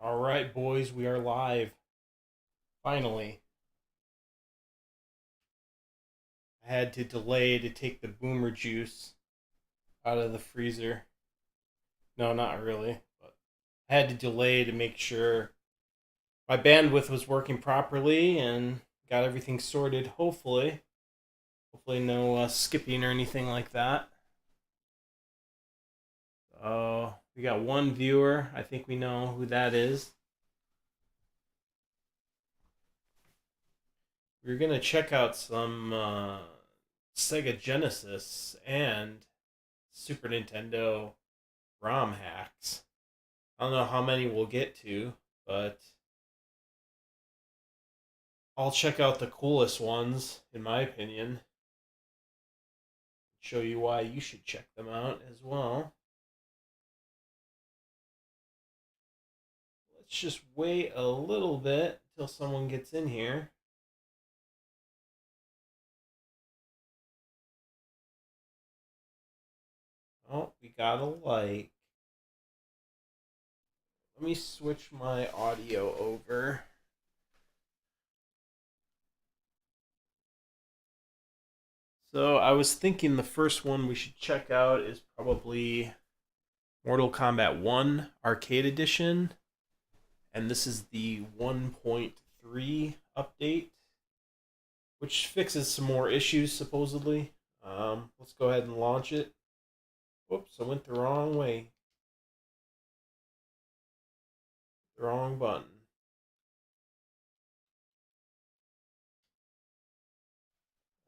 All right, boys, we are live. Finally. I had to delay to take the boomer juice out of the freezer. No, not really, but I had to delay to make sure my bandwidth was working properly and got everything sorted, hopefully. Hopefully no skipping or anything like that. Oh, we got one viewer. I think we know who that is. We're going to check out some Sega Genesis and Super Nintendo Romhacks. I don't know how many we'll get to, but I'll check out the coolest ones, in my opinion. Show you why you should check them out as well. Let's just wait a little bit until someone gets in here. Oh, we got a light. Let me switch my audio over. So I was thinking the first one we should check out is probably Mortal Kombat 1 Arcade Edition. And this is the 1.3 update, which fixes some more issues, supposedly. Let's go ahead and launch it. Whoops, I went the wrong way. The wrong button.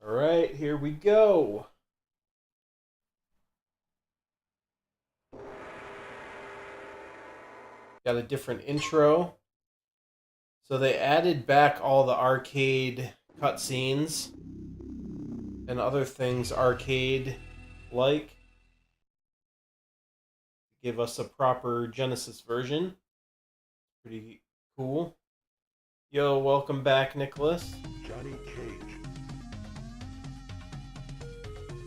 Alright, here we go. Got a different intro. So they added back all the arcade cutscenes and other things arcade-like. Give us a proper Genesis version. Pretty cool. Yo, welcome back, Nicholas. Johnny Cage.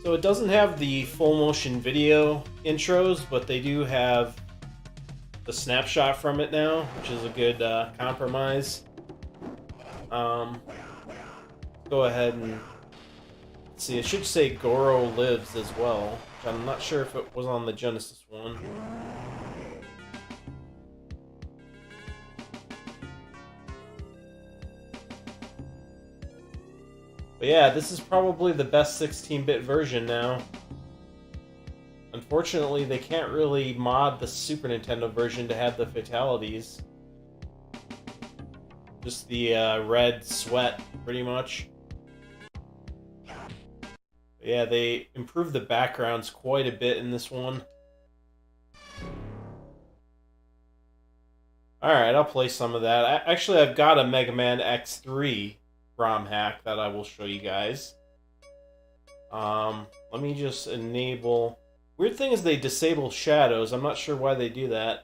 So it doesn't have the full motion video intros, but they do have the snapshot from it now, which is a good compromise. Go ahead and see. It should say Goro Lives as well. I'm not sure if it was on the Genesis one. But yeah, this is probably the best 16-bit version now. Unfortunately, they can't really mod the Super Nintendo version to have the fatalities. Just the red sweat, pretty much. But yeah, they improved the backgrounds quite a bit in this one. Alright, I'll play some of that. Actually, I've got a Mega Man X3 ROM hack that I will show you guys. Let me just enable... Weird thing is they disable shadows. I'm not sure why they do that.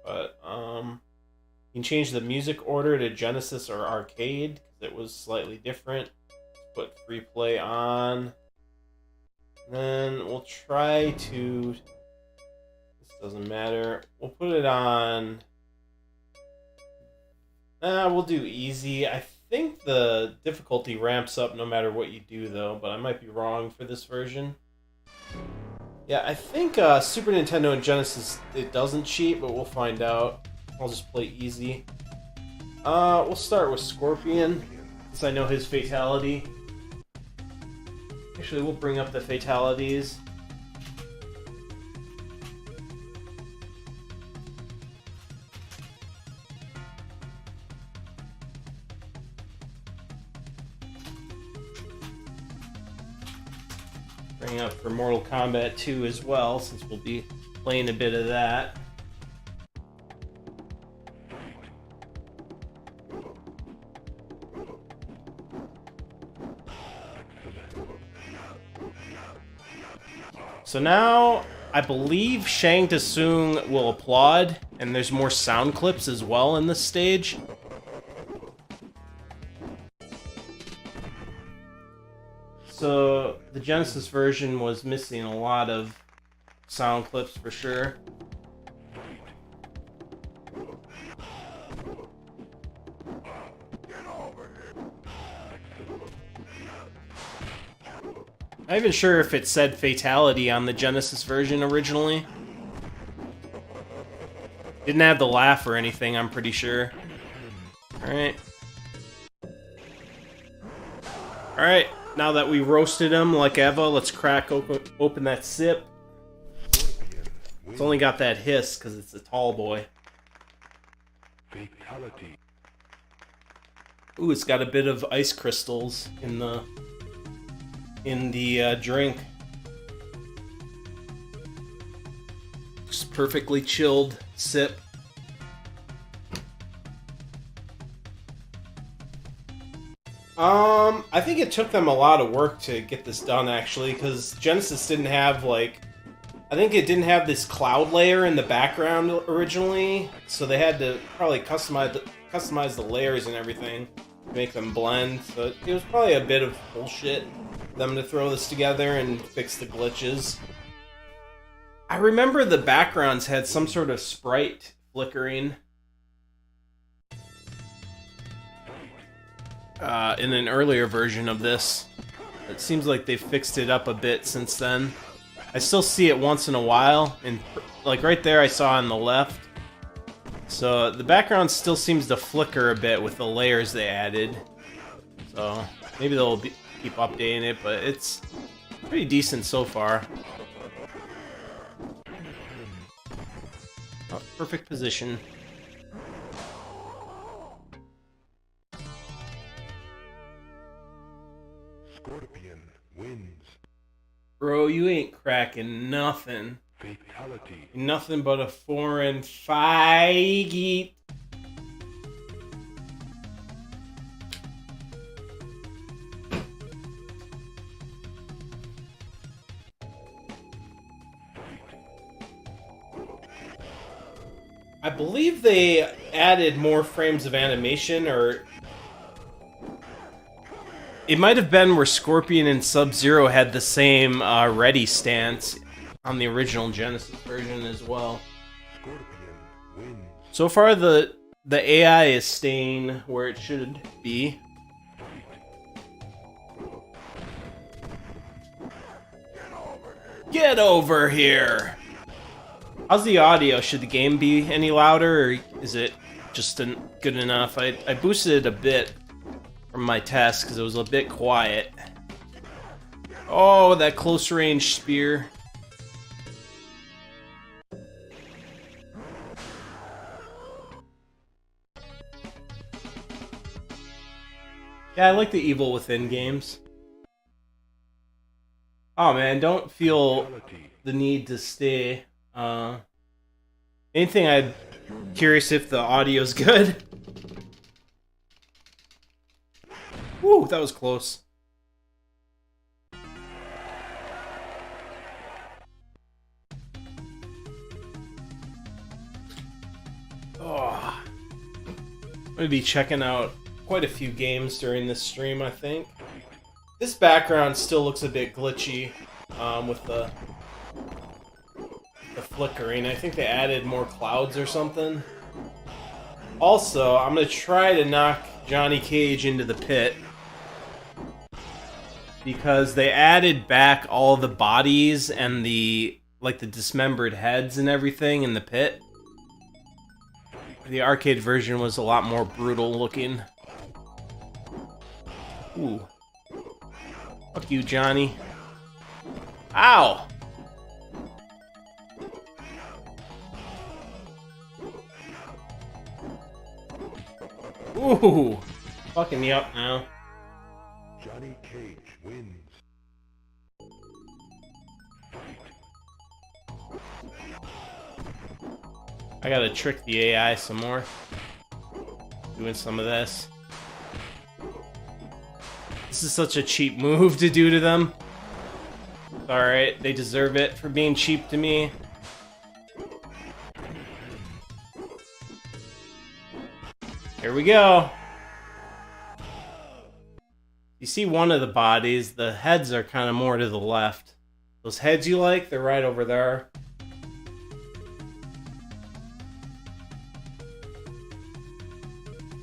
But, you can change the music order to Genesis or Arcade, because it was slightly different. Put free play on. Then we'll try to... This doesn't matter. We'll put it on... we'll do easy. I think the difficulty ramps up no matter what you do, though, but I might be wrong for this version. Yeah, I think Super Nintendo and Genesis, it doesn't cheat, but we'll find out. I'll just play easy. We'll start with Scorpion, since I know his fatality. Actually, we'll bring up the fatalities. Bring up for Mortal Kombat 2 as well, since we'll be playing a bit of that. So now, I believe Shang Tsung will applaud, and there's more sound clips as well in this stage. So, the Genesis version was missing a lot of sound clips for sure. I'm not even sure if it said fatality on the Genesis version originally. Didn't have the laugh or anything, I'm pretty sure. Alright. Alright, now that we roasted him like Eva, let's crack open that sip. It's only got that hiss because it's a tall boy. Fatality. Ooh, it's got a bit of ice crystals in the drink. Just perfectly chilled sip. I think it took them a lot of work to get this done, actually, because Genesis didn't have, like, I think it didn't have this cloud layer in the background originally, so they had to probably customize the layers and everything to make them blend. So it was probably a bit of bullshit for them to throw this together and fix the glitches. I remember the backgrounds had some sort of sprite flickering in an earlier version of this. It seems like they fixed it up a bit since then. I still see it once in a while, and like right there I saw on the left. So the background still seems to flicker a bit with the layers they added. So maybe they'll keep updating it, but it's pretty decent so far. Oh, perfect position. Scorpion wins. Bro, you ain't cracking nothing. Fatality. Nothing but a foreign Feige. I believe they added more frames of animation, or it might have been where Scorpion and Sub-Zero had the same ready stance on the original Genesis version as well. Scorpion wins. So far, the AI is staying where it should be. Get over here! How's the audio? Should the game be any louder, or is it just good enough? I boosted it a bit from my test because it was a bit quiet. Oh, that close range spear. Yeah, I like the Evil Within games. Oh man, don't feel the need to stay. Anything, I'm curious if the audio's good. Woo, that was close. Oh, I'm gonna be checking out quite a few games during this stream, I think. This background still looks a bit glitchy with the flickering. I think they added more clouds or something. Also, I'm gonna try to knock Johnny Cage into the pit because they added back all the bodies and the dismembered heads and everything in the pit. The arcade version was a lot more brutal looking. Ooh. Fuck you, Johnny. Ow! Ooh! Fucking me up now. Johnny Cage wins. I gotta trick the AI some more. Doing some of this. This is such a cheap move to do to them. Alright, they deserve it for being cheap to me. Here we go. You see one of the bodies, the heads are kind of more to the left. Those heads you like, they're right over there.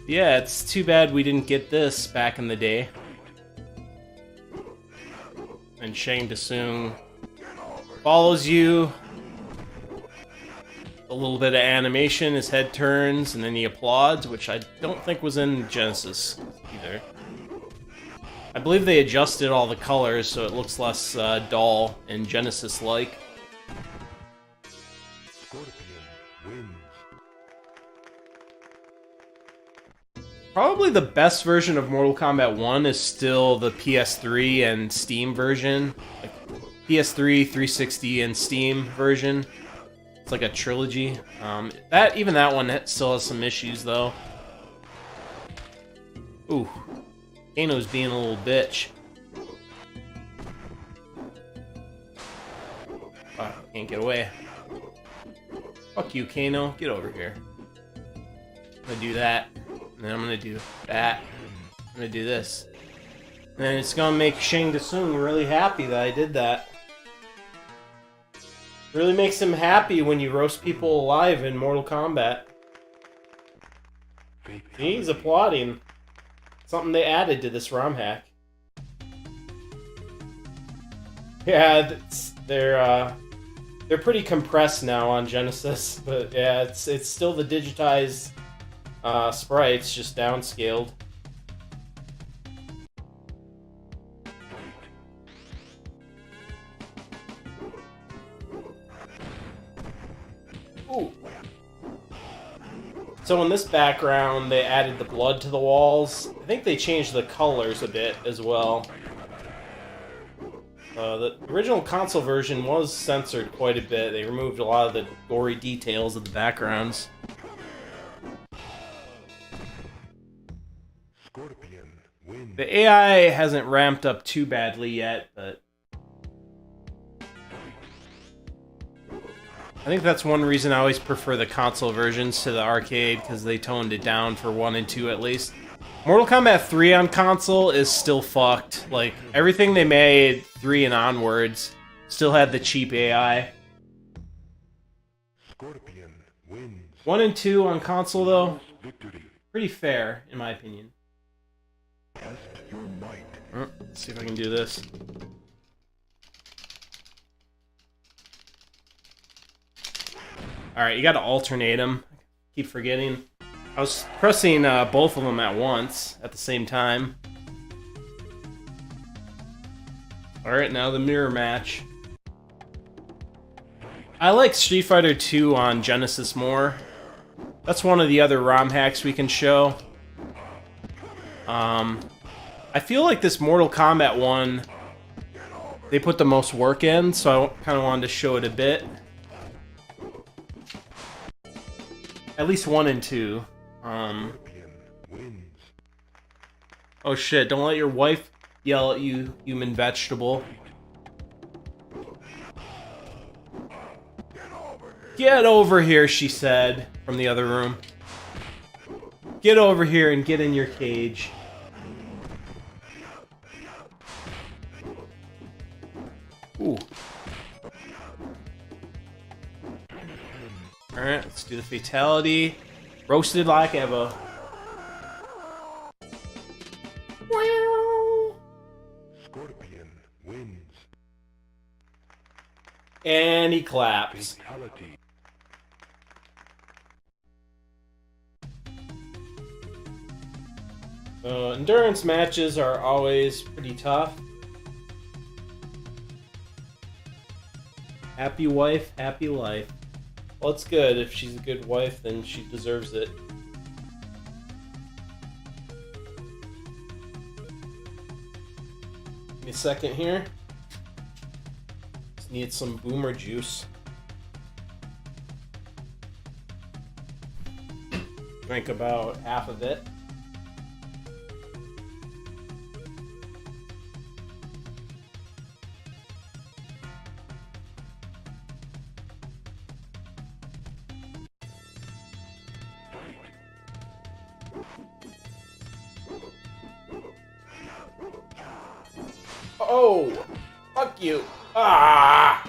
Yeah, it's too bad we didn't get this back in the day. and Shang Tsung follows you. A little bit of animation, his head turns, and then he applauds, which I don't think was in Genesis either. I believe they adjusted all the colors so it looks less dull and Genesis-like. Scorpion wins. Probably the best version of Mortal Kombat 1 is still the PS3 and Steam version. Like PS3, 360, and Steam version. It's like a trilogy. Even that one still has some issues, though. Ooh. Kano's being a little bitch. Oh, can't get away. Fuck you, Kano. Get over here. I'm gonna do that. And then I'm gonna do that. I'm gonna do this. And then it's gonna make Shang Tsung really happy that I did that. Really makes him happy when you roast people alive in Mortal Kombat. He's applauding. Something they added to this ROM hack. Yeah, they're pretty compressed now on Genesis, but yeah, it's still the digitized sprites, just downscaled. Ooh. So in this background, they added the blood to the walls. I think they changed the colors a bit as well. The original console version was censored quite a bit. They removed a lot of the gory details of the backgrounds. Scorpion wins. The AI hasn't ramped up too badly yet, but I think that's one reason I always prefer the console versions to the arcade, because they toned it down for 1 and 2 at least. Mortal Kombat 3 on console is still fucked. Like, everything they made 3 and onwards still had the cheap AI. Scorpion wins. 1 and 2 on console, though, Victory. pretty fair, in my opinion. Test your might. Let's see if I can do this. Alright, you gotta alternate them. Keep forgetting. I was pressing both of them at once, at the same time. Alright, now the mirror match. I like Street Fighter 2 on Genesis more. That's one of the other ROM hacks we can show. I feel like this Mortal Kombat one, they put the most work in, so I kind of wanted to show it a bit. At least 1 and 2. Scorpion wins. Oh shit, don't let your wife yell at you, human vegetable. Get over here, she said, from the other room. Get over here and get in your cage. Ooh. Alright, let's do the fatality. Roasted like ever. Scorpion wins. And he claps. Fatality. Endurance matches are always pretty tough. Happy wife, happy life. Well, it's good. If she's a good wife, then she deserves it. Give me a second here. Just need some boomer juice. Drink about half of it. Oh! Fuck you! Ah!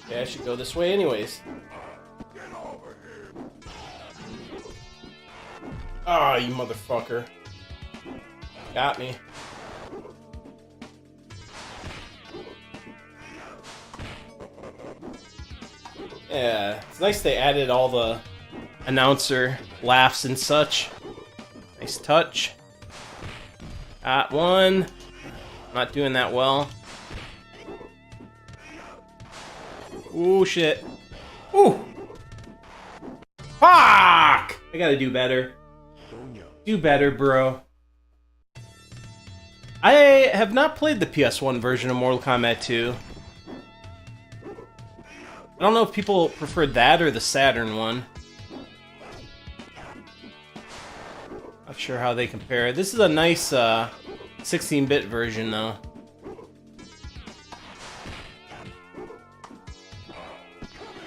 Yeah, I should go this way anyways. Ah, you motherfucker. Got me. Yeah, it's nice they added all the announcer laughs and such. Nice touch. Got one. Not doing that well. Ooh, shit. Ooh! Fuck! I gotta do better. Sonya. Do better, bro. I have not played the PS1 version of Mortal Kombat 2. I don't know if people preferred that or the Saturn one. Not sure how they compare. This is a nice 16-bit version, though.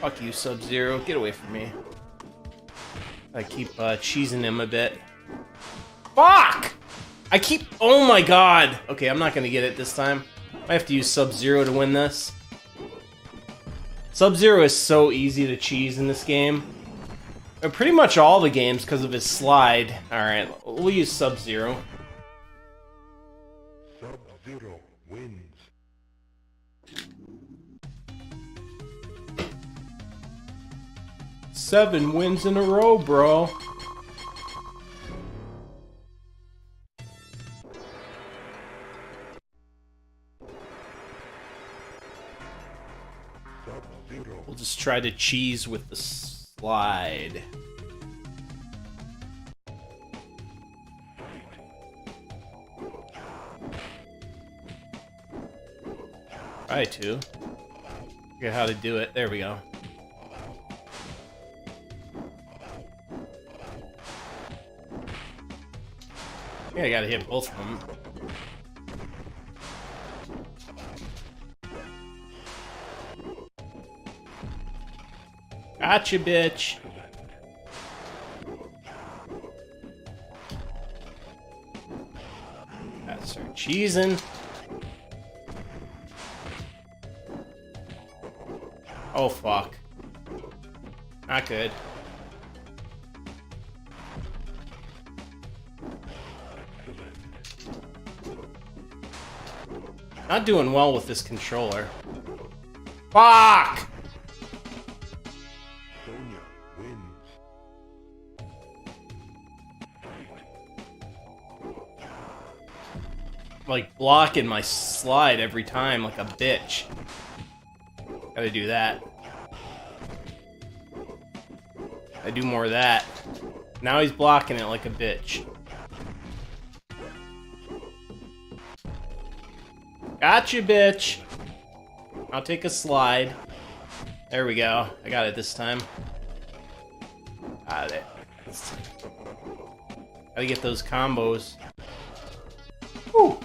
Fuck you, Sub-Zero. Get away from me. I keep cheesing him a bit. Fuck! I keep... Oh my god! Okay, I'm not gonna get it this time. I have to use Sub-Zero to win this. Sub-Zero is so easy to cheese in this game. Pretty much all the games because of his slide. Alright, we'll use Sub-Zero. Sub-Zero wins. 7 wins in a row, bro. Sub-Zero. We'll just try to cheese with the slide. Try to. Figure out how to do it. There we go. Yeah, I gotta hit both of them. Gotcha, bitch. Gotta start cheesing. Oh, fuck. Not good. Not doing well with this controller. Fuck! Sonya wins. Like, blocking my slide every time like a bitch. Gotta do that. I do more of that. Now he's blocking it like a bitch. Gotcha, bitch! I'll take a slide. There we go. I got it this time. Got it. Gotta get those combos. Woo!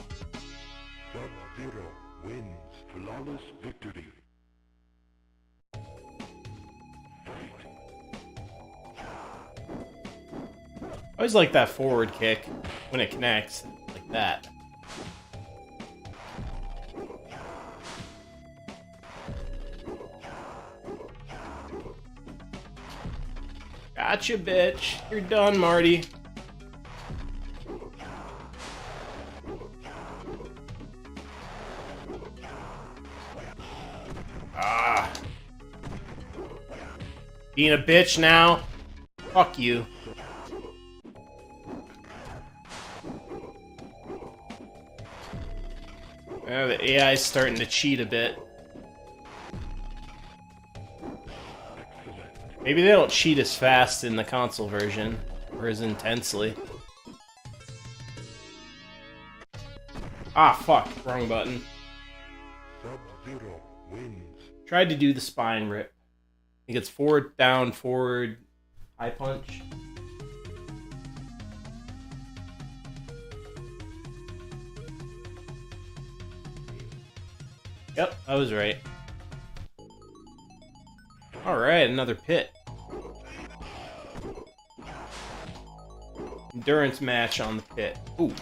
Sub-Zero wins. Flawless victory. I always like that forward kick when it connects, like that. Gotcha, bitch. You're done, Marty. Ah. Being a bitch now? Fuck you. The AI is starting to cheat a bit. Maybe they don't cheat as fast in the console version, or as intensely. Ah, fuck. Wrong button. Sub-Zero wins. Tried to do the spine rip. I think it's forward, down, forward, high punch. Yep, I was right. Alright, another pit. Endurance match on the pit. Ooh.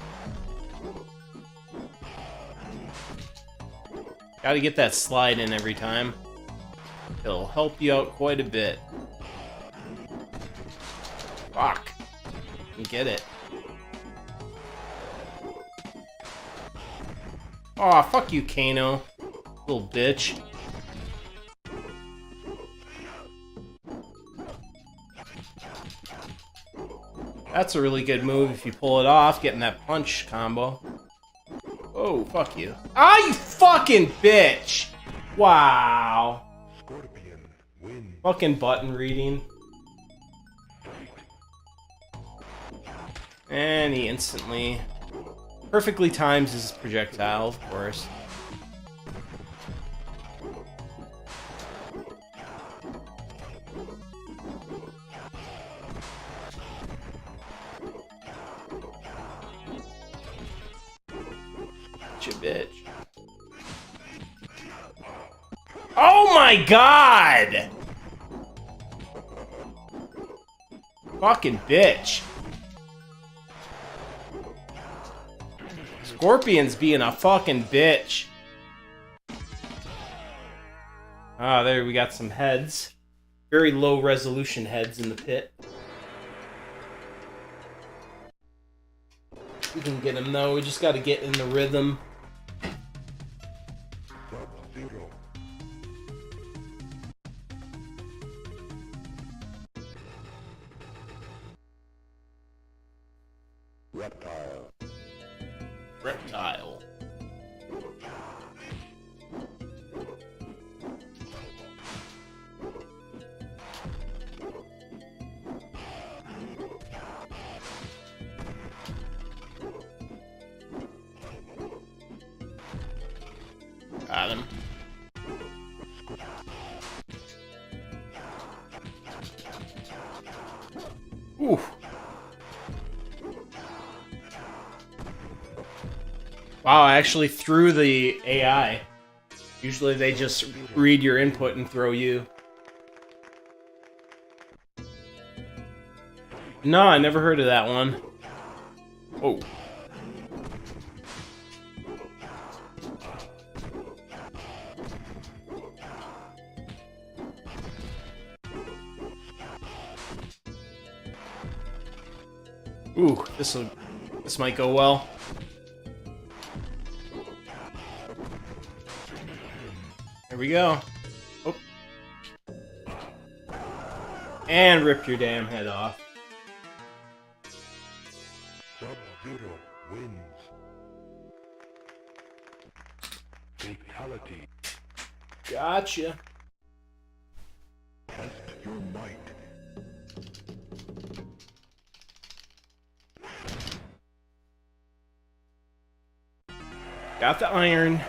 Gotta get that slide in every time. It'll help you out quite a bit. Fuck. You get it. Aw, fuck you, Kano. Little bitch. That's a really good move if you pull it off, getting that punch combo. Oh, fuck you. Ah, you fucking bitch! Wow. Scorpion wins. Fucking button reading. And he instantly... perfectly times his projectile, of course. Bitch. Oh my god! Fucking bitch. Scorpion's being a fucking bitch. Ah, there we got some heads. Very low resolution heads in the pit. We can get him though, we just gotta get in the rhythm. Sub-Zero. Reptile. Reptile. Got him. Ooh. Wow, I actually threw the AI. Usually they just read your input and throw you. No, I never heard of that one. Oh. Ooh, this might go well. There we go. Oh. And rip your damn head off. Sub-Zero wins. Fatality. Gotcha. Test your might. Got the iron.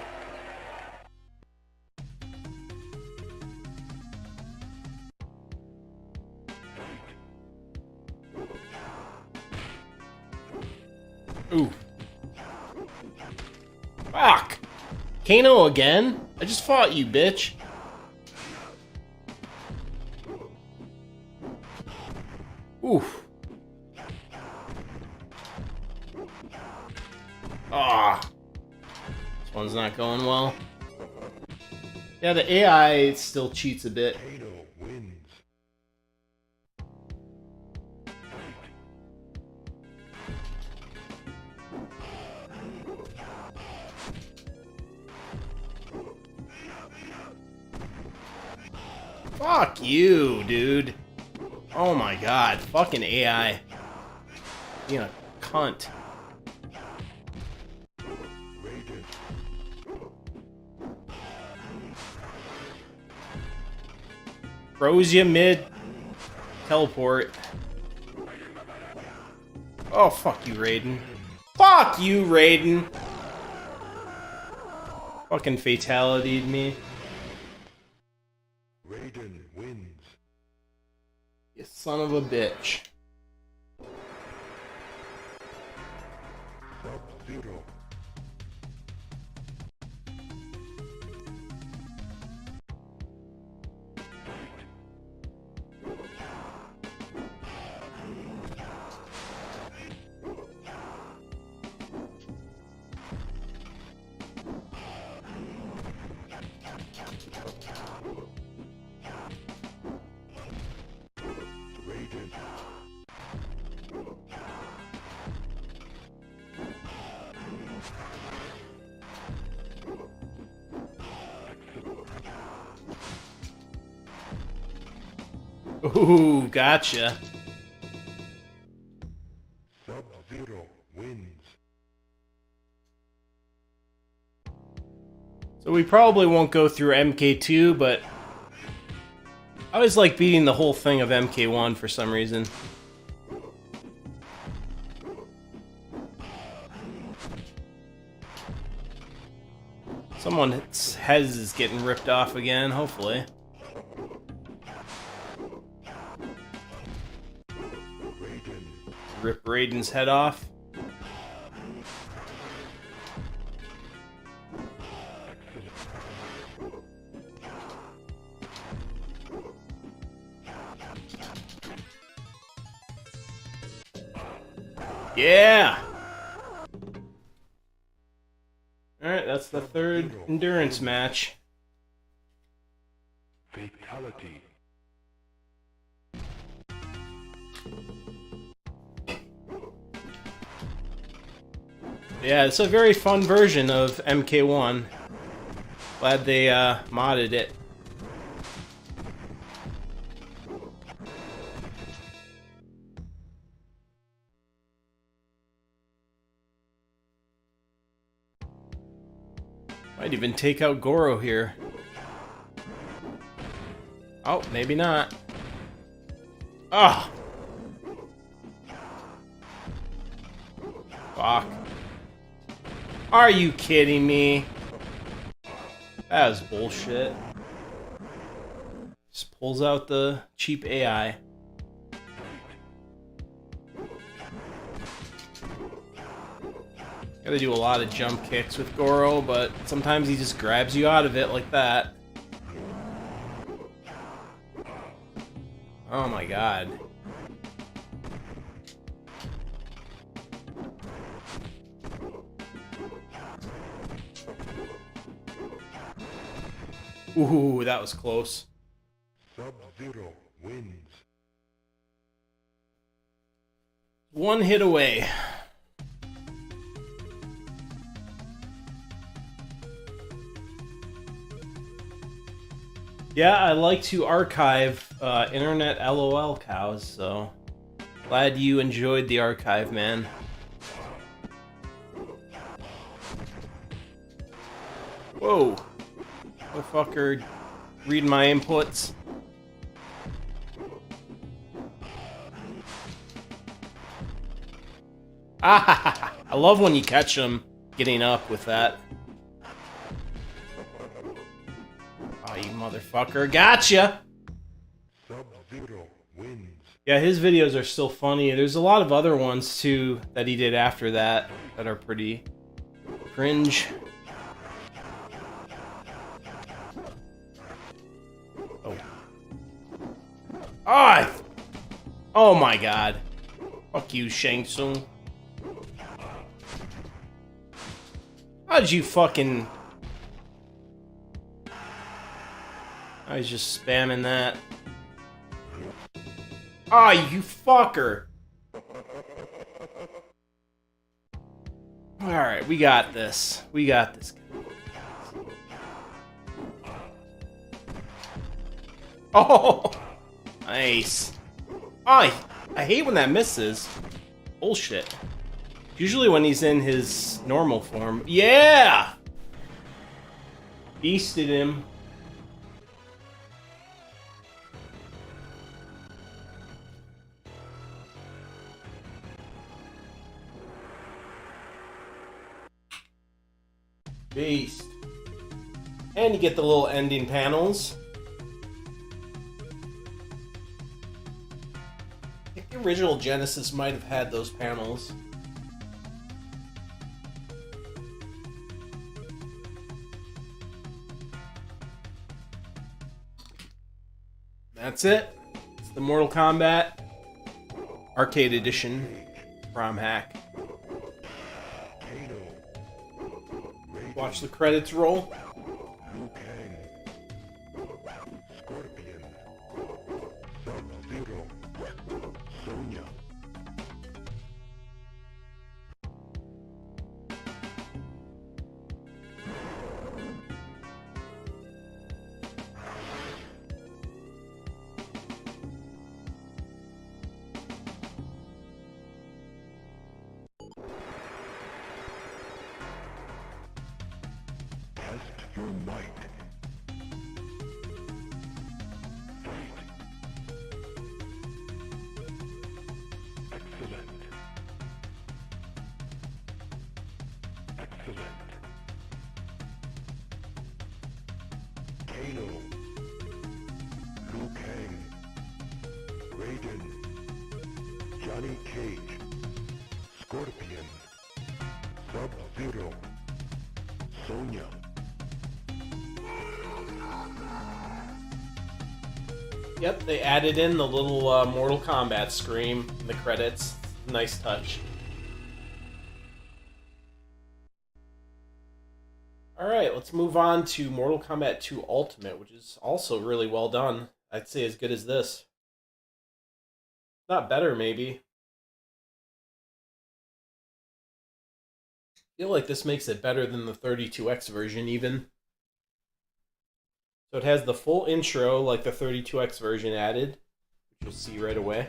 Ooh. Fuck! Kano again? I just fought you, bitch. Oof. Ah. This one's not going well. Yeah, the AI still cheats a bit. Kano wins. Fuck you, dude. Oh my god. Fucking AI. Being a cunt. Raiden. Froze you mid teleport. Oh, fuck you, Raiden. Fuck you, Raiden. Fucking fatality'd me. Raiden wins. You son of a bitch. Sub-Zero. Raiden. Ooh, gotcha. So we probably won't go through MK2, but I always like beating the whole thing of MK1 for some reason. Someone's head is getting ripped off again, hopefully. Rip Raiden's head off. Yeah! Alright, that's the third endurance match. Fatality. Yeah, it's a very fun version of MK1. Glad they modded it. Might even take out Goro here. Oh, maybe not. Ah! Fuck. Are you kidding me? That was bullshit. Just pulls out the cheap AI. Gotta do a lot of jump kicks with Goro, but sometimes he just grabs you out of it like that. Oh my god. Ooh, that was close. Sub-Zero wins. One hit away. Yeah, I like to archive internet LOL cows, so glad you enjoyed the archive, man. Whoa. Motherfucker, read my inputs. Ah, I love when you catch them getting up with that. Oh, you motherfucker. Gotcha! Sub-Zero wins. Yeah, his videos are still funny. There's a lot of other ones, too, that he did after that that are pretty cringe. Oh. Oh, oh my god. Fuck you, Shang Tsung. How'd you fucking... I was just spamming that. Ah, you fucker! Alright, we got this. We got this. Oh! Nice. Oh, I hate when that misses. Bullshit. Usually when he's in his normal form. Yeah! Beasted him. Beast. And you get the little ending panels. I think the original Genesis might have had those panels. That's it. It's the Mortal Kombat Arcade Edition Romhack. Watch the credits roll. Liu Kang. Scorpion. Sub-Zero. Sonya. Test your might. Fight. Excellent. Excellent. Kano. Liu Kang. Raiden. Johnny Cage. Scorpion. Sub-Zero. Sonya. Yep, they added in the little Mortal Kombat scream in the credits. Nice touch. Alright, let's move on to Mortal Kombat 2 Ultimate, which is also really well done. I'd say as good as this. Not better, maybe. I feel like this makes it better than the 32X version, even. So it has the full intro, like the 32X version added, which you'll see right away.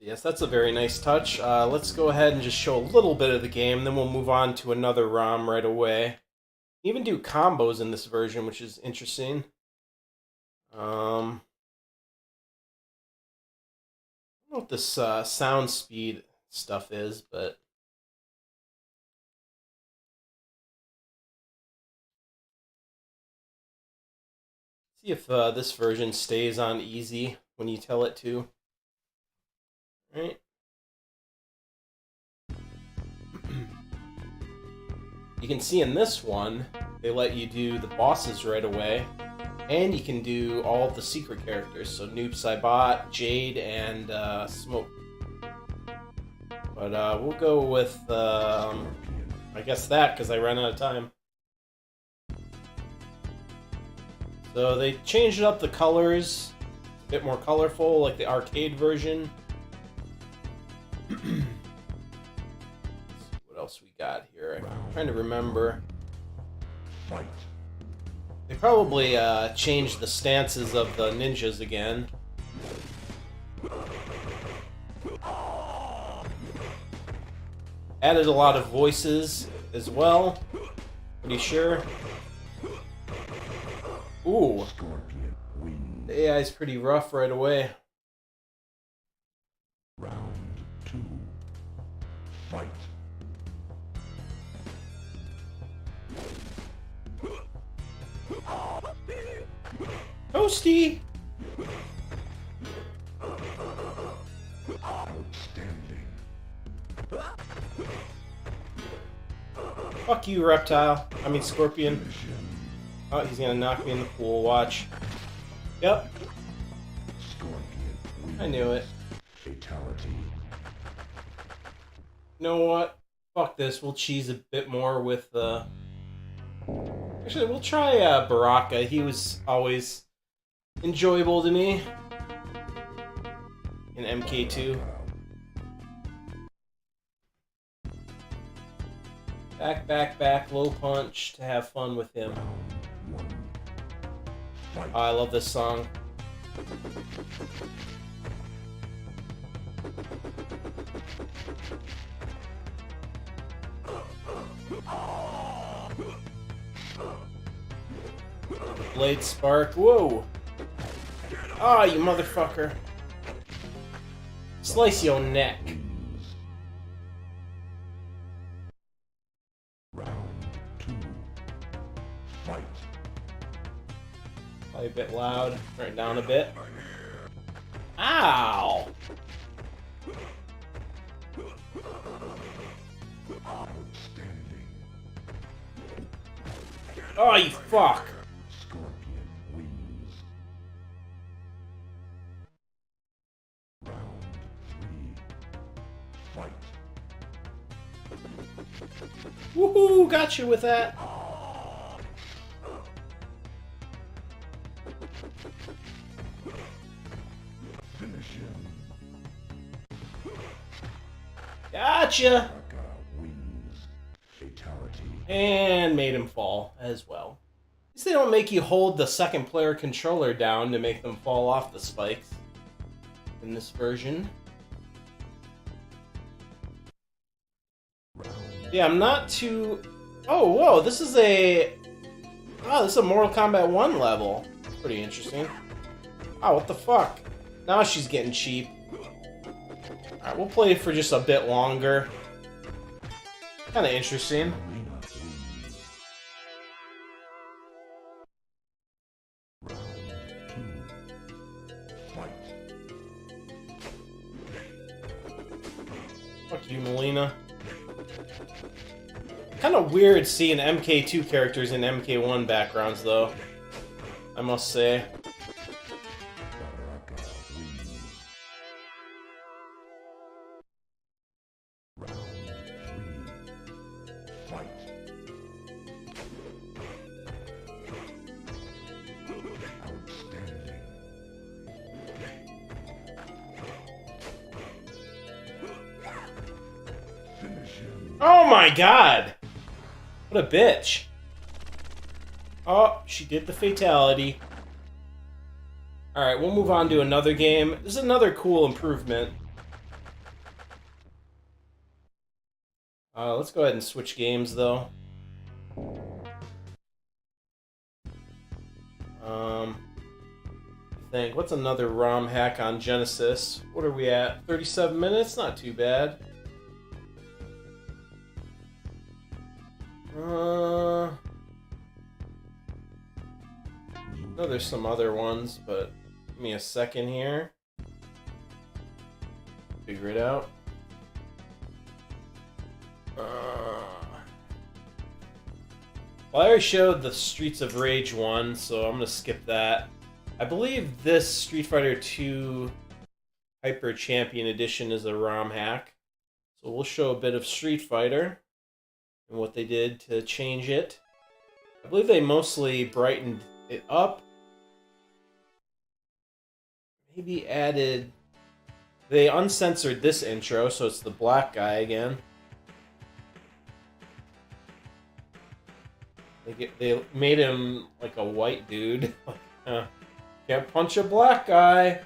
Yes, that's a very nice touch. Let's go ahead and just show a little bit of the game, then we'll move on to another ROM right away. You even do combos in this version, which is interesting. I don't know what this sound speed stuff is, but... see if this version stays on easy when you tell it to. Right. You can see in this one, they let you do the bosses right away, and you can do all of the secret characters, so Noob Saibot, Jade, and Smoke. But we'll go with, I guess that, because I ran out of time. So they changed up the colors, a bit more colorful, like the arcade version. What else we got here? I'm trying to remember. Fight. They probably changed the stances of the ninjas again. Added a lot of voices as well. Pretty sure. Ooh. Scorpion wins. The AI is pretty rough right away. Round 2. Fight. Toasty! Outstanding. Fuck you, reptile. I mean, scorpion. Mission. Oh, he's gonna knock me in the pool. Watch. Yep, Scorpion wins. I knew it. Fatality. You know what? Fuck this. We'll cheese a bit more with actually, we'll try Baraka. He was always enjoyable to me in MK2. Back, back, back, low punch to have fun with him. One. Fight. Oh, I love this song. Blade spark. Whoa! Ah, you motherfucker. Slice your neck. Round 2. Fight. Probably a bit loud. Turn it down a bit. Ow! Outstanding. Oh, you fuck! Scorpion wins. Round Fight. Woohoo! Got you with that. Finish him. Gotcha! Raka wins. Fatality. And made him fall as well. At least they don't make you hold the second player controller down to make them fall off the spikes in this version. Yeah, I'm not too... Oh, whoa, this is a... Oh, this is a Mortal Kombat 1 level. Pretty interesting. Oh, what the fuck? Now she's getting cheap. Alright, we'll play for just a bit longer. Kinda interesting. Arena wins. Round 2. Fight. Fuck you, Melina. Kind of weird seeing MK2 characters in MK1 backgrounds, though. I must say. Raka wins. Round 3. Fight. Outstanding. Finish him. Oh my god! What a bitch. Oh, she did the fatality. Alright, we'll move on to another game. This is another cool improvement. Let's go ahead and switch games, though. I think. What's another ROM hack on Genesis? What are we at? 37 minutes? Not too bad. No, there's some other ones, but give me a second here. Figure it out. Well, I already showed the Streets of Rage one, so I'm gonna skip that. I believe this Street Fighter 2 Hyper Champion Edition is a ROM hack. So we'll show a bit of Street Fighter and what they did to change it. I believe they mostly brightened it up. Maybe added... They uncensored this intro, so it's the black guy again. They made him like a white dude. Can't punch a black guy.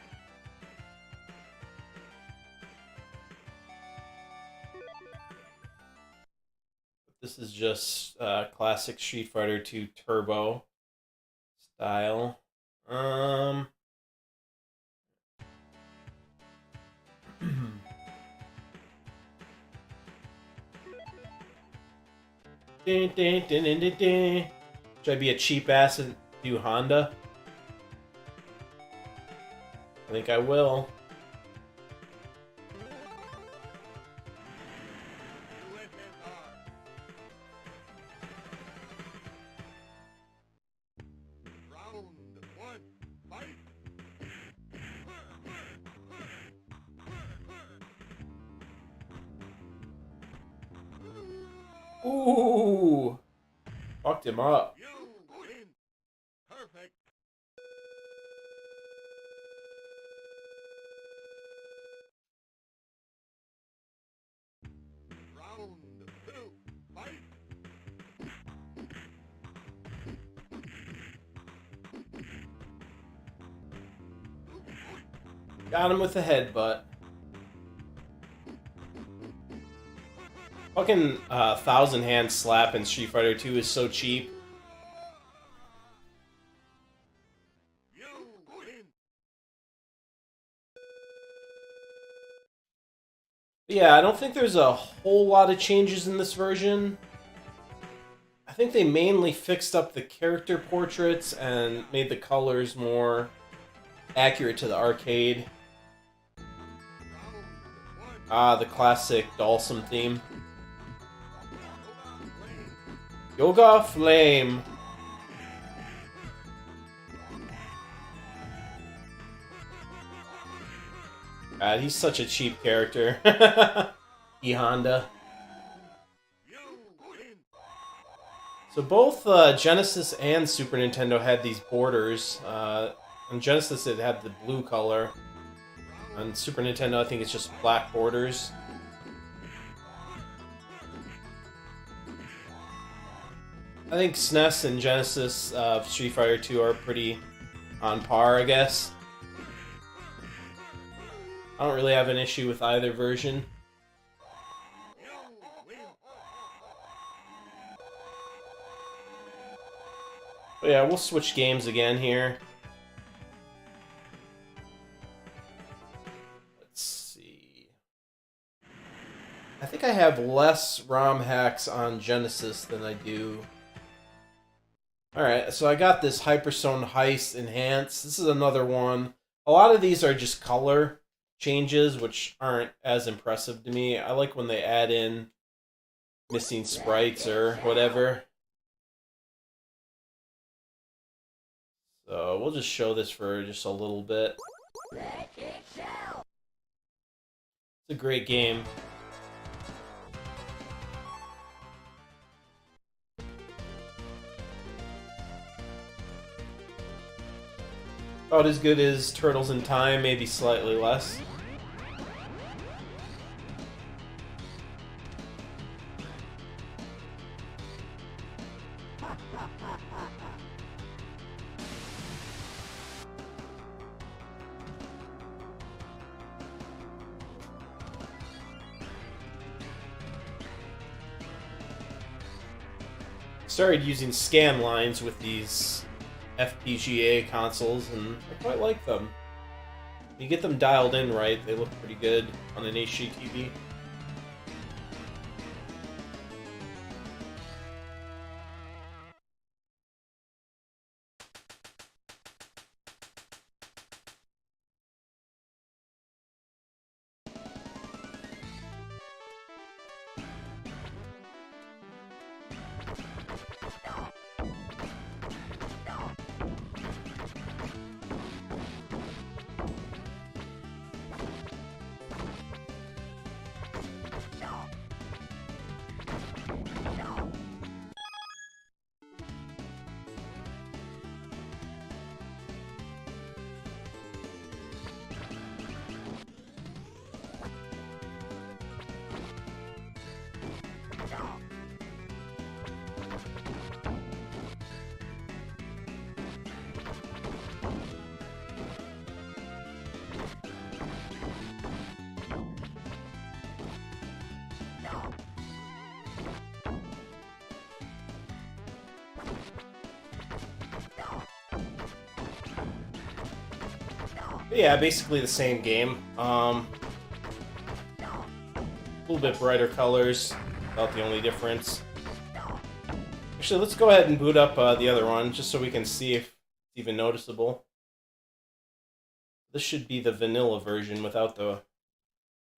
This is just classic Street Fighter 2 Turbo style. Dun, dun, dun, dun, dun, dun. Should I be a cheap ass and do Honda? I think I will. Ooh! Fucked him up. Perfect. Round 2. Fight. Got him with the headbutt. Fucking Thousand Hand Slap in Street Fighter 2 is so cheap. Yeah, I don't think there's a whole lot of changes in this version. I think they mainly fixed up the character portraits and made the colors more accurate to the arcade. The classic Dhalsim theme. Yoga Flame. God, he's such a cheap character. E Honda. You win. So both Genesis and Super Nintendo had these borders. On Genesis, it had the blue color. On Super Nintendo, I think it's just black borders. I think SNES and Genesis Street Fighter 2 are pretty on par, I guess. I don't really have an issue with either version. But yeah, we'll switch games again here. Let's see. I think I have less ROM hacks on Genesis than I do. Alright, so I got this Hyperzone Heist Enhanced. This is another one. A lot of these are just color changes, which aren't as impressive to me. I like when they add in missing sprites or whatever. So we'll just show this for just a little bit. It's a great game. About as good as Turtles in Time, maybe slightly less. Started using scan lines with these FPGA consoles, and I quite like them. When you get them dialed in right, they look pretty good on an HDTV. But yeah, basically the same game. A little bit brighter colors, about the only difference. Actually, let's go ahead and boot up the other one, just so we can see if it's even noticeable. This should be the vanilla version without the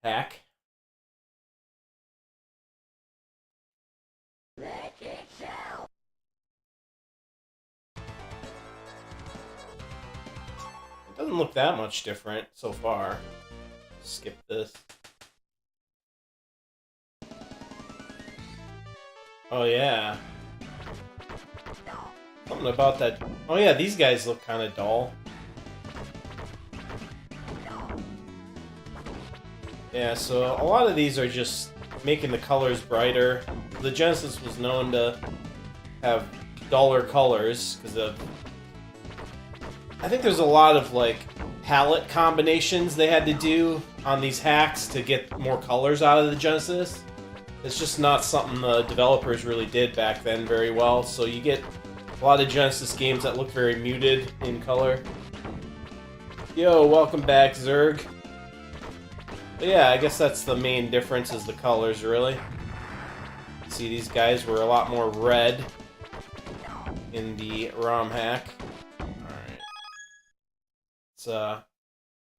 hack. It doesn't look that much different so far. Skip this. Oh yeah. Something about that. Oh yeah, these guys look kind of dull. Yeah, so a lot of these are just making the colors brighter. The Genesis was known to have duller colors because of... I think there's a lot of like palette combinations they had to do on these hacks to get more colors out of the Genesis. It's just not something the developers really did back then very well, so you get a lot of Genesis games that look very muted in color. Yo, welcome back, Zerg. But yeah, I guess that's the main difference is the colors, really. See, these guys were a lot more red in the ROM hack. Alright. Let's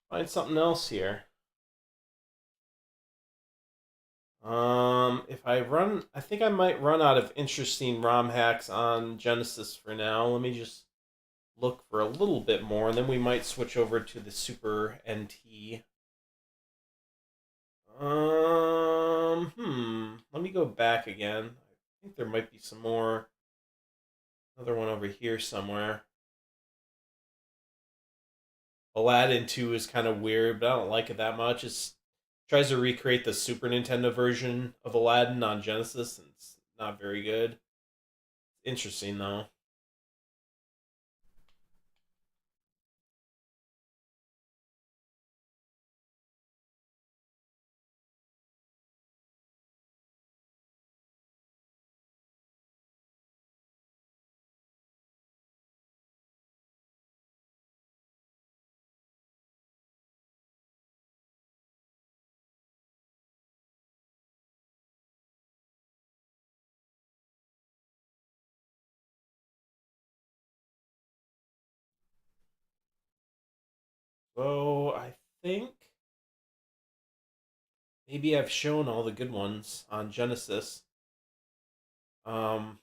find something else here. If I run, I think I might run out of interesting ROM hacks on Genesis for now. Let me just look for a little bit more, and then we might switch over to the Super NT. go back again. I think there might be some more. Another one over here somewhere. Aladdin 2 is kind of weird, but I don't like it that much. It tries to recreate the Super Nintendo version of Aladdin on Genesis, and it's not very good. Interesting, though. So I think maybe I've shown all the good ones on Genesis. Um,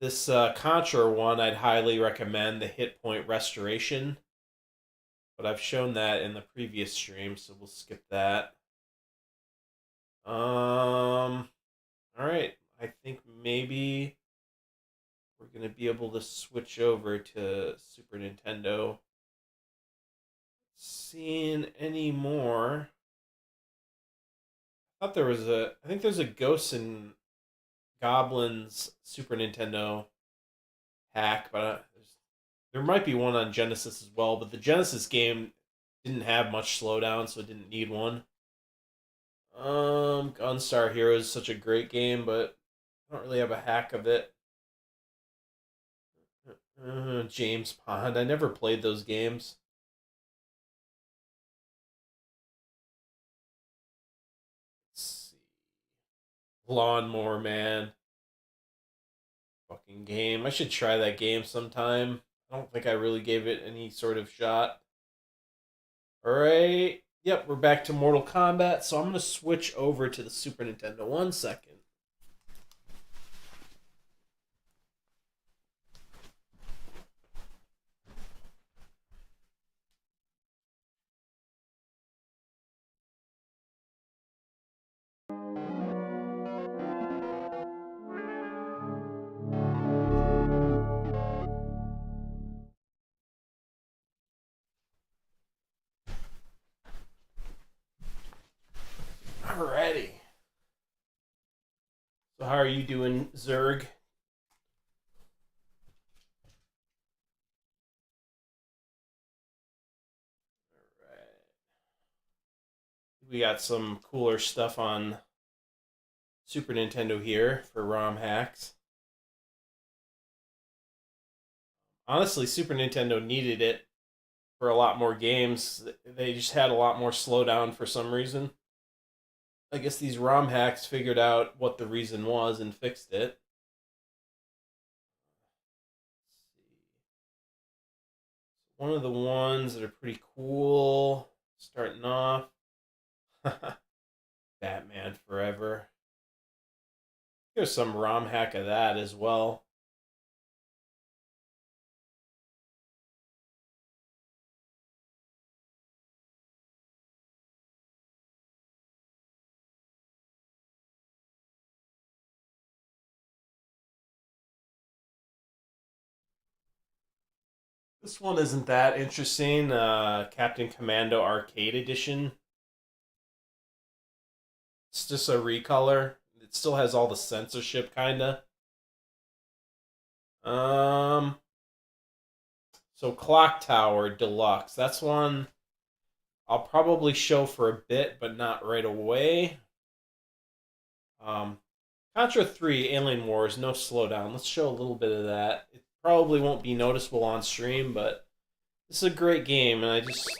this Contra one I'd highly recommend, the Hit Point Restoration. But I've shown that in the previous stream, so we'll skip that. Alright. I think maybe we're gonna be able to switch over to Super Nintendo. Seeing any more. I think there's a Ghosts and Goblins Super Nintendo hack, but there might be one on Genesis as well, but the Genesis game didn't have much slowdown, so it didn't need one. Gunstar Heroes is such a great game, but I don't really have a hack of it. James Pond. I never played those games. Let's see. Lawnmower Man. Fucking game. I should try that game sometime. I don't think I really gave it any sort of shot. Alright. Yep, we're back to Mortal Kombat, so I'm going to switch over to the Super Nintendo. 1 second. Alrighty. So how are you doing, Zerg? Alright. We got some cooler stuff on Super Nintendo here for Romhacks. Honestly, Super Nintendo needed it for a lot more games. They just had a lot more slowdown for some reason. I guess these ROM hacks figured out what the reason was and fixed it. One of the ones that are pretty cool, starting off, Batman Forever. There's some ROM hack of that as well. This one isn't that interesting. Captain Commando Arcade Edition. It's just a recolor. It still has all the censorship, kinda. Um. So Clock Tower Deluxe. That's one I'll probably show for a bit, but not right away. Contra 3 Alien Wars, no slowdown. Let's show a little bit of that. It probably won't be noticeable on stream, but this is a great game, and I just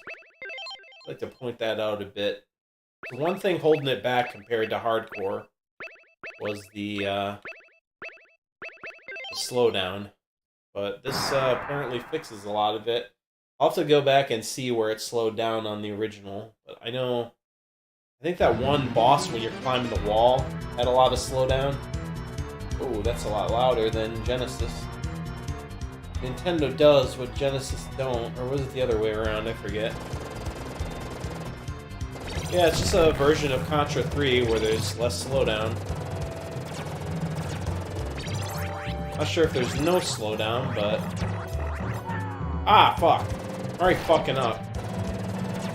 like to point that out a bit. The one thing holding it back compared to hardcore was the slowdown, but this apparently fixes a lot of it. I'll have to go back and see where it slowed down on the original, but I think that one boss when you're climbing the wall had a lot of slowdown. Oh, that's a lot louder than Genesis. Nintendo does what Genesis don't, or was it the other way around? I forget. Yeah, it's just a version of Contra 3 where there's less slowdown. Not sure if there's no slowdown, but... Ah, fuck. I'm already fucking up.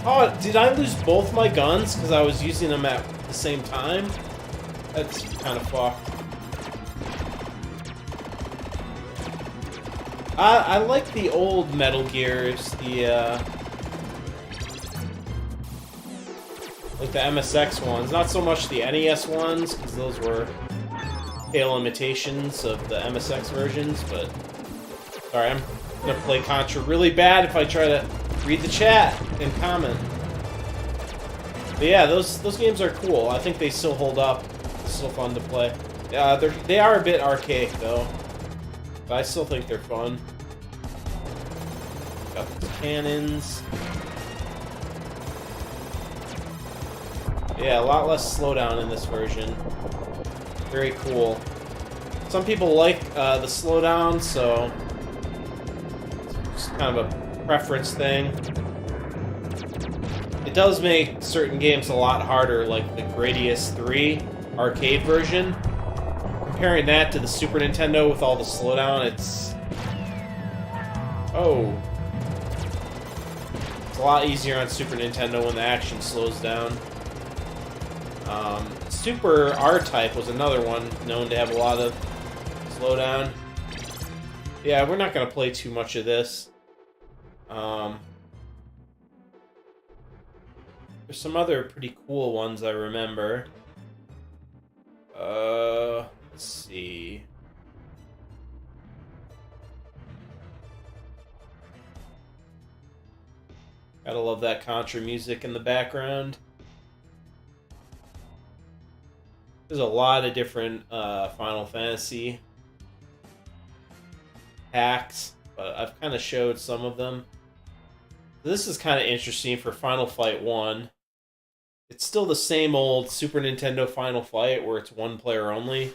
Oh, did I lose both my guns because I was using them at the same time? That's kind of fucked. I like the old Metal Gears, like the MSX ones. Not so much the NES ones, because those were pale imitations of the MSX versions, but... Sorry, I'm gonna play Contra really bad if I try to read the chat and comment. But yeah, those games are cool. I think they still hold up. It's still fun to play. They are a bit archaic, though. But I still think they're fun. Got the cannons. Yeah, a lot less slowdown in this version. Very cool. Some people like the slowdown, so it's kind of a preference thing. It does make certain games a lot harder, like the Gradius 3 arcade version. Comparing that to the Super Nintendo with all the slowdown, it's... Oh. It's a lot easier on Super Nintendo when the action slows down. Super R-Type was another one known to have a lot of slowdown. Yeah, we're not going to play too much of this. There's some other pretty cool ones I remember. Let's see. Gotta love that Contra music in the background. There's a lot of different Final Fantasy hacks, but I've kind of showed some of them. This is kind of interesting for Final Fight 1. It's still the same old Super Nintendo Final Fight where it's one player only.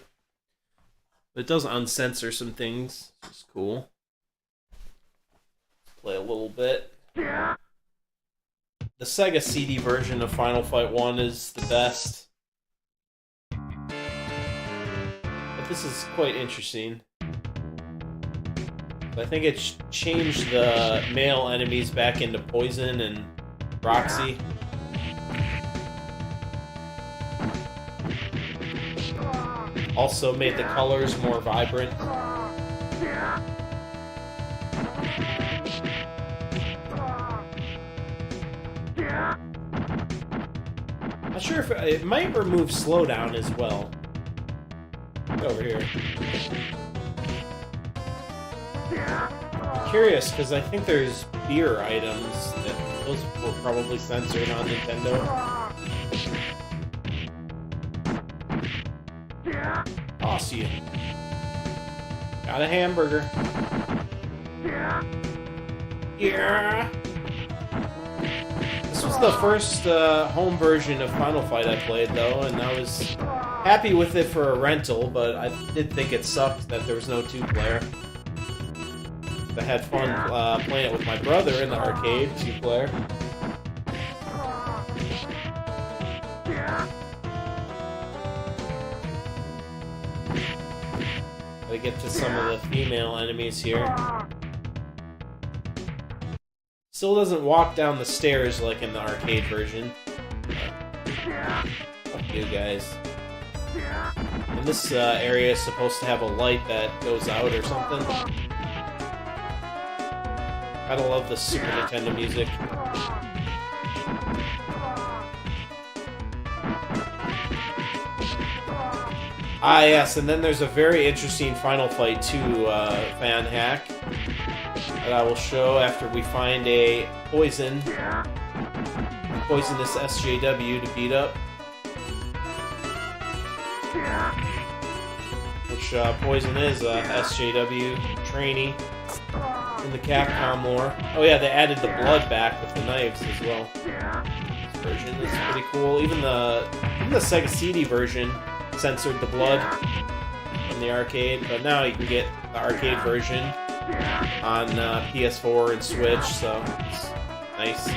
But it does uncensor some things, which is cool. Play a little bit. The Sega CD version of Final Fight 1 is the best. But this is quite interesting. I think it changed the male enemies back into Poison and Roxy. Also made the colors more vibrant. Not sure if it might remove slowdown as well. Get over here. I'm curious, because I think there's beer items that those were probably censored on Nintendo. Toss you. Got a hamburger. Yeah. This was the first home version of Final Fight I played, though, and I was happy with it for a rental, but I did think it sucked that there was no two-player. I had fun playing it with my brother in the arcade, two-player. Gotta get to some of the female enemies here. Still doesn't walk down the stairs like in the arcade version. Fuck you guys. And this area is supposed to have a light that goes out or something. Gotta love the Super Nintendo music. Ah, yes, and then there's a very interesting Final Fight 2 fan hack that I will show after we find a poisonous SJW to beat up. Which Poison is SJW trainee in the Capcom lore. Oh yeah, they added the blood back with the knives as well. This version is pretty cool. Even the Sega CD version censored the blood from the arcade, but now you can get the arcade version on PS4 and Switch, so it's nice.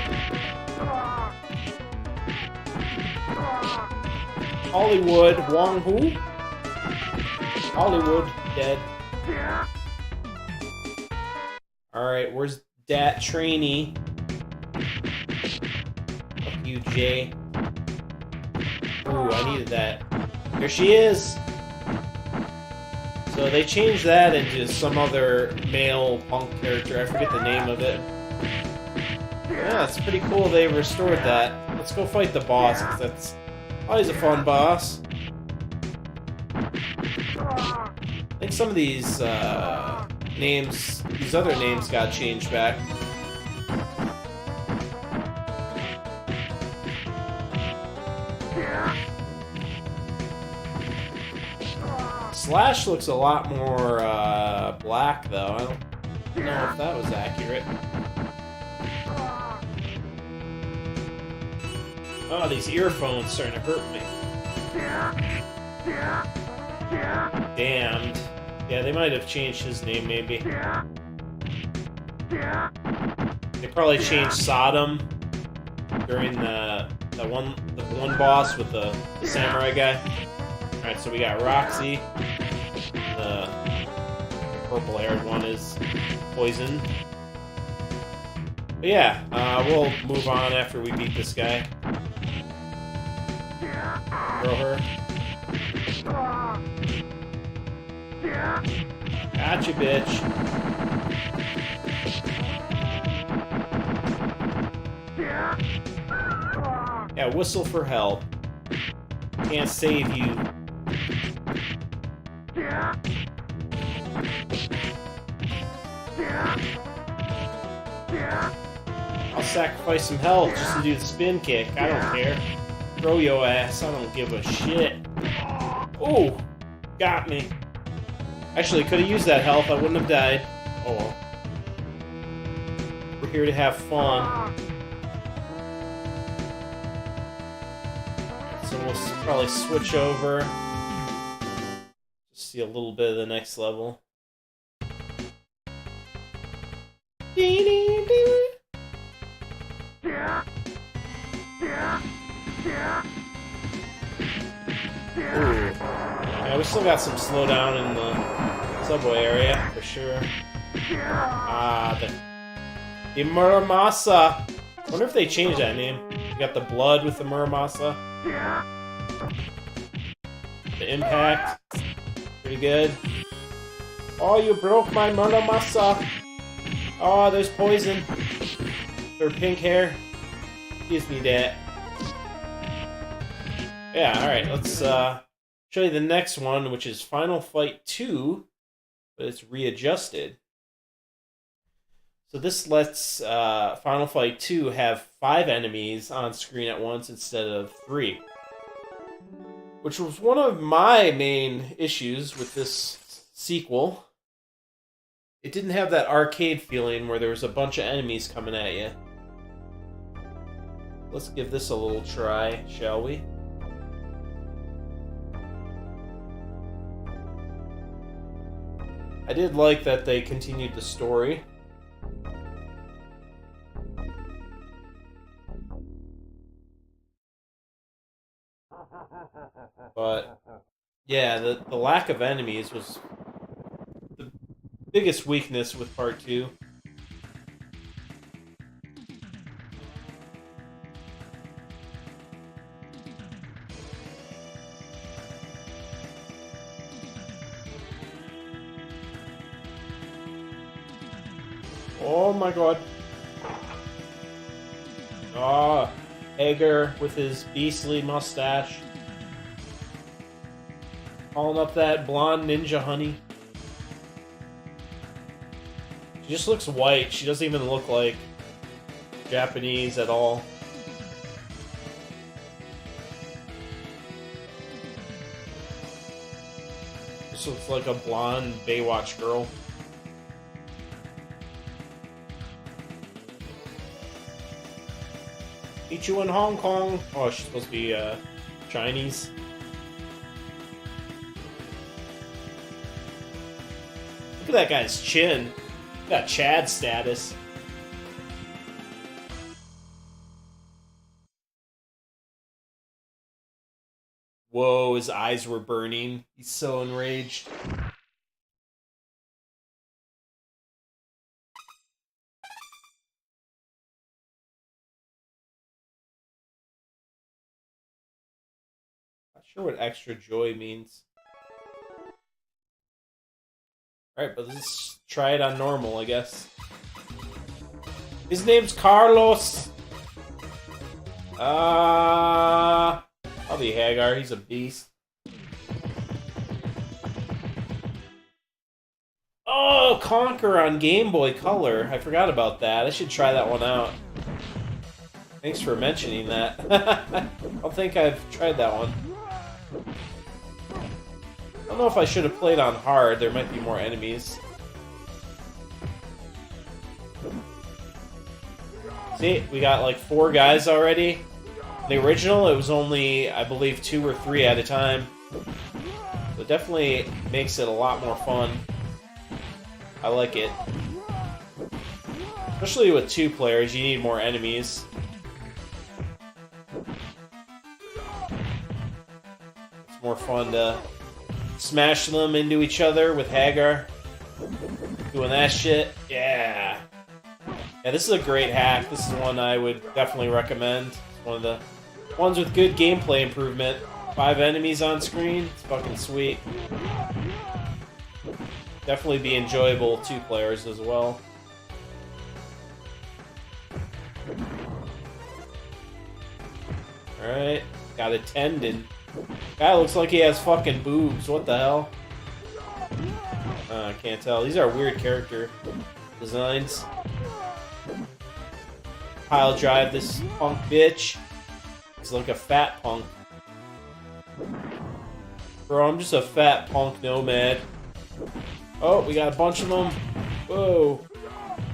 Hollywood. Wong who? Hollywood. Dead. Alright, where's that trainee? Fuck you, Jay. Ooh, I needed that. There she is! So they changed that into some other male punk character. I forget the name of it. Yeah, it's pretty cool they restored that. Let's go fight the boss, 'cause that's always a fun boss. I think some of these names, these other names got changed back. Slash looks a lot more black, though. I don't know if that was accurate. Oh, these earphones starting to hurt me. Damned. Yeah, they might have changed his name, maybe. They probably changed Sodom during the one boss with the samurai guy. Alright, so we got Roxy. The purple-haired one is Poison. But yeah, we'll move on after we beat this guy. Throw her. Gotcha, bitch. Yeah, whistle for help. Can't save you. I'll sacrifice some health just to do the spin kick. I don't care. Throw your ass. I don't give a shit. Ooh, got me. Actually, could have used that health. I wouldn't have died. Oh well. We're here to have fun. So we'll probably switch over. Just see a little bit of the next level. Ooh. Yeah, we still got some slowdown in the subway area, for sure. Ah, the Muramasa. I wonder if they changed that name. You got the blood with the Muramasa. The impact. Pretty good. Oh, you broke my Muramasa. Oh, there's Poison. Her pink hair. Gives me that. Yeah, alright, let's show you the next one, which is Final Fight 2, but it's readjusted. So this lets Final Fight 2 have 5 enemies on screen at once instead of 3. Which was one of my main issues with this sequel. It didn't have that arcade feeling where there was a bunch of enemies coming at you. Let's give this a little try, shall we? I did like that they continued the story. But yeah, the lack of enemies was the biggest weakness with part 2. Oh my god. Ah, Hager with his beastly mustache. Calling up that blonde ninja honey. She just looks white. She doesn't even look like Japanese at all. Just looks like a blonde Baywatch girl. Meet you in Hong Kong. Oh, she's supposed to be Chinese. Look at that guy's chin. Got Chad status. Whoa, his eyes were burning. He's so enraged. Not sure what extra joy means. Alright, but let's try it on normal, I guess. His name's Carlos! I'll be Hagar, he's a beast. Oh, Conquer on Game Boy Color. I forgot about that. I should try that one out. Thanks for mentioning that. I don't think I've tried that one. I don't know if I should have played on hard. There might be more enemies. See, we got like 4 guys already. In the original, it was only, I believe, 2 or 3 at a time. So it definitely makes it a lot more fun. I like it. Especially with 2 players, you need more enemies. It's more fun to smash them into each other with Hagar. Doing that shit. Yeah. Yeah, this is a great hack. This is one I would definitely recommend. It's one of the ones with good gameplay improvement. 5 enemies on screen. It's fucking sweet. Definitely be enjoyable 2 players as well. Alright, got a tendon. Guy looks like he has fucking boobs. What the hell? I can't tell. These are weird character designs. Pile drive this punk bitch. He's like a fat punk. Bro, I'm just a fat punk nomad. Oh, we got a bunch of them. Whoa.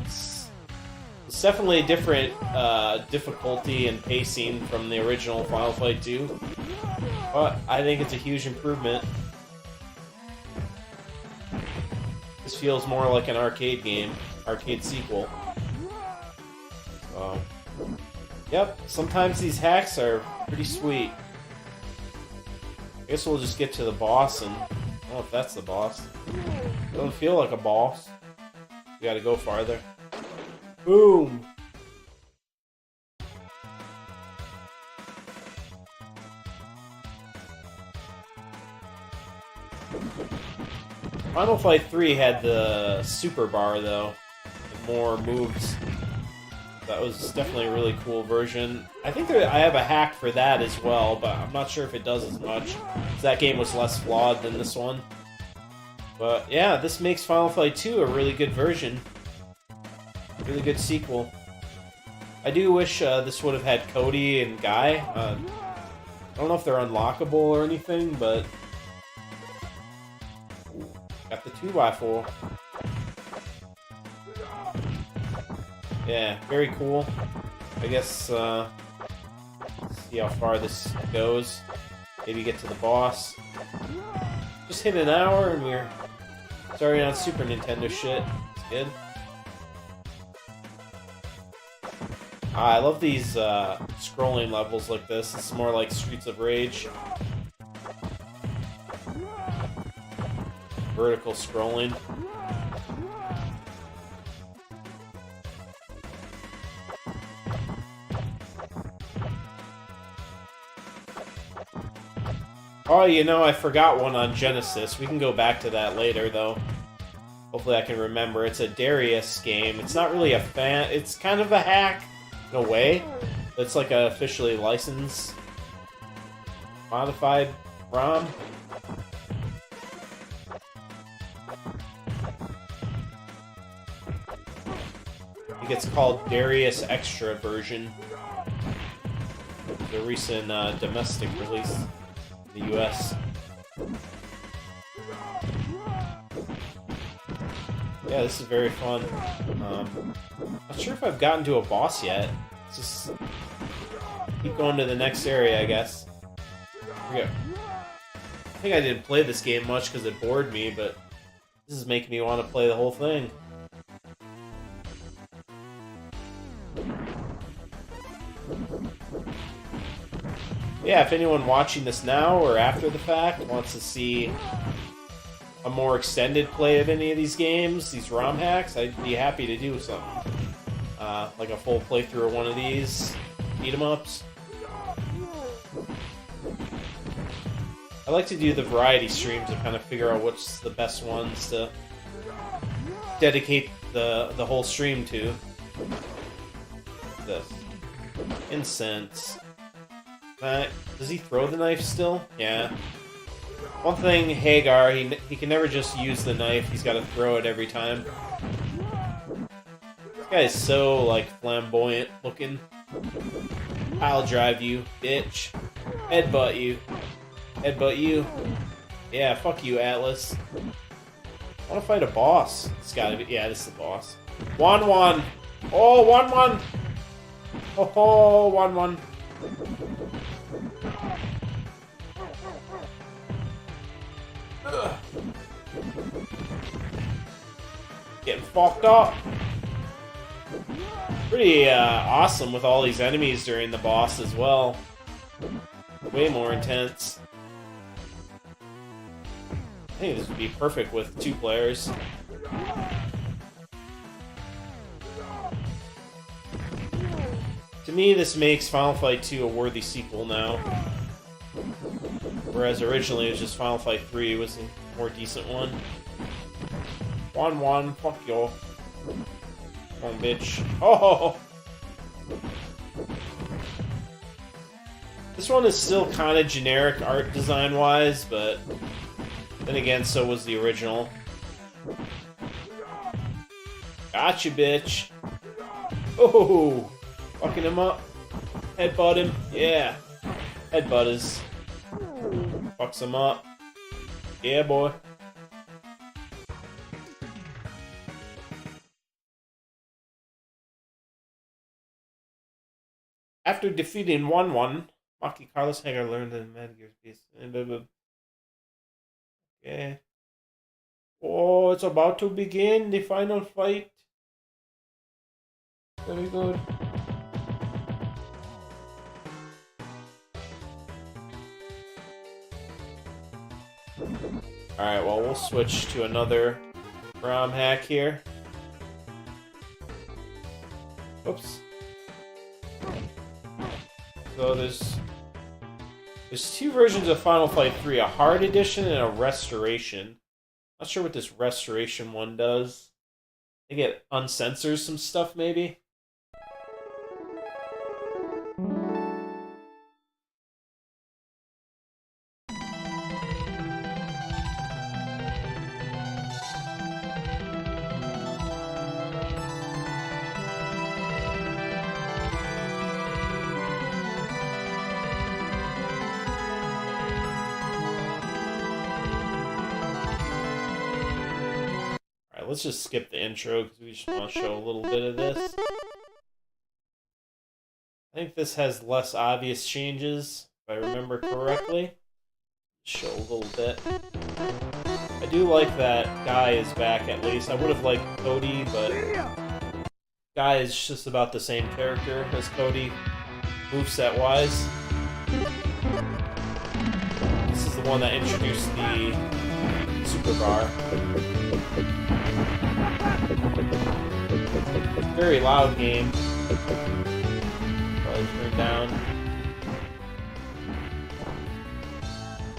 It's definitely a different difficulty and pacing from the original Final Fight 2. But I think it's a huge improvement. This feels more like an arcade game, arcade sequel. So, yep, sometimes these hacks are pretty sweet. I guess we'll just get to the boss and... I don't know if that's the boss. Doesn't feel like a boss. We gotta go farther. Boom! Final Fight 3 had the super bar though, and more moves. That was definitely a really cool version. I think I have a hack for that as well, but I'm not sure if it does as much. That game was less flawed than this one. But yeah, this makes Final Fight 2 a really good version. Really good sequel. I do wish this would have had Cody and Guy. I don't know if they're unlockable or anything, but... Got the 2x4. Yeah, very cool. I guess, see how far this goes. Maybe get to the boss. Just hit an hour and we're starting on Super Nintendo shit. It's good. I love these scrolling levels like this. It's more like Streets of Rage. Vertical scrolling. Oh, you know, I forgot one on Genesis. We can go back to that later, though. Hopefully I can remember. It's a Darius game. It's not really a fan... It's kind of a hack, in a way. But it's like a officially licensed... modified ROM. I think it's called Darius Extra version. The recent domestic release. The US. Yeah, this is very fun. Not sure if I've gotten to a boss yet. Let's just keep going to the next area, I guess. Here we go. I think I didn't play this game much because it bored me, but this is making me want to play the whole thing. Yeah, if anyone watching this now or after the fact wants to see a more extended play of any of these games, these ROM hacks, I'd be happy to do something. Like a full playthrough of one of these beat 'em ups. I like to do the variety streams to kind of figure out what's the best ones to dedicate the whole stream to. This incense. Does he throw the knife still? Yeah. One thing, Hagar, he can never just use the knife. He's got to throw it every time. This guy is so like flamboyant looking. I'll drive you, bitch. Headbutt you. Headbutt you. Yeah, fuck you, Atlas. I want to fight a boss. It's gotta be. Yeah, this is the boss. 1-1. Oh, 1-1. Oh, 1-1. Ugh. Getting fucked up. Pretty awesome with all these enemies during the boss as well. Way more intense. I think this would be perfect with 2 players. To me, this makes Final Fight 2 a worthy sequel now. Whereas originally it was just Final Fight 3 was a more decent one. 1-1, fuck you. Come on, bitch. Oh! This one is still kind of generic art design-wise, but then again, so was the original. Gotcha, bitch. Oh! Fucking him up. Headbutt him. Yeah. Headbutt is. Fucks him up. Yeah, boy. After defeating 1-1, Maki Carlos Hagar learned the Metal Gear's piece. Okay. Oh, it's about to begin the final fight. Very good. Alright, well, we'll switch to another ROM hack here. Oops. So there's 2 versions of Final Fight 3, a hard edition and a restoration. Not sure what this restoration one does. I think it uncensors some stuff, maybe? Let's just skip the intro because we just want to show a little bit of this. I think this has less obvious changes, if I remember correctly. Show a little bit. I do like that Guy is back at least. I would have liked Cody, but Guy is just about the same character as Cody, moveset wise. This is the one that introduced the Super Bar. Very loud game. Probably turn it down.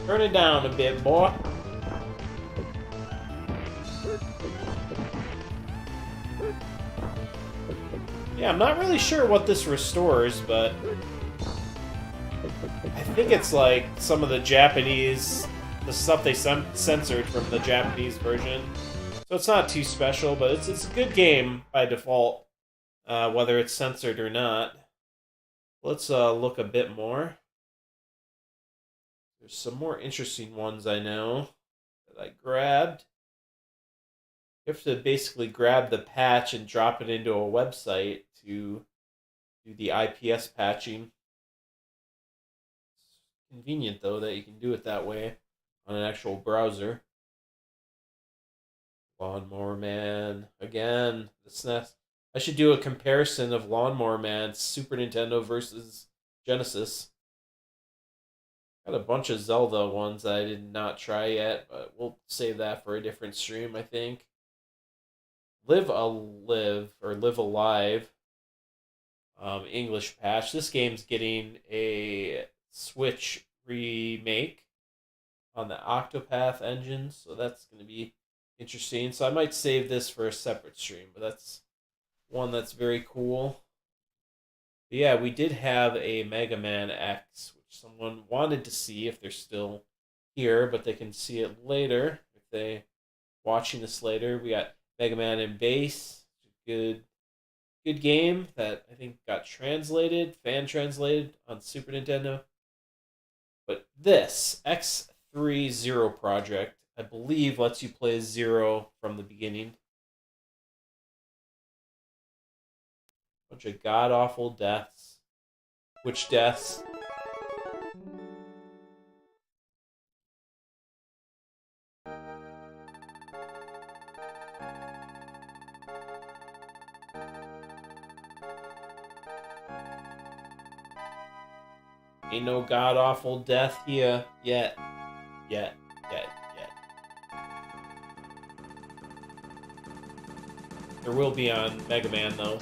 Turn it down a bit, boy. Yeah, I'm not really sure what this restores, but I think it's like some of the Japanese, the stuff they censored from the Japanese version. So it's not too special, but it's a good game by default, whether it's censored or not. Let's look a bit more. There's some more interesting ones I know that I grabbed. You have to basically grab the patch and drop it into a website to do the IPS patching. It's convenient, though, that you can do it that way on an actual browser. Lawnmower Man. Again, the SNES. I should do a comparison of Lawnmower Man, Super Nintendo versus Genesis. Got a bunch of Zelda ones that I did not try yet, but we'll save that for a different stream, I think. Live Alive. English patch. This game's getting a Switch remake on the Octopath engine, so that's going to be interesting. So I might save this for a separate stream, but that's one that's very cool. But yeah, we did have a Mega Man X, which someone wanted to see if they're still here, but they can see it later if they watching this later. We got Mega Man and Bass, good game that I think got fan translated on Super Nintendo. But this X3 Zero project, I believe, lets you play as Zero from the beginning. Bunch of god awful deaths. Which deaths? Ain't no god awful death here yet. There will be on Mega Man though.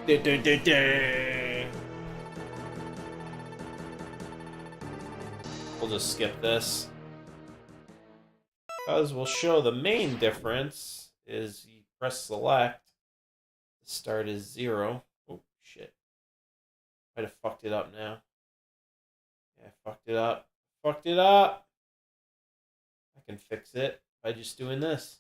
We'll just skip this. Because we'll show the main difference is you press select. The start is 0. Oh, shit. Might have fucked it up now. Yeah, fucked it up. Fucked it up! I can fix it by just doing this.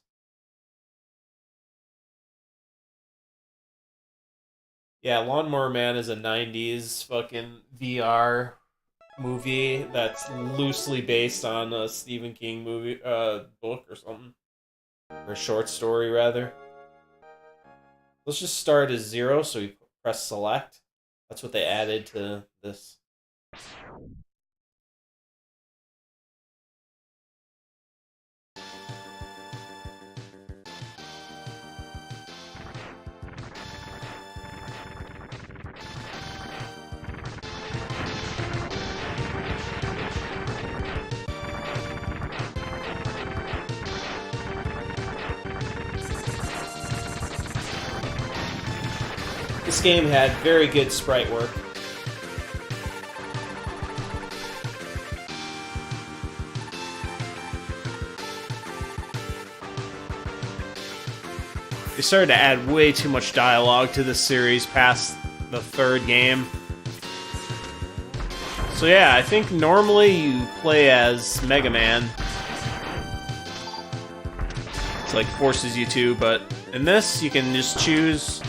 Yeah, Lawnmower Man is a 90s fucking VR movie that's loosely based on a Stephen King movie, book or something. Or a short story, rather. Let's just start as 0, so we press select. That's what they added to this. This game had very good sprite work. They started to add way too much dialogue to this series past the 3rd game. So yeah, I think normally you play as Mega Man. It's like forces you to, but in this you can just choose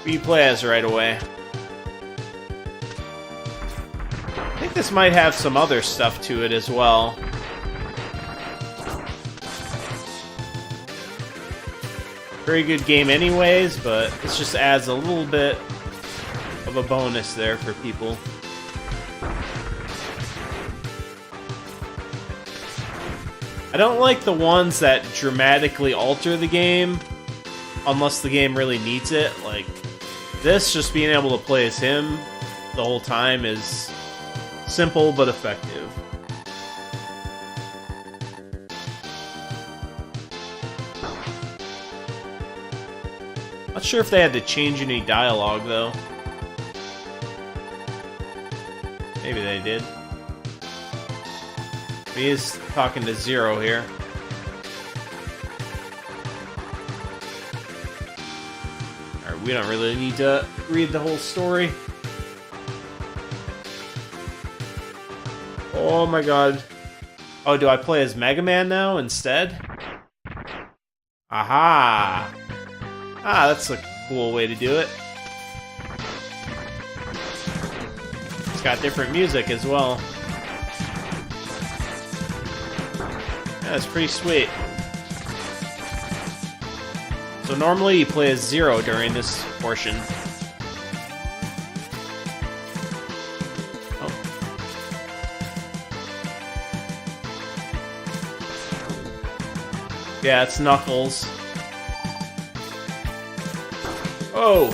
who you play as right away. I think this might have some other stuff to it as well. Very good game anyways, but this just adds a little bit of a bonus there for people. I don't like the ones that dramatically alter the game unless the game really needs it. Like this, just being able to play as him the whole time is simple but effective. Not sure if they had to change any dialogue though. Maybe they did. He is talking to Zero here. Alright, we don't really need to read the whole story. Oh my god. Oh, do I play as Mega Man now instead? Aha! Ah, that's a cool way to do it. It's got different music as well. Yeah, that's pretty sweet. So normally you play as Zero during this portion. Oh. Yeah, it's Knuckles. Oh!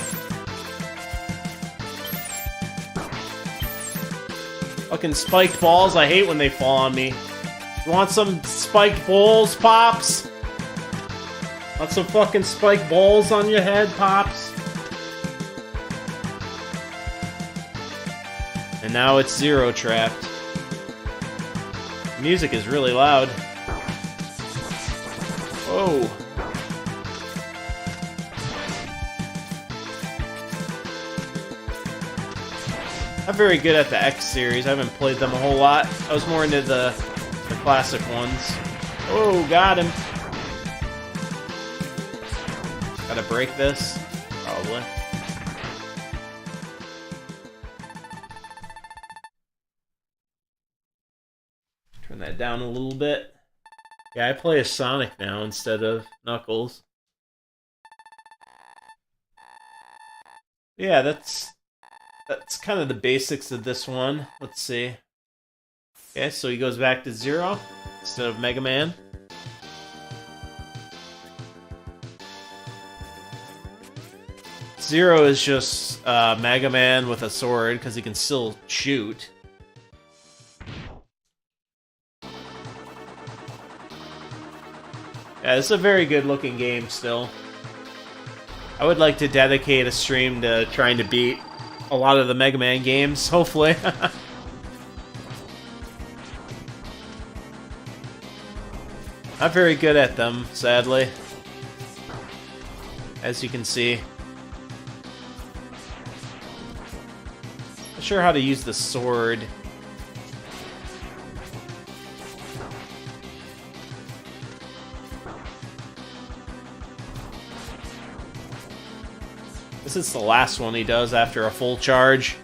Fucking spiked balls. I hate when they fall on me. You want some spiked balls, Pops? Want some fucking spiked balls on your head, Pops? And now it's Zero trapped. The music is really loud. Whoa. I'm very good at the X series. I haven't played them a whole lot. I was more into the classic ones. Oh, got him. Gotta break this? Probably. Turn that down a little bit. Yeah, I play as Sonic now instead of Knuckles. Yeah, that's kind of the basics of this one. Let's see. Okay, so he goes back to Zero instead of Mega Man. Zero is just Mega Man with a sword because he can still shoot. Yeah, it's a very good looking game still. I would like to dedicate a stream to trying to beat a lot of the Mega Man games, hopefully. Not very good at them, sadly. As you can see. Not sure how to use the sword. This is the last one he does after a full charge.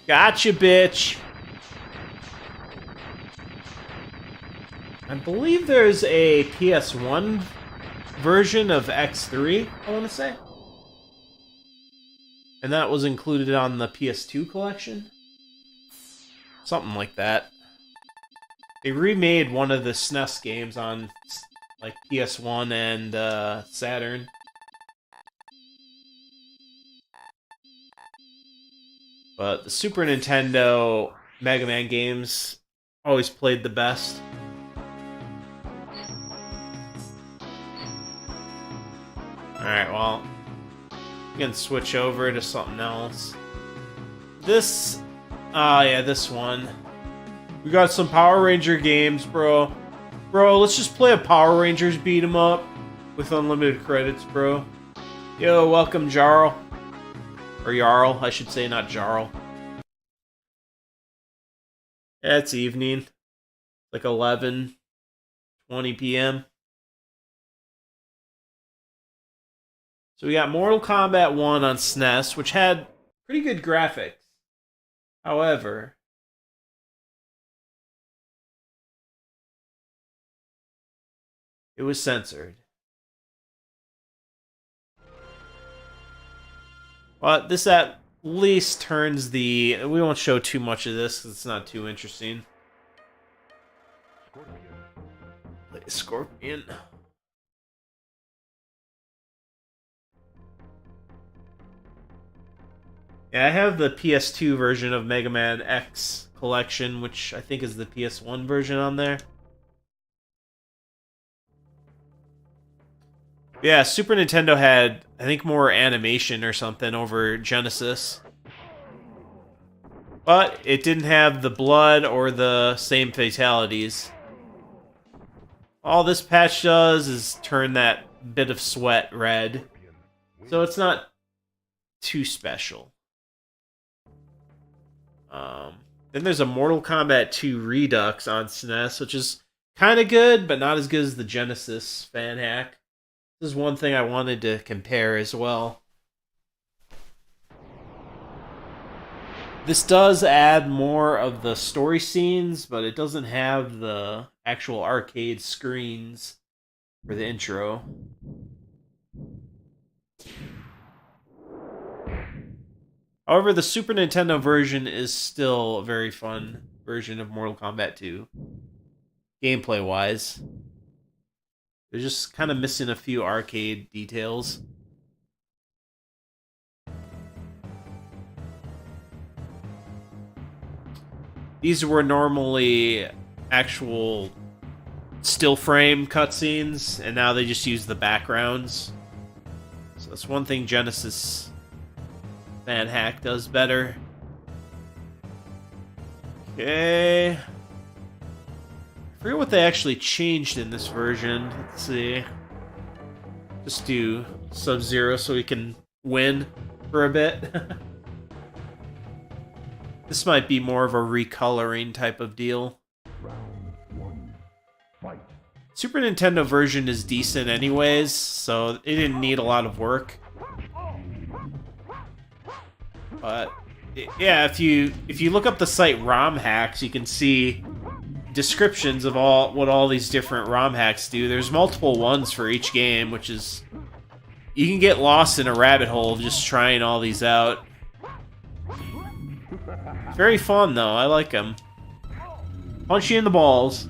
Gotcha, bitch! I believe there's a PS1 version of X3, I want to say. And that was included on the PS2 collection? Something like that. They remade one of the SNES games on like PS1 and Saturn. But the Super Nintendo Mega Man games always played the best. Alright, well, we can switch over to something else. This, yeah, this one. We got some Power Ranger games, bro. Bro, let's just play a Power Rangers beat 'em up with unlimited credits, bro. Yo, welcome, Jarl. Or Jarl, I should say, not Jarl. Yeah, it's evening. Like 11:20 p.m. So we got Mortal Kombat 1 on SNES, which had pretty good graphics. However, it was censored. But this at least turns the... We won't show too much of this because it's not too interesting. Play Scorpion. Yeah, I have the PS2 version of Mega Man X Collection, which I think is the PS1 version on there. Yeah, Super Nintendo had, I think, more animation or something over Genesis. But it didn't have the blood or the same fatalities. All this patch does is turn that bit of sweat red. So it's not too special. Then there's a Mortal Kombat 2 Redux on SNES, which is kind of good, but not as good as the Genesis fan hack. This is one thing I wanted to compare as well. This does add more of the story scenes, but it doesn't have the actual arcade screens for the intro. However, the Super Nintendo version is still a very fun version of Mortal Kombat 2. Gameplay-wise. They're just kind of missing a few arcade details. these were normally actual still frame cutscenes, and now they just use the backgrounds. So that's one thing Genesis Fan Hack does better. Okay. I forget what they actually changed in this version. Let's see. Just do Sub-Zero so we can win for a bit. This might be more of a recoloring type of deal. Super Nintendo version is decent anyways, so it didn't need a lot of work. But yeah, if you look up the site Romhacks, you can see descriptions of what all these different Romhacks do. There's multiple ones for each game, which is you can get lost in a rabbit hole of just trying all these out. Very fun though, I like them. Punch you in the balls.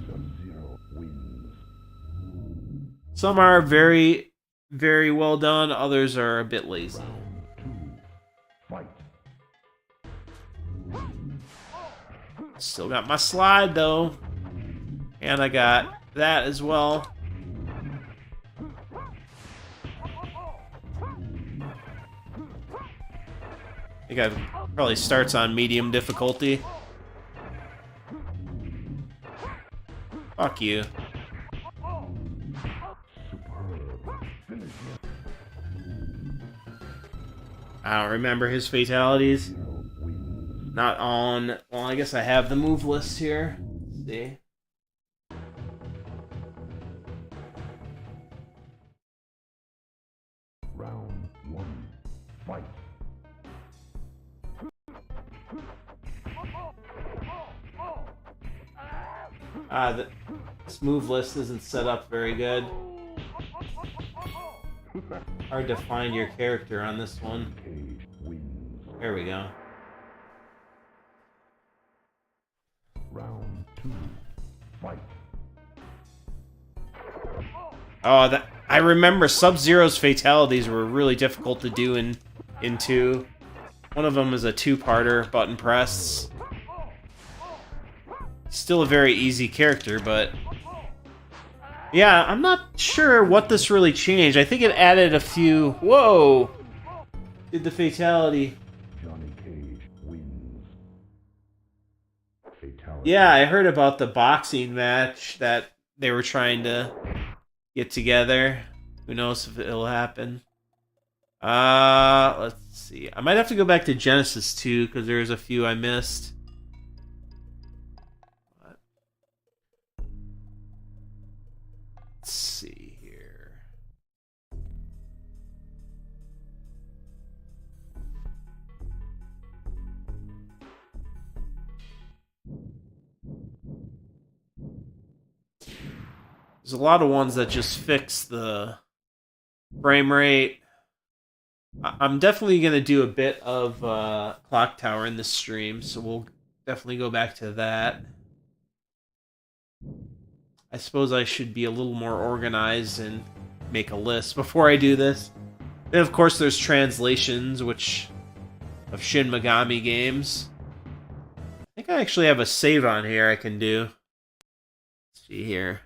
Some are very, very well done, others are a bit lazy. Still got my slide though. And I got that as well. I think it probably starts on medium difficulty. Fuck you. I don't remember his fatalities. Not on... Well, I guess I have the move list here. Let's see. Round 1. Fight. This move list isn't set up very good. Hard to find your character on this one. There we go. Round 2. Fight. Oh, I remember Sub-Zero's fatalities were really difficult to do in 2. One of them is a 2-parter, button press. Still a very easy character, but... Yeah, I'm not sure what this really changed. I think it added a few... Whoa! Did the fatality. Johnny Cage wins. Fatality. Yeah, I heard about the boxing match that they were trying to get together. Who knows if it'll happen. Let's see. I might have to go back to Genesis 2, because there's a few I missed. Let's see here. There's a lot of ones that just fix the frame rate. I'm definitely going to do a bit of Clock Tower in this stream, so we'll definitely go back to that. I suppose I should be a little more organized and make a list before I do this. Then, of course, there's translations of Shin Megami games. I think I actually have a save on here I can do. Let's see here.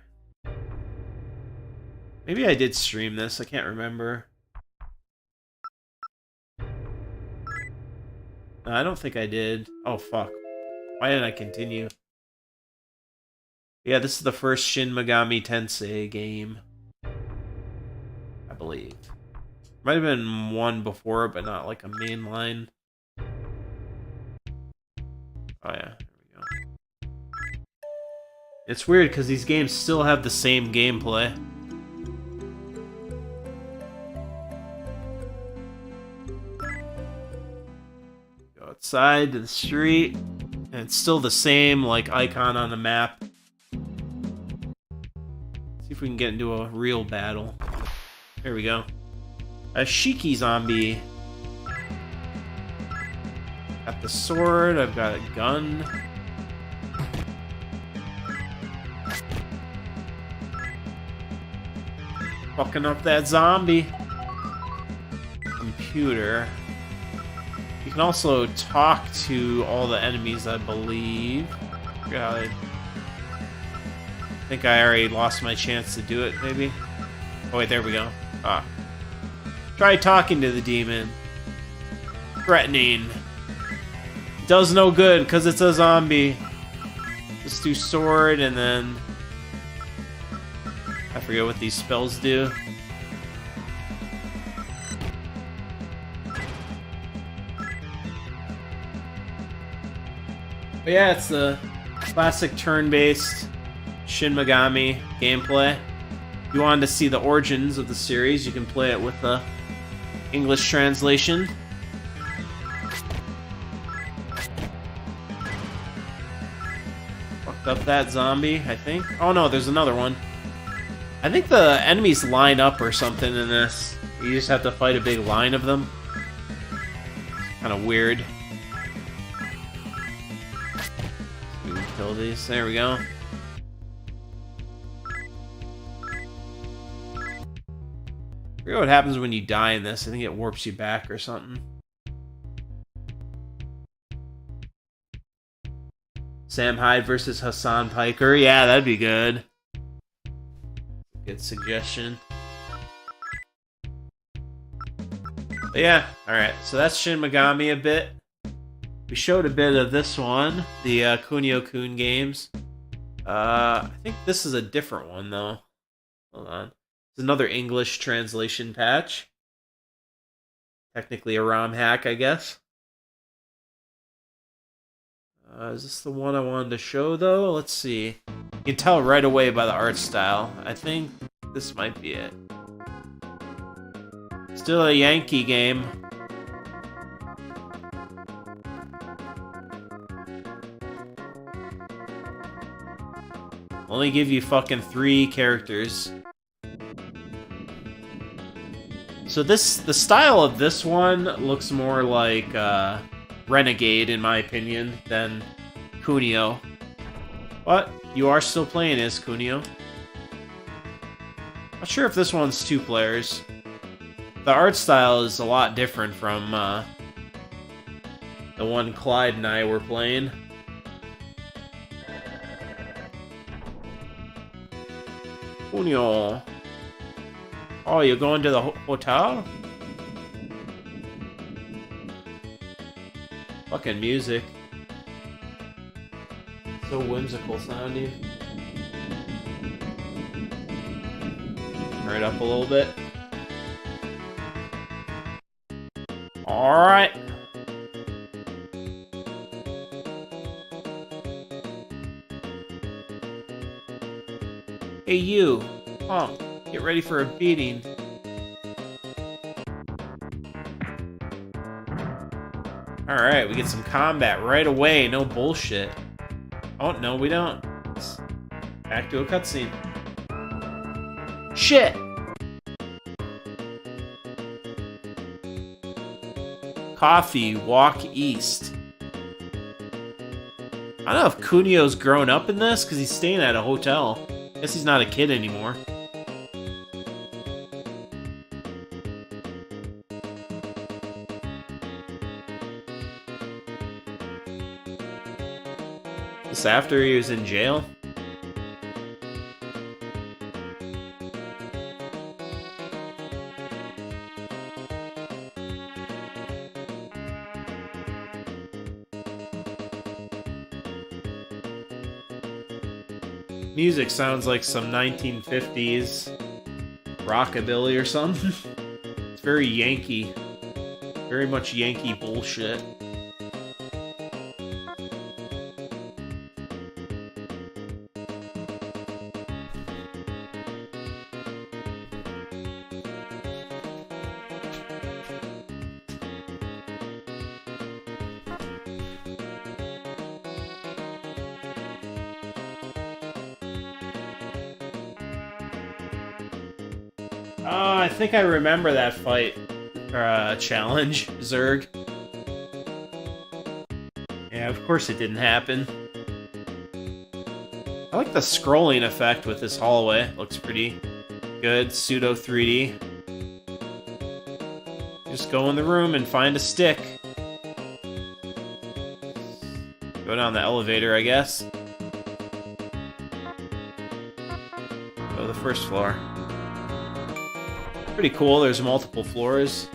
Maybe I did stream this, I can't remember. No, I don't think I did. Oh, fuck. Why didn't I continue? Yeah, this is the first Shin Megami Tensei game. I believe. Might have been one before, but not like a mainline. Oh yeah, there we go. It's weird because these games still have the same gameplay. Go outside to the street, and it's still the same like icon on the map. See if we can get into a real battle. There we go. A Shiki zombie. Got the sword, I've got a gun. Fucking up that zombie. Computer. You can also talk to all the enemies, I believe. God. I think I already lost my chance to do it, maybe. Oh, wait, there we go. Ah. Try talking to the demon. Threatening. Does no good, because it's a zombie. Just do sword, and then... I forget what these spells do. But yeah, it's the classic turn-based Shin Megami gameplay. If you wanted to see the origins of the series, you can play it with the English translation. Fucked up that zombie, I think. Oh no, there's another one. I think the enemies line up or something in this. You just have to fight a big line of them. Kind of weird. We can kill these. There we go. I forget what happens when you die in this. I think it warps you back or something. Sam Hyde versus Hassan Piker. Yeah, that'd be good. Good suggestion. But yeah, alright. So that's Shin Megami a bit. We showed a bit of this one, the Kunio-kun games. I think this is a different one, though. Hold on. It's another English translation patch. Technically a ROM hack, I guess. Is this the one I wanted to show, though? Let's see. You can tell right away by the art style. I think this might be it. Still a Yankee game. Only give you fucking 3 characters. So the style of this one looks more like Renegade, in my opinion, than Kunio. But you are still playing as Kunio. Not sure if this one's 2 players. The art style is a lot different from the one Clyde and I were playing. Kunio. Oh, you're going to the hotel? Fucking music. So whimsical sounding. Turn it up a little bit. Alright. Hey you, punk, get ready for a beating. Alright, we get some combat right away, no bullshit. Oh, no we don't. Back to a cutscene. Shit! Coffee, walk east. I don't know if Kunio's grown up in this, because he's staying at a hotel. Guess he's not a kid anymore. This after he was in jail? Music sounds like some 1950s rockabilly or something. It's very Yankee. Very much Yankee bullshit. Oh, I think I remember that fight, or challenge, Zerg. Yeah, of course it didn't happen. I like the scrolling effect with this hallway. Looks pretty good, pseudo 3D. Just go in the room and find a stick. Go down the elevator, I guess. first floor. Pretty cool. There's multiple floors.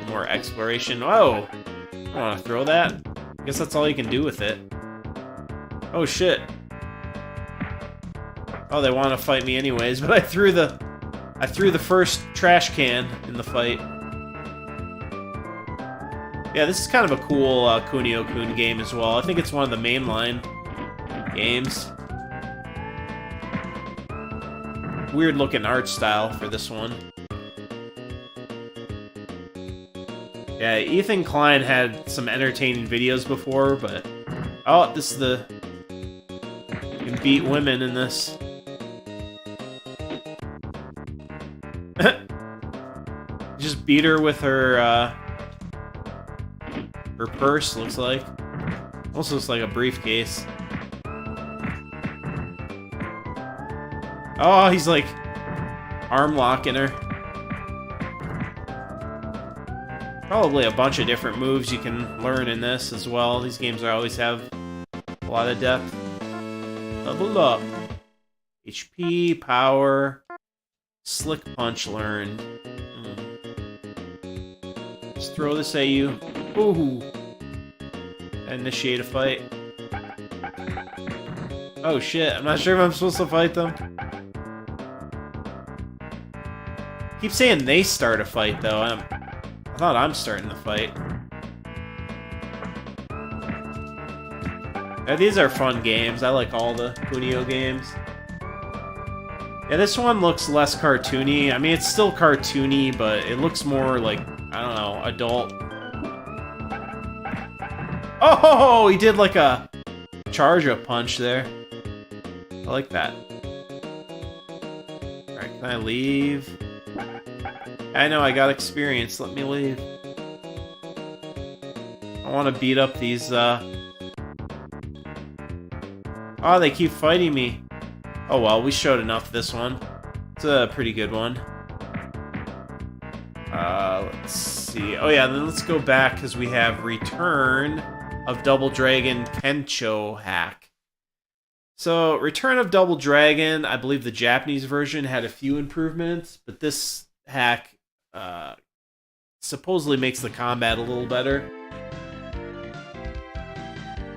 More exploration. Whoa! I don't want to throw that. I guess that's all you can do with it. Oh shit. Oh, they want to fight me anyways, but I threw the first trash can in the fight. Yeah, this is kind of a cool Kunio-kun game as well. I think it's one of the mainline games. Weird looking art style for this one. Yeah, Ethan Klein had some entertaining videos before, but... Oh, this is the... You can beat women in this. Just beat her with her purse, looks like. Also looks like a briefcase. Oh, he's like arm locking her. Probably a bunch of different moves you can learn in this as well. These games always have a lot of depth. Level up. HP, power, slick punch learned. Just throw this at you. Ooh. Initiate a fight. Oh shit, I'm not sure if I'm supposed to fight them. Keep saying they start a fight though. I thought I'm starting the fight. Yeah, these are fun games. I like all the Kunio games. Yeah, this one looks less cartoony. I mean, it's still cartoony, but it looks more like, I don't know, adult. Oh, he did like a charge-up punch there. I like that. Alright, can I leave? I know, I got experience. Let me leave. I want to beat up these, Oh, they keep fighting me. Oh well, we showed enough this one. It's a pretty good one. Let's see. Oh yeah, then let's go back because we have Return of Double Dragon Kencho hack. So, Return of Double Dragon, I believe the Japanese version had a few improvements, but this hack supposedly makes the combat a little better.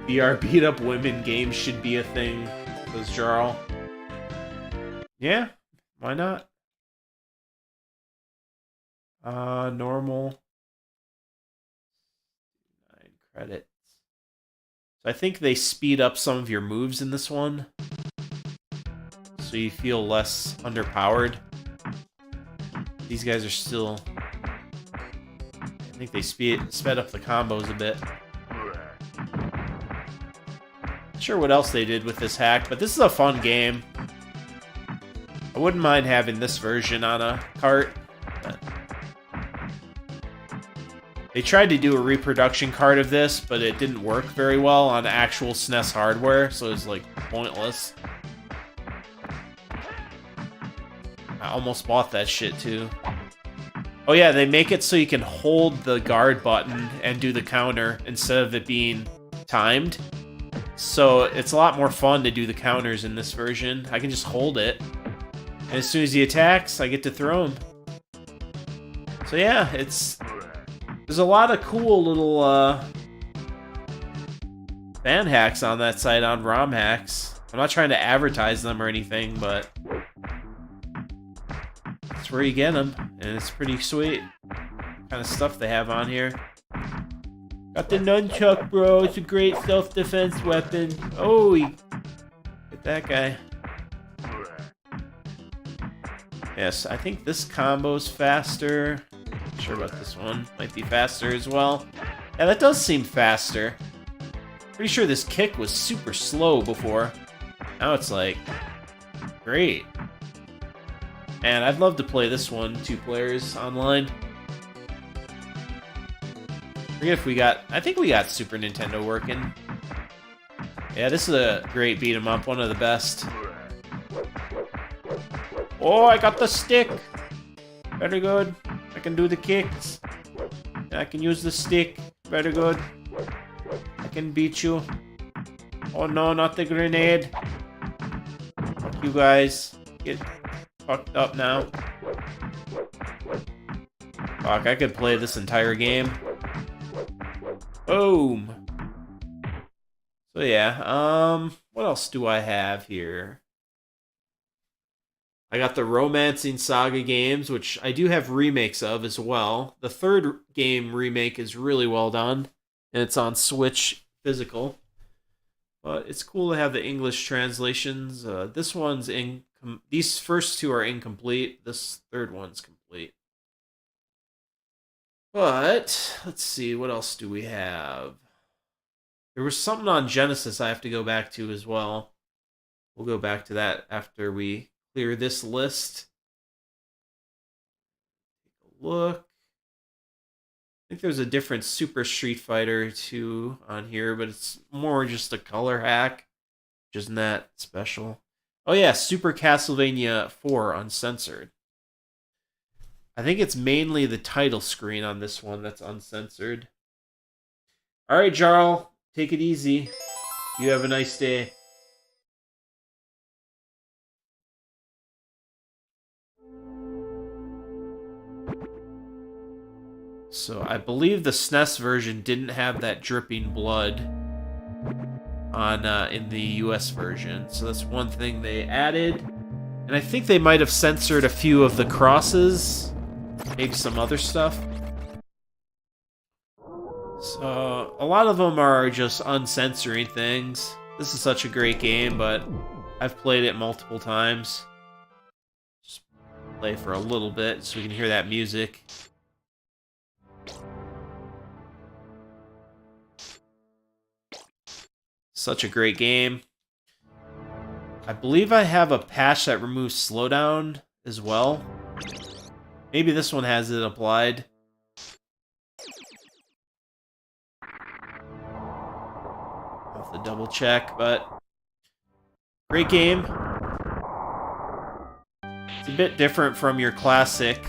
VR beat-up women games should be a thing, says Jarl. Yeah, why not? Normal. 9 credits. So I think they speed up some of your moves in this one, so you feel less underpowered. These guys are still... I think they sped up the combos a bit. Not sure what else they did with this hack, but this is a fun game. I wouldn't mind having this version on a cart. But they tried to do a reproduction cart of this, but it didn't work very well on actual SNES hardware, so it was like pointless. I almost bought that shit too. Oh yeah, they make it so you can hold the guard button and do the counter instead of it being timed. So it's a lot more fun to do the counters in this version. I can just hold it, and as soon as he attacks, I get to throw him. So yeah, there's a lot of cool little fan hacks on that site on Romhacks. I'm not trying to advertise them or anything, but that's where you get them, and it's pretty sweet. Kind of stuff they have on here. Got the nunchuck, bro. It's a great self-defense weapon. Oh, get that guy. Yes, I think this combo's faster. Not sure about this one. Might be faster as well. Yeah, that does seem faster. Pretty sure this kick was super slow before. Now it's like great. And I'd love to play this one 2 players online. I forget if we got... I think we got Super Nintendo working. Yeah, this is a great beat 'em up. One of the best. Oh, I got the stick. Very good. I can do the kicks. I can use the stick. Very good. I can beat you. Oh no, not the grenade. Fuck you guys. fucked up now. Fuck, I could play this entire game. Boom. So yeah, what else do I have here? I got the Romancing Saga games, which I do have remakes of as well. The third game remake is really well done, and it's on Switch physical. But it's cool to have the English translations. This one's these first two are incomplete. This third one's complete. But let's see, what else do we have? There was something on Genesis I have to go back to as well. We'll go back to that after we clear this list. Take a look. I think there's a different Super Street Fighter 2 on here, but it's more just a color hack, which isn't that special. Oh yeah, Super Castlevania 4 Uncensored. I think it's mainly the title screen on this one that's uncensored. Alright, Jarl, take it easy. You have a nice day. So I believe the SNES version didn't have that dripping blood on in the US version. So that's one thing they added. And I think they might have censored a few of the crosses. Maybe some other stuff. So a lot of them are just uncensoring things. This is such a great game, but I've played it multiple times. Just play for a little bit so we can hear that music. Such a great game. I believe I have a patch that removes slowdown as well. Maybe this one has it applied. I'll have to double check, but great game. It's a bit different from your classic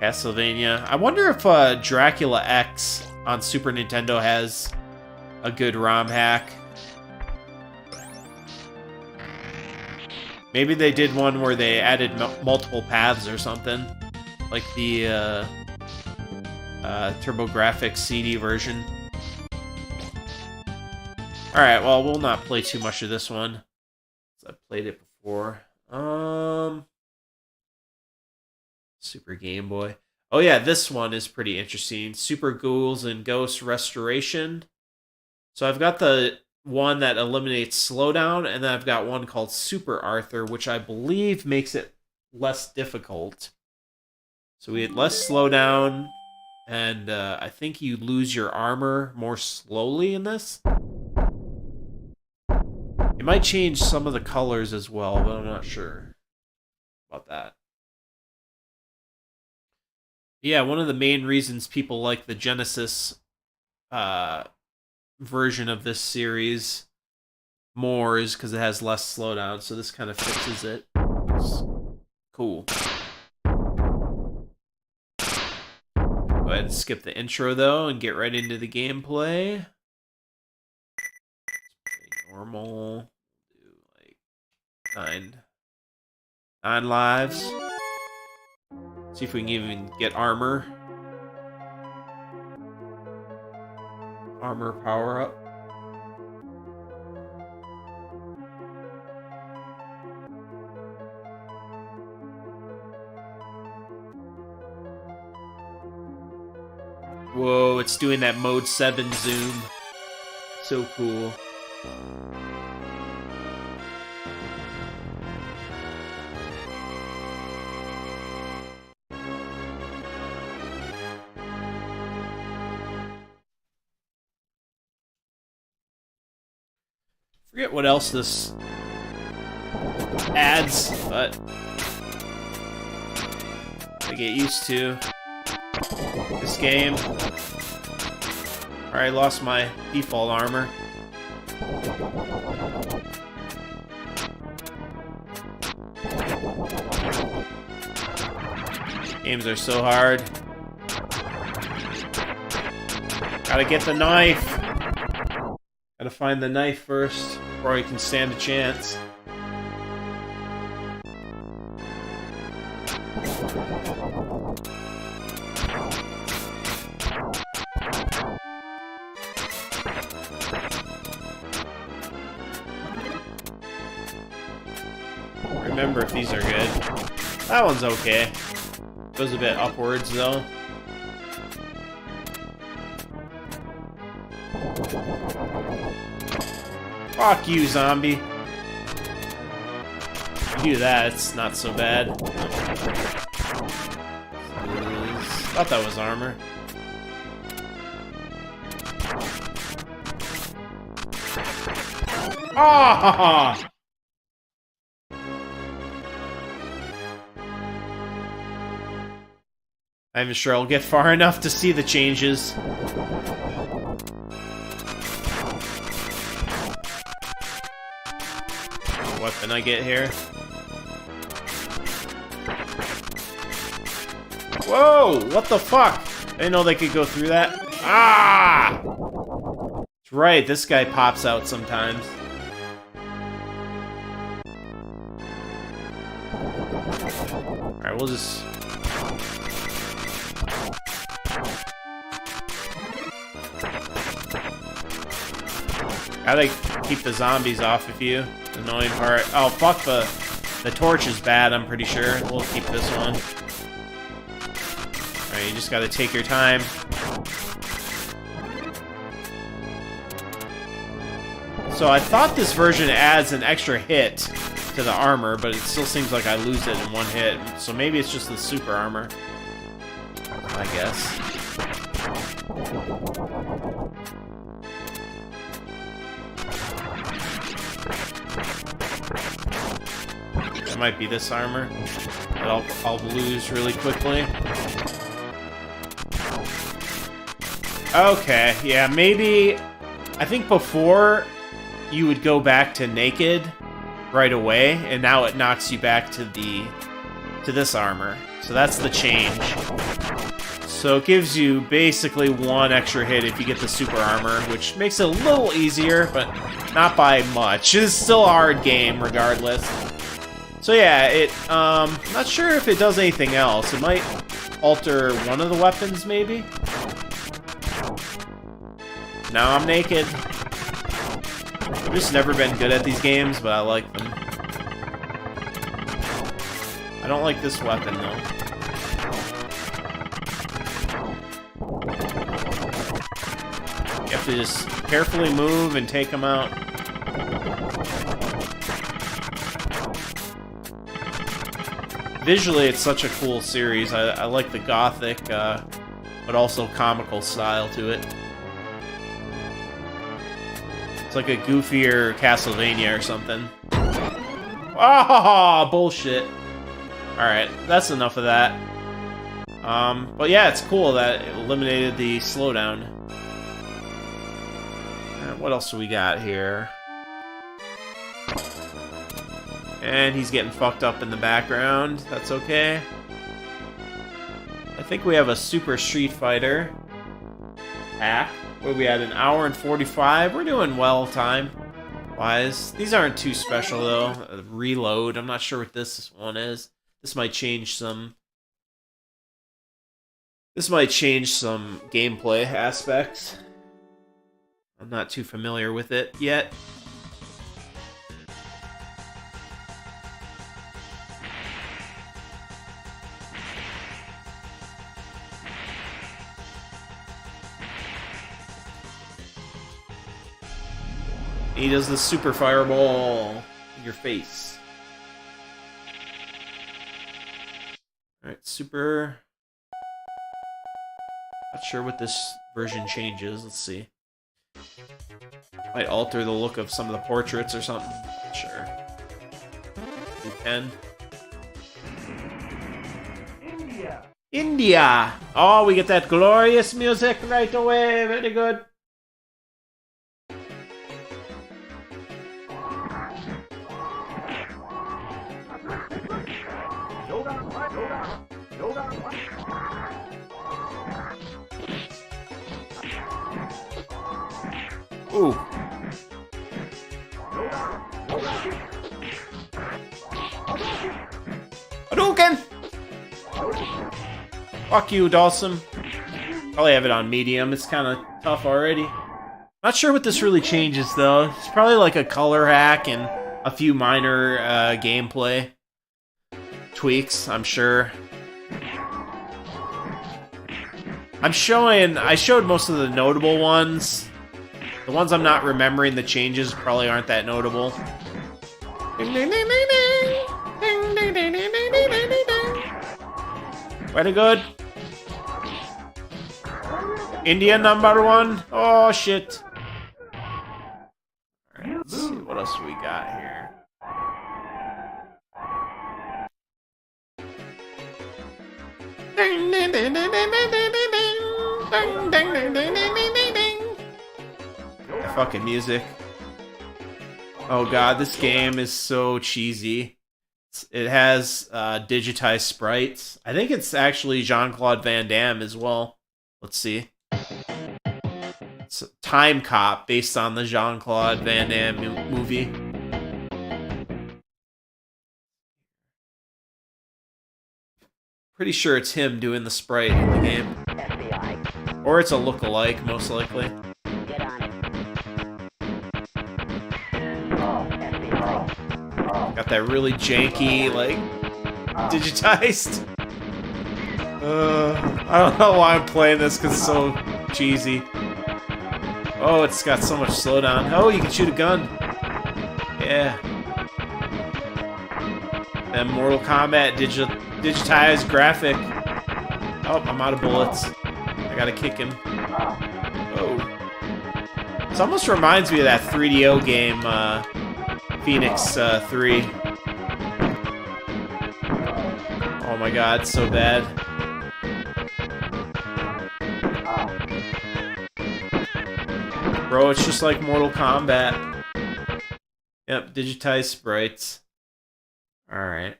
Castlevania. I wonder if Dracula X on Super Nintendo has a good ROM hack. Maybe they did one where they added multiple paths or something, like the TurboGrafx CD version. Alright, well, we'll not play too much of this one. I've played it before. Super Game Boy. Oh yeah, this one is pretty interesting. Super Ghouls and Ghosts Restoration. So I've got the one that eliminates slowdown, and then I've got one called Super Arthur, which I believe makes it less difficult. So we had less slowdown, and I think you lose your armor more slowly in this. It might change some of the colors as well, but I'm not sure about that. Yeah, one of the main reasons people like the Genesis version of this series more is because it has less slowdown, so this kind of fixes it. It's cool. Go ahead and skip the intro though and get right into the gameplay. Normal. Do like nine lives. See if we can even get armor. Armor power up. Whoa, it's doing that mode 7 zoom. So cool. Forget what else this adds, but I get used to this game. Alright, I lost my default armor. Games are so hard. Gotta get the knife. Gotta find the knife first before I can stand a chance. remember if these are good. That one's okay. Goes a bit upwards, though. Fuck you, zombie. You do that, it's not so bad. Thought that was armor. Ah! I'm even sure I'll get far enough to see the changes. What weapon I get here? Whoa! What the fuck? I didn't know they could go through that. Ah! That's right, this guy pops out sometimes. Alright, we'll just... Gotta keep the zombies off of you. The annoying part. Oh, fuck, the torch is bad, I'm pretty sure. We'll keep this one. Alright, you just gotta take your time. So I thought this version adds an extra hit to the armor, but it still seems like I lose it in one hit. So maybe it's just the super armor. I guess. That might be this armor that I'll lose really quickly. Okay, yeah, maybe... I think before you would go back to naked right away, and now it knocks you back to this armor. So that's the change. So it gives you basically one extra hit if you get the super armor, which makes it a little easier, but not by much. It's still a hard game regardless. So yeah, not sure if it does anything else. It might alter one of the weapons, maybe? Now I'm naked. I've just never been good at these games, but I like them. I don't like this weapon, though. You have to just carefully move and take them out. Visually, it's such a cool series. I like the gothic, but also comical style to it. It's like a goofier Castlevania or something. Oh, bullshit. Alright, that's enough of that. But yeah, it's cool that it eliminated the slowdown. What else do we got here? And he's getting fucked up in the background. That's okay. I think we have a Super Street Fighter hack. Where we had an hour and 45. We're doing well time-wise. These aren't too special, though. Reload. I'm not sure what this one is. This might change some... This might change some gameplay aspects. I'm not too familiar with it yet. He does the super fireball in your face. Alright, super... Not sure what this version changes. Let's see. Might alter the look of some of the portraits or something. Sure. Do 10. India! India! Oh, we get that glorious music right away. Very good. Ooh. Hadouken! Fuck you, Dawson. Probably have it on medium. It's kind of tough already. Not sure what this really changes, though. It's probably like a color hack and a few minor gameplay tweaks, I'm sure. I showed most of the notable ones. The ones I'm not remembering the changes probably aren't that notable. Very good. India #1. Oh shit. Alright, let's see what else we got here. That fucking music. Oh god, this game is so cheesy. It has digitized sprites. I think it's actually Jean-Claude Van Damme as well. Let's see. It's a Time Cop based on the Jean-Claude Van Damme movie. Pretty sure it's him doing the sprite in the game. Or it's a look-alike, most likely. Got that really janky, like, digitized. I don't know why I'm playing this because it's so cheesy. Oh, it's got so much slowdown. Oh, you can shoot a gun. Yeah. Then Mortal Kombat digitized graphic. Oh, I'm out of bullets. I gotta kick him. Oh. This almost reminds me of that 3DO game, Phoenix 3. Oh my god, so bad. Bro, it's just like Mortal Kombat. Yep, digitized sprites. Alright.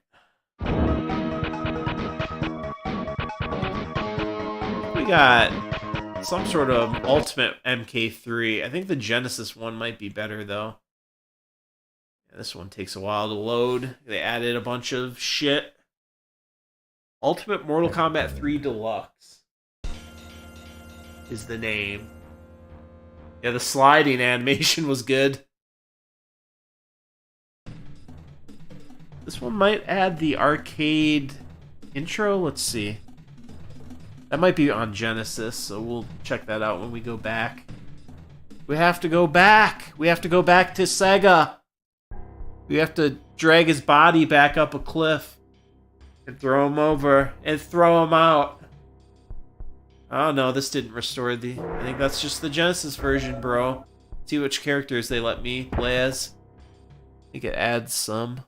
We got some sort of Ultimate MK3. I think the Genesis one might be better, though. Yeah, this one takes a while to load. They added a bunch of shit. Ultimate Mortal Kombat 3 Deluxe is the name. Yeah, the sliding animation was good. This one might add the arcade intro. Let's see. That might be on Genesis, so we'll check that out when we go back. We have to go back! We have to go back to Sega! We have to drag his body back up a cliff and throw him over and throw him out. Oh no, this didn't restore the... I think that's just the Genesis version, bro. See which characters they let me play as. I think it adds some.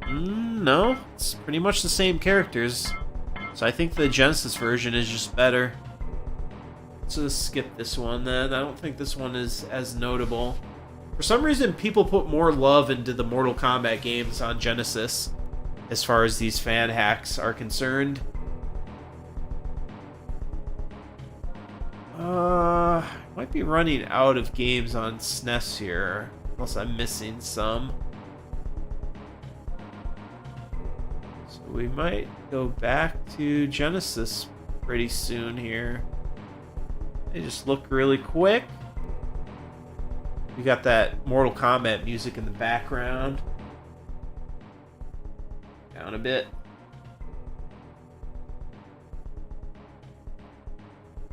No, it's pretty much the same characters. So I think the Genesis version is just better. Let's just skip this one then. I don't think this one is as notable. For some reason, people put more love into the Mortal Kombat games on Genesis as far as these fan hacks are concerned. Might be running out of games on SNES here, unless I'm missing some. So we might go back to Genesis pretty soon here. They just look really quick. We got that Mortal Kombat music in the background. Down a bit.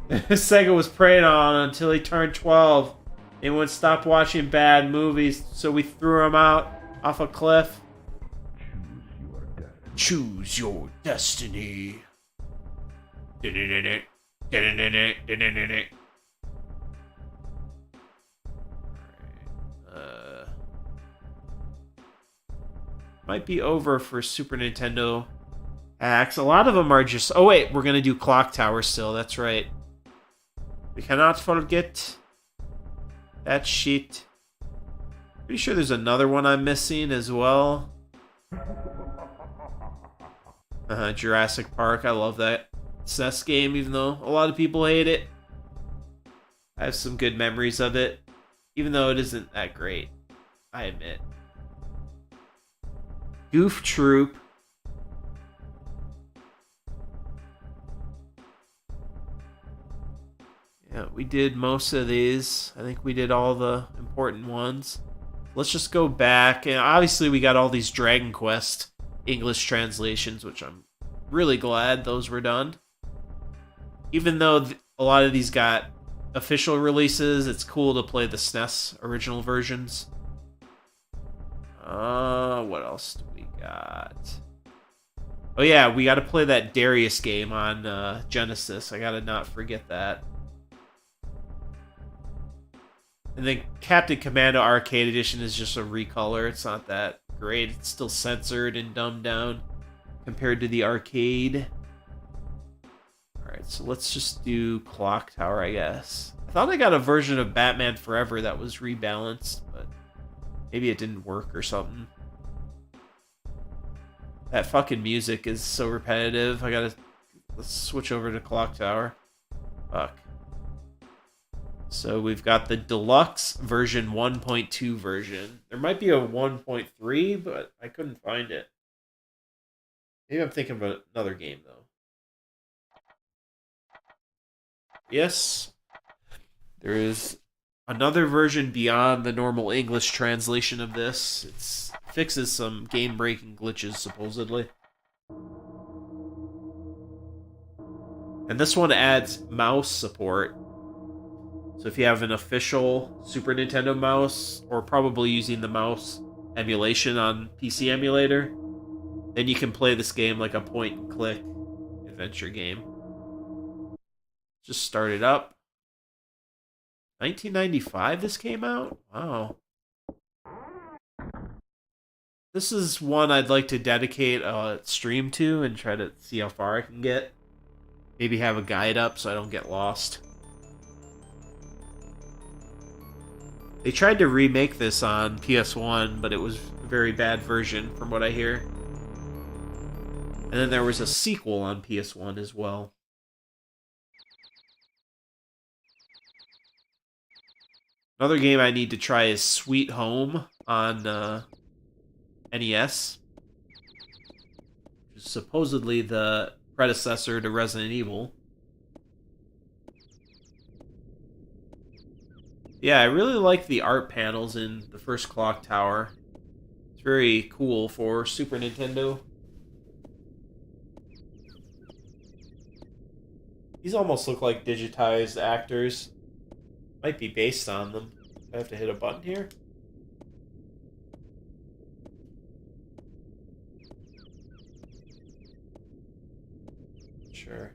Sega was preying on him until he turned 12. He wouldn't stop watching bad movies, so we threw him out off a cliff. Choose your destiny. Might be over for Super Nintendo hacks. A lot of them are just... Oh wait, we're gonna do Clock Tower still, that's right. We cannot forget that shit. Pretty sure there's another one I'm missing as well. Jurassic Park. I love that SNES game, even though a lot of people hate it. I have some good memories of it, even though it isn't that great, I admit. Goof Troop. Yeah, we did most of these. I think we did all the important ones. let's just go back. And obviously, we got all these Dragon Quest English translations, which I'm really glad those were done. Even though a lot of these got official releases, it's cool to play the SNES original versions. What else do we got? Oh yeah, we got to play that Darius game on Genesis. I gotta not forget that. And then Captain Commando Arcade Edition is just a recolor. It's not that great. It's still censored and dumbed down compared to the arcade. Alright, so let's just do Clock Tower, I guess. I thought I got a version of Batman Forever that was rebalanced, but maybe it didn't work or something. That fucking music is so repetitive. Let's switch over to Clock Tower. Fuck. So we've got the deluxe version 1.2 version. There might be a 1.3, but I couldn't find it. Maybe I'm thinking of another game, though. Yes, there is another version beyond the normal English translation of this. It fixes some game-breaking glitches, supposedly. And this one adds mouse support. So if you have an official Super Nintendo mouse, or probably using the mouse emulation on PC Emulator, then you can play this game like a point-and-click adventure game. Just start it up. 1995 this came out? Wow. This is one I'd like to dedicate a stream to and try to see how far I can get. Maybe have a guide up so I don't get lost. They tried to remake this on PS1, but it was a very bad version from what I hear. And then there was a sequel on PS1 as well. Another game I need to try is Sweet Home on NES. Which is supposedly the predecessor to Resident Evil. Yeah, I really like the art panels in the first Clock Tower. It's very cool for Super Nintendo. These almost look like digitized actors. Might be based on them. I have to hit a button here. Sure.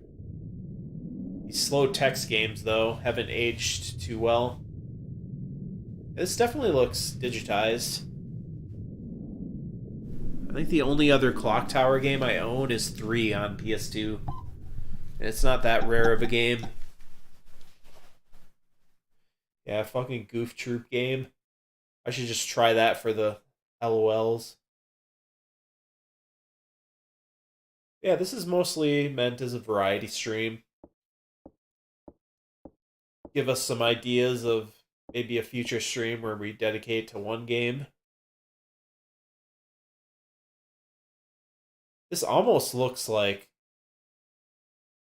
These slow text games, though, haven't aged too well. This definitely looks digitized. I think the only other Clock Tower game I own is 3 on PS2. And it's not that rare of a game. Yeah, fucking Goof Troop game. I should just try that for the LOLs. Yeah, this is mostly meant as a variety stream. Give us some ideas of maybe a future stream where we dedicate to one game. This almost looks like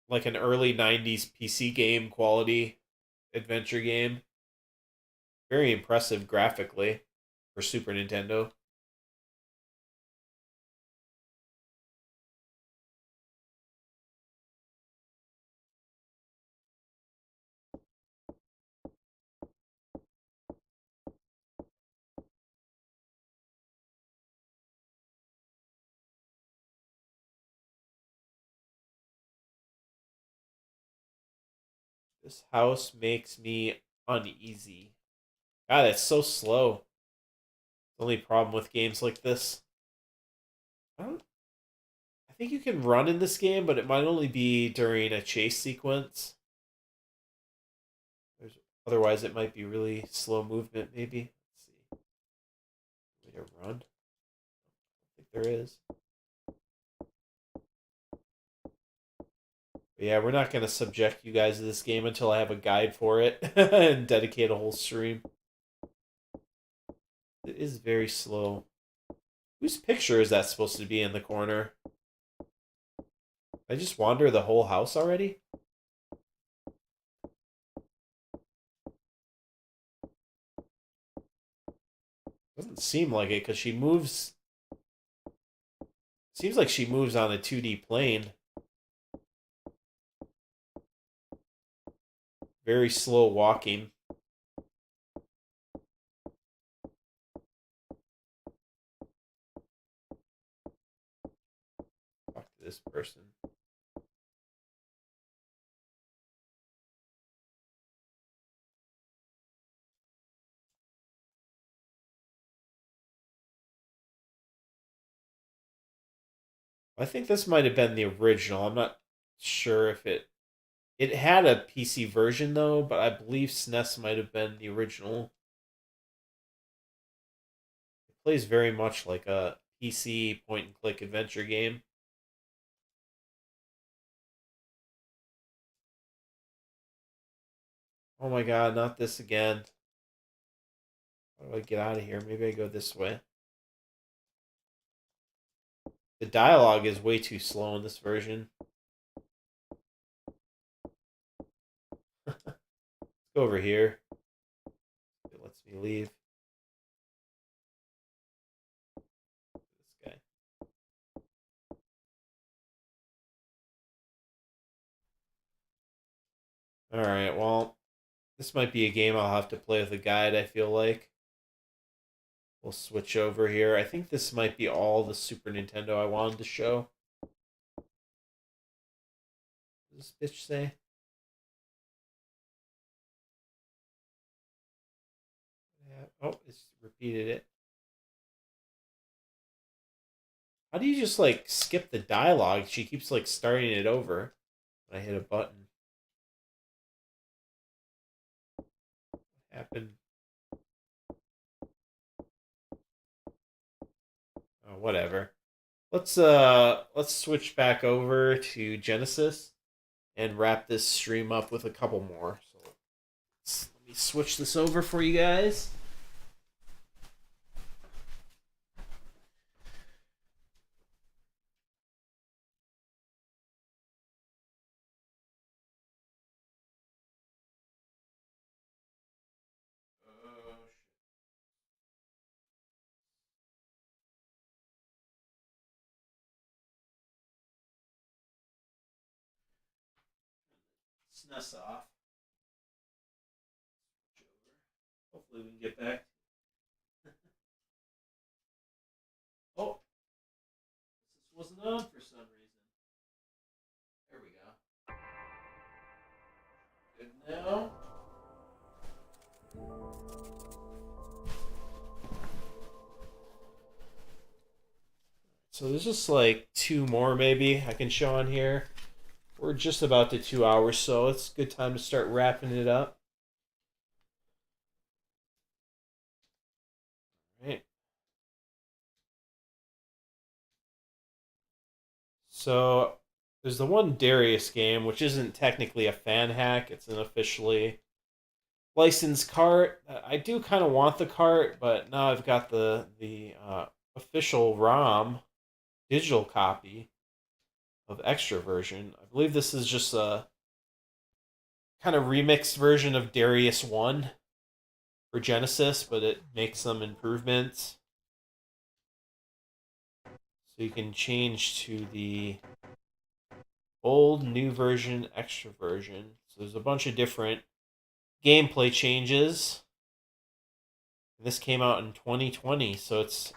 an early 90s PC game quality adventure game. Very impressive graphically for Super Nintendo. This house makes me uneasy. God, it's so slow. The only problem with games like this. I think you can run in this game, but it might only be during a chase sequence. Otherwise, it might be really slow movement, maybe. Let's see. Way to run? I think there is. But yeah, we're not going to subject you guys to this game until I have a guide for it and dedicate a whole stream. It is very slow. Whose picture is that supposed to be in the corner? I just wander the whole house already? Doesn't seem like it because she moves. Seems like she moves on a 2D plane. Very slow walking. Talk to this person. I think this might have been the original. I'm not sure if it had a PC version though, but I believe SNES might have been the original. It plays very much like a PC point and click adventure game. Oh my god, not this again. How do I get out of here? Maybe I go this way. The dialogue is way too slow in this version. Let's go over here. It lets me leave. This guy. Alright, well, this might be a game I'll have to play with a guide, I feel like. We'll switch over here. I think this might be all the Super Nintendo I wanted to show. What does this bitch say? Yeah. Oh, it's repeated it. How do you just like skip the dialogue? She keeps like starting it over when I hit a button. What happened? Oh, whatever. Let's switch back over to Genesis and wrap this stream up with a couple more. So let me switch this over for you guys. SNES off. Hopefully we can get back. Oh, this wasn't on for some reason. There we go. Good now. So there's just like two more maybe I can show on here. We're just about to 2 hours, so it's a good time to start wrapping it up. All right. So there's the one Darius game, which isn't technically a fan hack. It's an officially licensed cart. I do kind of want the cart, but now I've got the official ROM digital copy of Extra version. I believe this is just a kind of remixed version of Darius 1 for Genesis, but it makes some improvements. So you can change to the old, new version, Extra version. So there's a bunch of different gameplay changes. This came out in 2020, so it's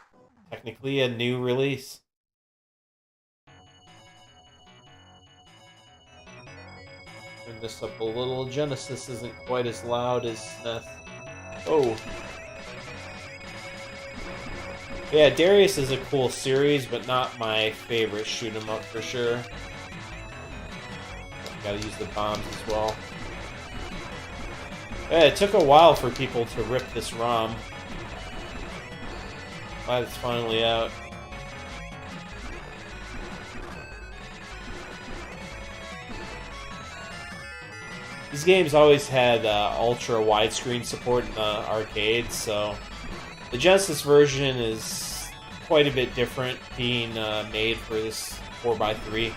technically a new release. Turn this up a little. Genesis isn't quite as loud as SNES. Oh. Yeah, Darius is a cool series, but not my favorite shoot 'em up for sure. Gotta use the bombs as well. Yeah, it took a while for people to rip this ROM. Glad it's finally out. These games always had ultra widescreen support in the arcades, so the Genesis version is quite a bit different, being made for this 4x3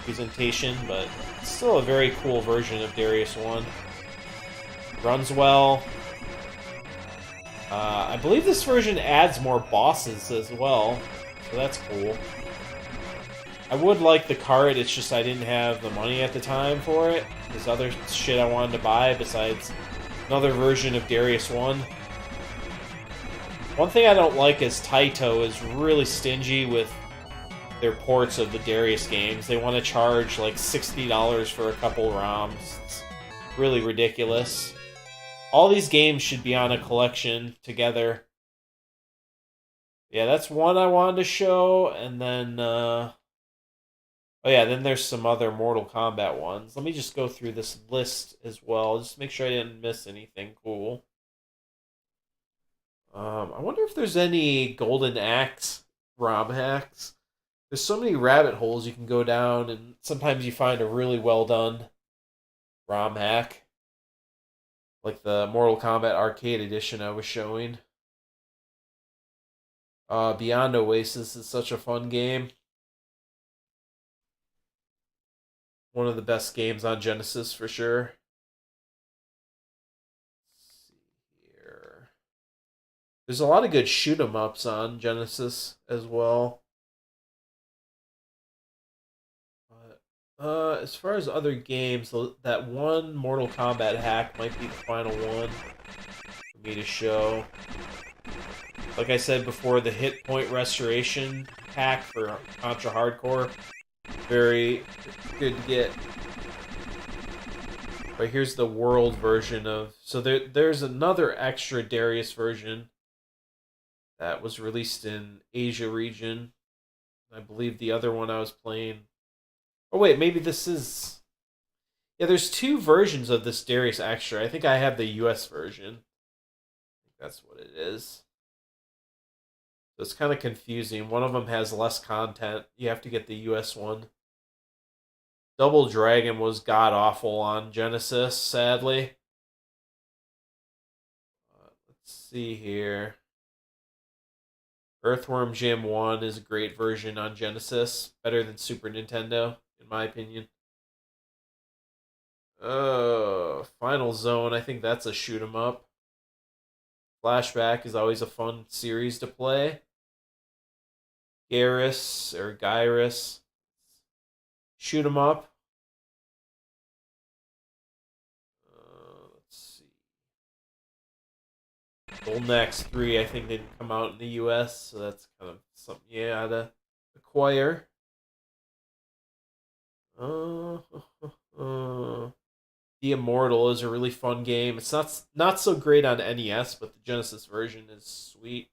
presentation, but it's still a very cool version of Darius 1. Runs well. I believe this version adds more bosses as well, so that's cool. I would like the cart, it's just I didn't have the money at the time for it. There's other shit I wanted to buy besides another version of Darius 1. One thing I don't like is Taito is really stingy with their ports of the Darius games. They want to charge like $60 for a couple ROMs. It's really ridiculous. All these games should be on a collection together. Yeah, that's one I wanted to show, and then oh yeah, then there's some other Mortal Kombat ones. Let me just go through this list as well, just make sure I didn't miss anything cool. I wonder if there's any Golden Axe Romhacks. There's so many rabbit holes you can go down, and sometimes you find a really well done ROM hack. Like the Mortal Kombat Arcade Edition I was showing. Beyond Oasis is such a fun game. One of the best games on Genesis for sure. Let's see here. There's a lot of good shoot 'em ups on Genesis as well. As far as other games, that one Mortal Kombat hack might be the final one for me to show. Like I said before, the hit point restoration hack for Contra Hardcore, very good to get. But here's the world version of... So there's another extra Darius version that was released in Asia region. I believe the other one I was playing... Oh wait, maybe this is... Yeah, there's two versions of this Darius extra. I think I have the US version. I think that's what it is. So it's kind of confusing. One of them has less content. You have to get the US one. Double Dragon was god-awful on Genesis, sadly. Let's see here. Earthworm Jim 1 is a great version on Genesis. Better than Super Nintendo, in my opinion. Final Zone, I think that's a shoot 'em up. Flashback is always a fun series to play. Gyrus. Shoot 'em up. Let's see. Golden Axe 3, I think didn't come out in the US, so that's kind of something you gotta acquire. The Immortal is a really fun game. It's not so great on NES, but the Genesis version is sweet.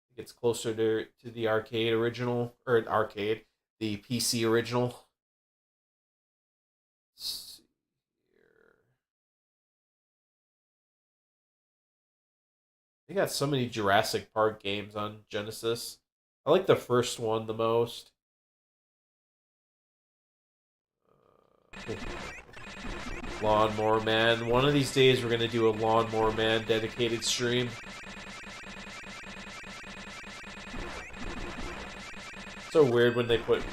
It gets closer to the arcade original, or the PC original. Let's see here. They got so many Jurassic Park games on Genesis. I like the first one the most. Lawnmower Man. One of these days we're going to do a Lawnmower Man dedicated stream. So weird when they put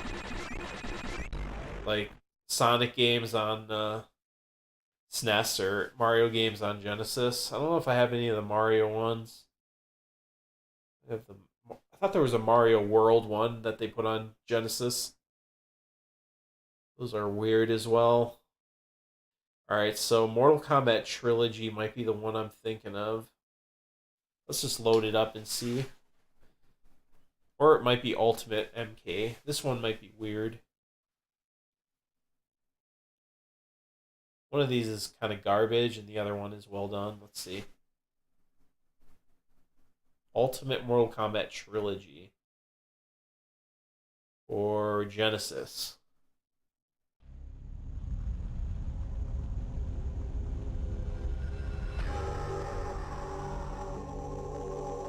like Sonic games on SNES or Mario games on Genesis. I don't know if I have any of the Mario ones. I thought there was a Mario World one that they put on Genesis. Those are weird as well. Alright, so Mortal Kombat Trilogy might be the one I'm thinking of. Let's just load it up and see. Or it might be Ultimate MK. This one might be weird. One of these is kind of garbage, and the other one is well done. Let's see. Ultimate Mortal Kombat Trilogy. Or Genesis.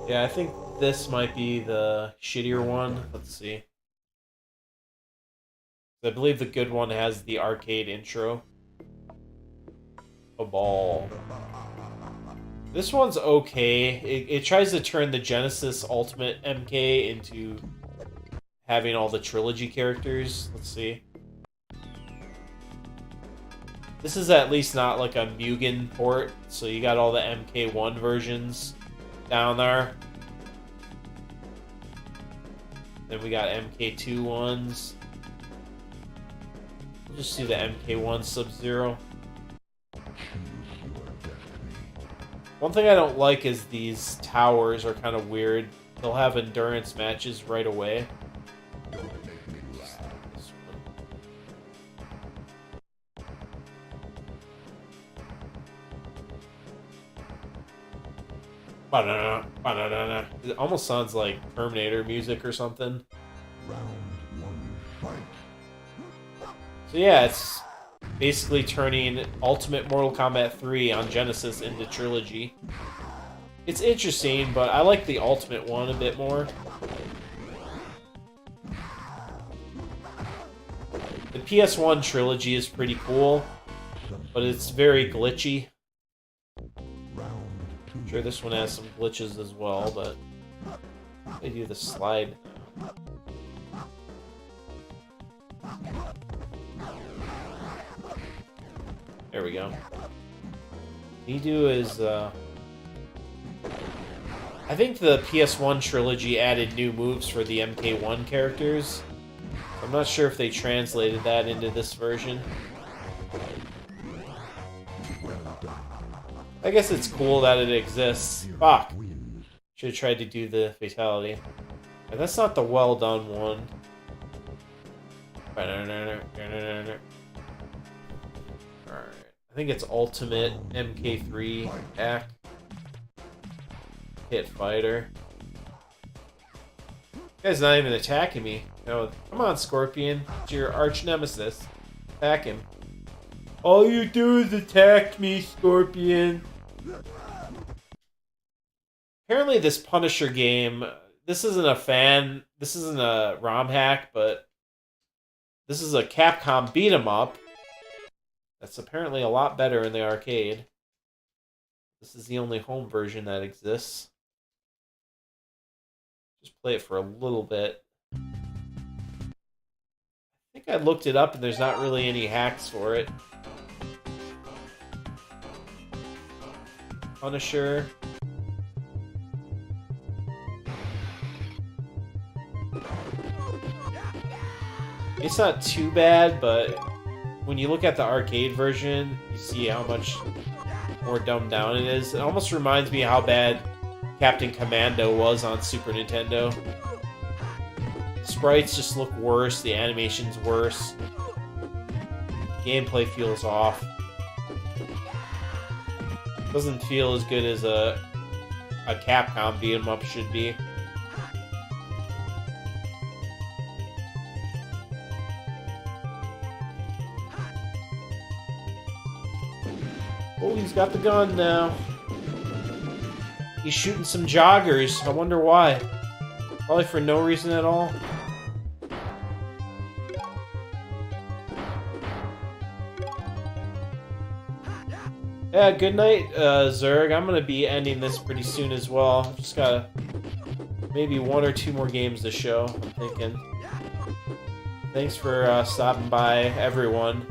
Yeah, I think this might be the shittier one. Let's see. I believe the good one has the arcade intro. A ball. This one's okay. It tries to turn the Genesis Ultimate MK into having all the trilogy characters. Let's see. This is at least not like a Mugen port, so you got all the MK1 versions down there. Then we got MK2 ones. We'll just do the MK1 Sub-Zero. One thing I don't like is these towers are kind of weird. They'll have endurance matches right away. Ba-da-da, ba-da-da-da. It almost sounds like Terminator music or something. Round one, fight. So yeah, it's basically turning Ultimate Mortal Kombat 3 on Genesis into trilogy. It's interesting, but I like the Ultimate one a bit more. The PS1 trilogy is pretty cool, but it's very glitchy. I'm sure this one has some glitches as well, but they do the slide. There we go. Nidu is, I think the PS1 trilogy added new moves for the MK1 characters. I'm not sure if they translated that into this version. I guess it's cool that it exists. Fuck! Should have tried to do the fatality. And that's not the well done one. Alright. I think it's Ultimate MK3 act. Hit fighter. This guy's not even attacking me. No, come on, Scorpion. It's your arch nemesis. Attack him. All you do is attack me, Scorpion. Apparently this Punisher game, this isn't a ROM hack, but this is a Capcom beat 'em up. That's apparently a lot better in the arcade. This is the only home version that exists. Just play it for a little bit. I think I looked it up and there's not really any hacks for it. Punisher. It's not too bad, but when you look at the arcade version, you see how much more dumbed down it is. It almost reminds me how bad Captain Commando was on Super Nintendo. Sprites just look worse, the animation's worse. Gameplay feels off. Doesn't feel as good as a Capcom beat 'em up should be. Oh, he's got the gun now. He's shooting some joggers. I wonder why. Probably for no reason at all. Yeah, good night, Zerg. I'm gonna be ending this pretty soon as well. Just got maybe one or two more games to show, I'm thinking. Thanks for stopping by, everyone.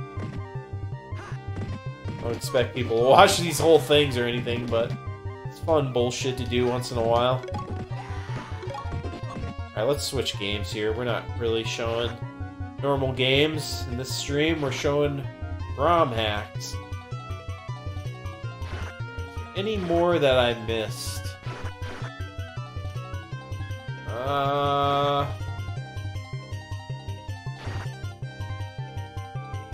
I don't expect people to watch these whole things or anything, but it's fun bullshit to do once in a while. Alright, let's switch games here. We're not really showing normal games in this stream. We're showing Romhacks. Any more that I missed?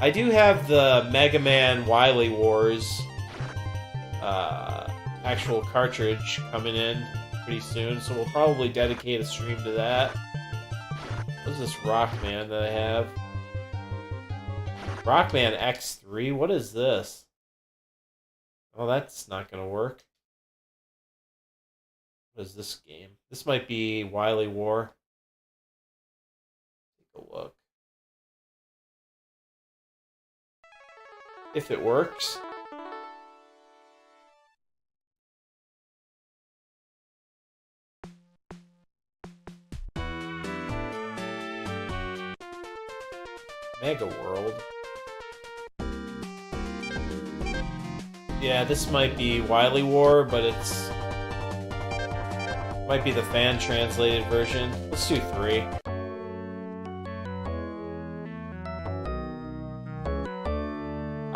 I do have the Mega Man Wily Wars actual cartridge coming in pretty soon, so we'll probably dedicate a stream to that. What is this Rockman that I have? Rockman X3? What is this? Oh, that's not gonna work. What is this game? This might be Wily War. Take a look. If it works. Mega World. Yeah, this might be Wily War, but it's Might be the fan translated version. Let's do 3.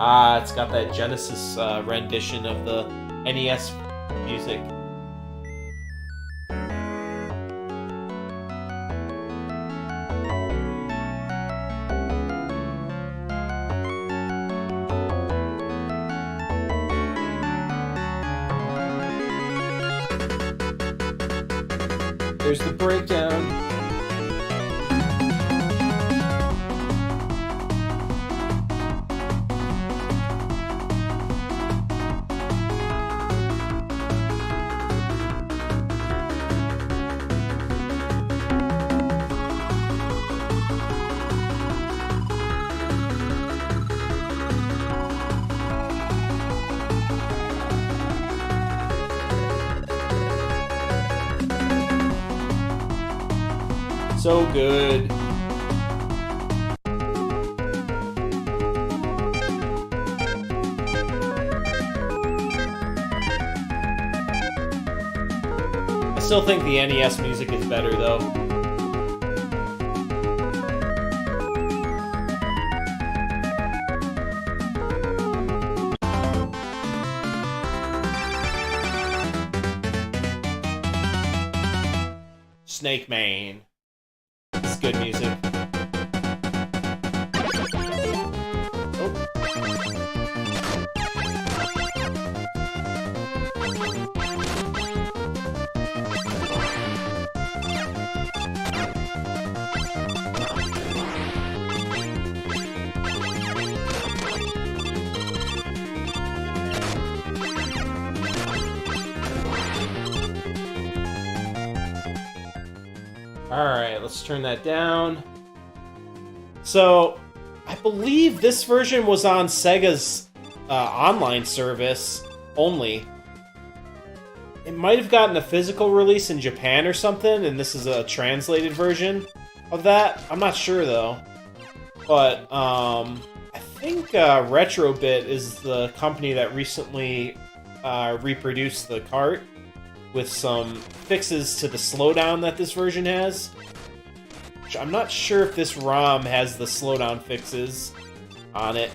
Ah, it's got that Genesis rendition of the NES music. There's the breakdown. So good. I still think the NES music is better, though. Snake Man. It's good music. Alright, let's turn that down. So, I believe this version was on Sega's online service only. It might have gotten a physical release in Japan or something, and this is a translated version of that. I'm not sure, though. But, I think Retrobit is the company that recently reproduced the cart with some fixes to the slowdown that this version has. Which I'm not sure if this ROM has the slowdown fixes on it.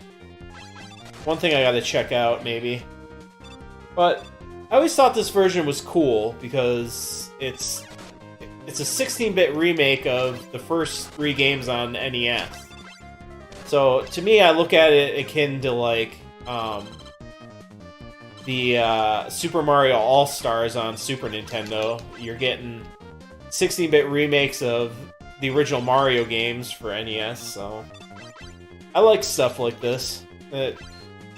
One thing I gotta check out, maybe. But I always thought this version was cool because it's a 16-bit remake of the first 3 games on NES. So to me, I look at it akin to like the Super Mario All-Stars on Super Nintendo. You're getting 16-bit remakes of the original Mario games for NES, so I like stuff like this. It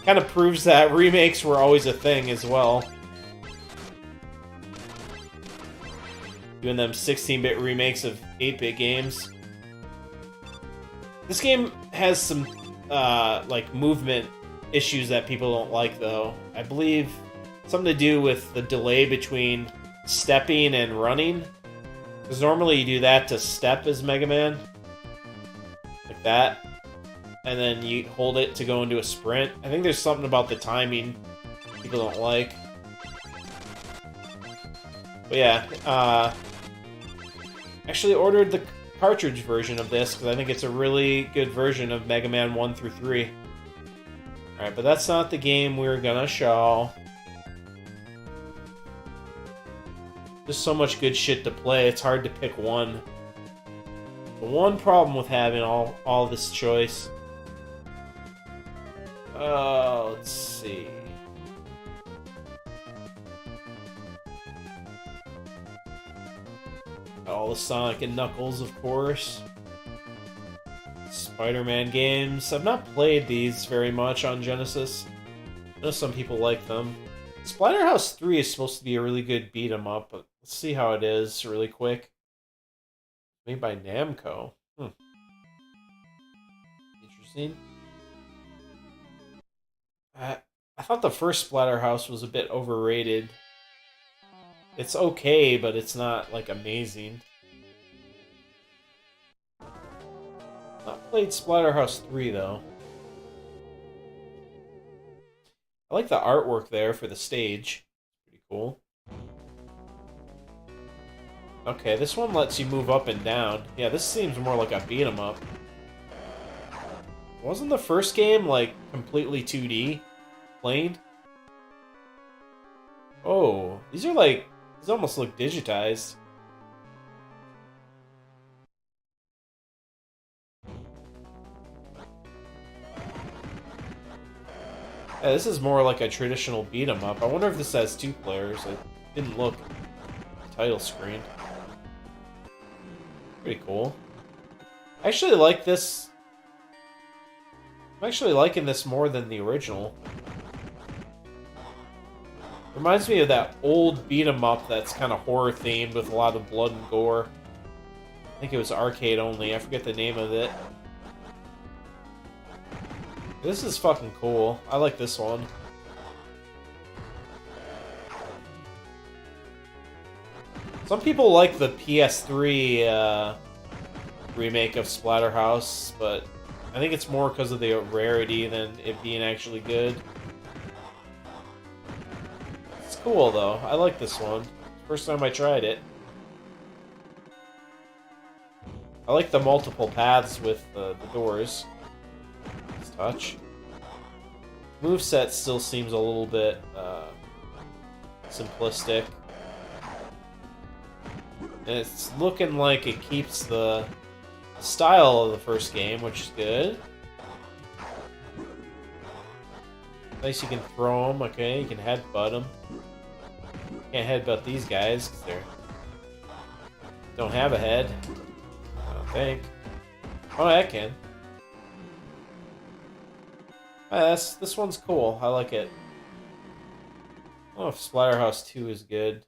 kind of proves that remakes were always a thing as well. Doing them 16-bit remakes of 8-bit games. This game has some like movement issues that people don't like, though. I believe something to do with the delay between stepping and running. Because normally you do that to step as Mega Man. Like that. And then you hold it to go into a sprint. I think there's something about the timing people don't like. But yeah, actually ordered the cartridge version of this because I think it's a really good version of Mega Man 1 through 3. Alright, but that's not the game we're gonna show. There's so much good shit to play, it's hard to pick one. The one problem with having all this choice. Let's see. All the Sonic and Knuckles, of course. Spider-Man games. I've not played these very much on Genesis. I know some people like them. Splatterhouse 3 is supposed to be a really good beat-em-up, but let's see how it is really quick. Made by Namco. Interesting. I thought the first Splatterhouse was a bit overrated. It's okay, but it's not, like, amazing. Not played Splatterhouse 3, though. I like the artwork there for the stage. Pretty cool. Okay, this one lets you move up and down. Yeah, this seems more like a beat 'em up. Wasn't the first game, like, completely 2D? Planed? Oh, these are like... These almost look digitized. Yeah, this is more like a traditional beat 'em up. I wonder if this has 2 players. It didn't look at the title screen. Pretty cool. I actually like this. I'm actually liking this more than the original. Reminds me of that old beat 'em up that's kind of horror themed with a lot of blood and gore. I think it was arcade only. I forget the name of it. This is fucking cool. I like this one. Some people like the PS3 remake of Splatterhouse, but I think it's more because of the rarity than it being actually good. It's cool, though. I like this one. First time I tried it. I like the multiple paths with the doors. Let's touch. Moveset still seems a little bit simplistic. And it's looking like it keeps the style of the first game, which is good. Nice, you can throw them, okay, you can headbutt them. Can't headbutt these guys, because they don't have a head. I don't think. Oh, I can. This one's cool. I like it. I don't know if Splatterhouse 2 is good.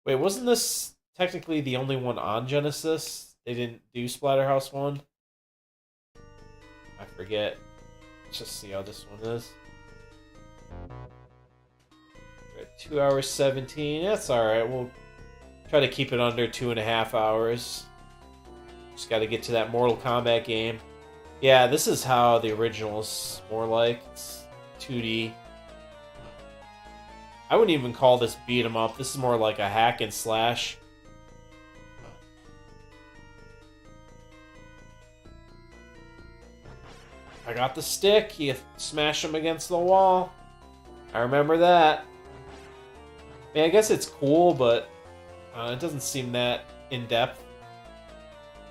Wait, wasn't this technically the only one on Genesis? They didn't do Splatterhouse 1? I forget. Let's just see how this one is. We're at 2 hours 17. That's alright. We'll try to keep it under 2.5 hours. Just gotta get to that Mortal Kombat game. Yeah, this is how the original's more like. It's 2D. I wouldn't even call this beat 'em up. This is more like a hack and slash. I got the stick. You smash them against the wall. I remember that. I mean, I guess it's cool, but it doesn't seem that in-depth.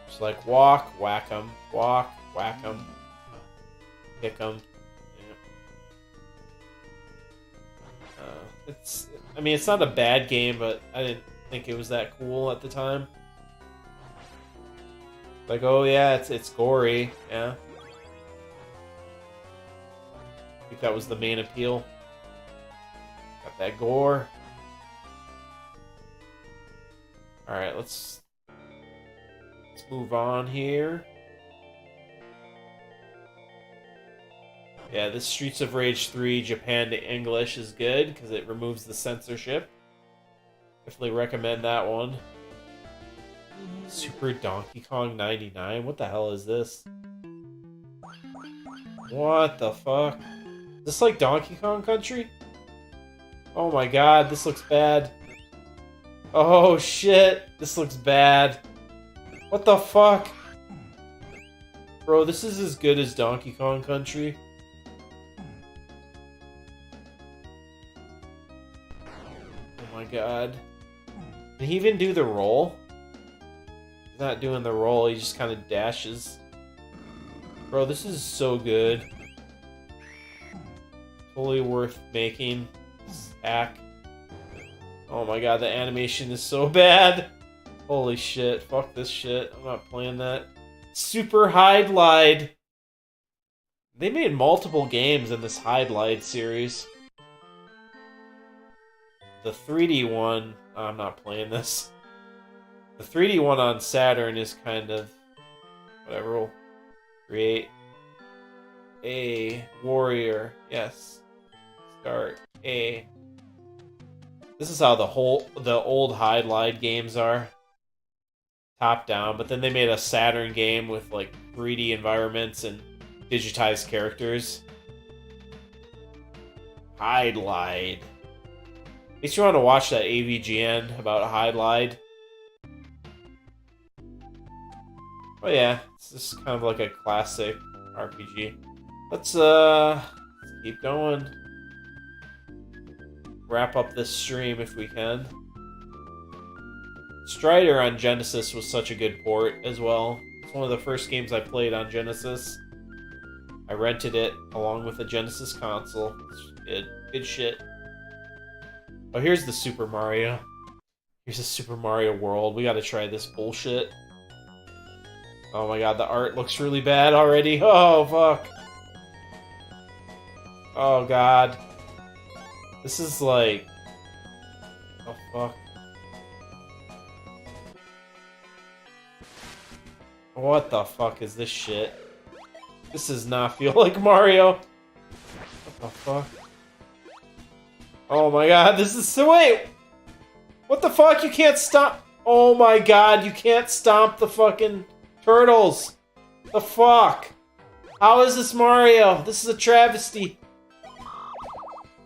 Just like walk, whack 'em, walk, whack 'em, kick 'em. I mean, it's not a bad game, but I didn't think it was that cool at the time. Like, oh yeah, it's gory, yeah. I think that was the main appeal. Got that gore. Alright, let's move on here. Yeah, this Streets of Rage 3 Japan to English is good because it removes the censorship. Definitely recommend that one. Super Donkey Kong 99? What the hell is this? What the fuck? Is this like Donkey Kong Country? Oh my god, this looks bad. Oh shit, this looks bad. What the fuck? Bro, this is as good as Donkey Kong Country. Oh my god. Did he even do the roll? He's not doing the roll, he just kind of dashes. Bro, this is so good. Totally worth making this hack. Oh my god, the animation is so bad. Holy shit, fuck this shit. I'm not playing that. Super Hide Lied. They made multiple games in this Hide Lied series. The 3D one, I'm not playing this. The 3D one on Saturn is kind of whatever. We'll create a warrior. Yes. Start a. This is how the old Hide Lied games are. Top down, but then they made a Saturn game with like 3D environments and digitized characters. Hide Lied. In case you want to watch that AVGN about Hide Lied, But yeah, it's just kind of like a classic RPG. Let's keep going. Wrap up this stream if we can. Strider on Genesis was such a good port as well. It's one of the first games I played on Genesis. I rented it along with a Genesis console. It's good shit. Oh, here's the Super Mario. Here's the Super Mario World. We gotta try this bullshit. Oh my god, the art looks really bad already. Oh, fuck. Oh god. This is like... Oh, fuck. What the fuck is this shit? This does not feel like Mario. What the fuck? Oh my god, this is so... Wait! What the fuck? You can't stop... Oh my god, you can't stomp the fucking turtles! The fuck? How is this Mario? This is a travesty.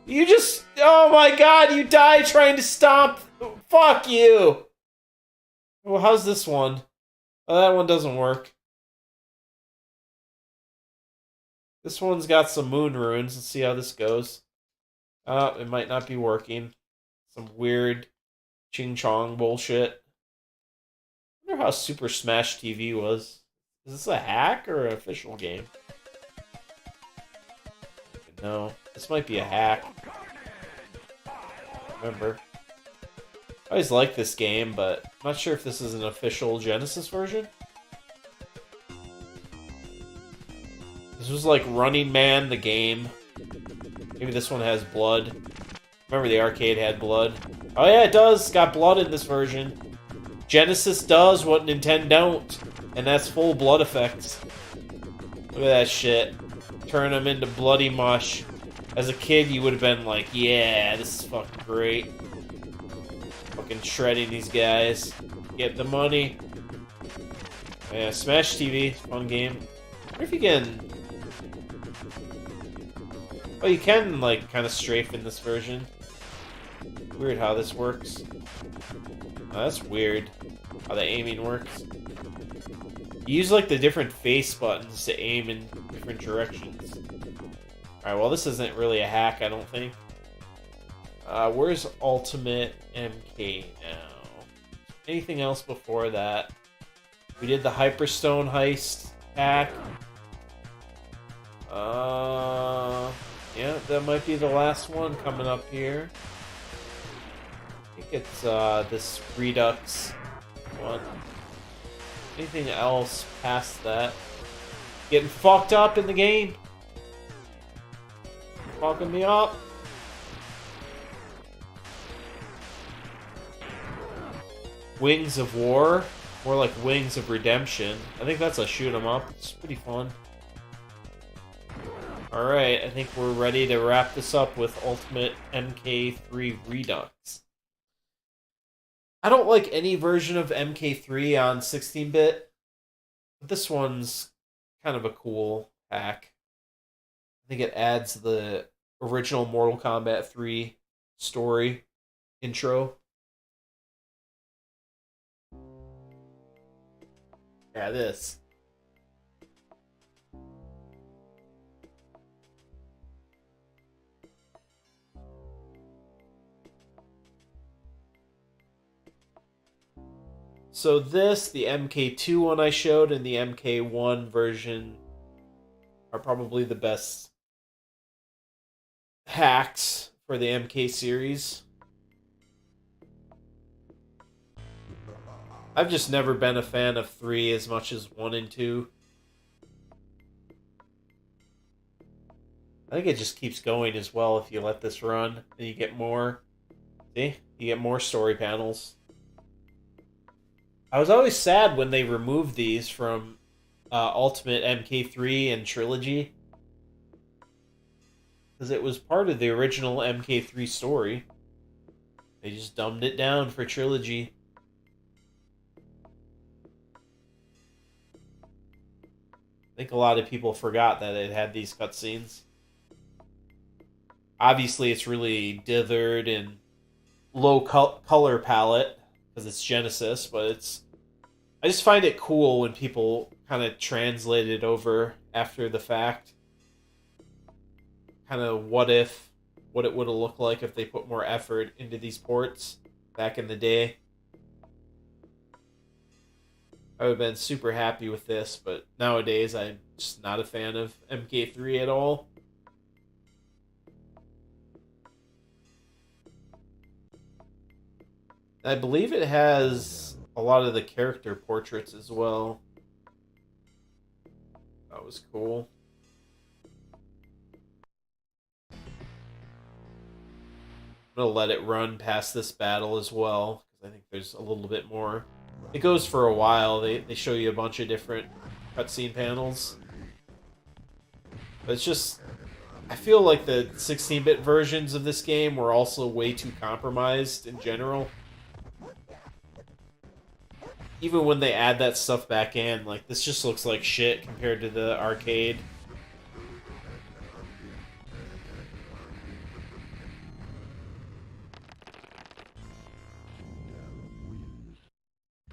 You just... Oh my god, you died trying to stomp... Fuck you! Well, how's this one? Oh, that one doesn't work. This one's got some moon runes. Let's see how this goes. It might not be working. Some weird ching-chong bullshit. I wonder how Super Smash TV was. Is this a hack or an official game? No, this might be a hack. Remember. I always liked this game, but I'm not sure if this is an official Genesis version. This was like Running Man, the game. Maybe this one has blood. Remember the arcade had blood? Oh yeah, it does. It's got blood in this version. Genesis does what Nintendo don't, and that's full blood effects. Look at that shit. Turn them into bloody mush. As a kid, you would have been like, yeah, this is fucking great. Fucking shredding these guys. Get the money. Yeah, Smash TV, fun game. I wonder if you can... Oh, you can, like, kind of strafe in this version. Weird how this works. Oh, that's weird. How the aiming works. You use, like, the different face buttons to aim in different directions. Alright, well, this isn't really a hack, I don't think. Where's Ultimate MK now? Anything else before that? We did the Hyperstone heist hack. Yeah, that might be the last one coming up here. I think it's this Redux one. Anything else past that? Getting fucked up in the game. Fucking me up. Wings of War. More like Wings of Redemption. I think that's a shoot 'em up. It's pretty fun. Alright, I think we're ready to wrap this up with Ultimate MK3 Redux. I don't like any version of MK3 on 16-bit, but this one's kind of a cool hack. I think it adds the original Mortal Kombat 3 story intro. Yeah, this. So this, the MK2 one I showed, and the MK1 version are probably the best hacks for the MK series. I've just never been a fan of 3 as much as 1 and 2. I think it just keeps going as well if you let this run, and you get more. See? You get more story panels. I was always sad when they removed these from Ultimate MK3 and Trilogy. Because it was part of the original MK3 story. They just dumbed it down for Trilogy. I think a lot of people forgot that it had these cutscenes. Obviously, it's really dithered and low color palette because it's Genesis, but it's... I just find it cool when people kind of translated over after the fact. Kind of what it would have looked like if they put more effort into these ports back in the day. I would have been super happy with this, but nowadays I'm just not a fan of MK3 at all. I believe it has a lot of the character portraits as well. That was cool. I'm gonna let it run past this battle as well, because I think there's a little bit more. It goes for a while. They show you a bunch of different cutscene panels. But it's just, I feel like the 16-bit versions of this game were also way too compromised in general. Even when they add that stuff back in, like, this just looks like shit compared to the arcade.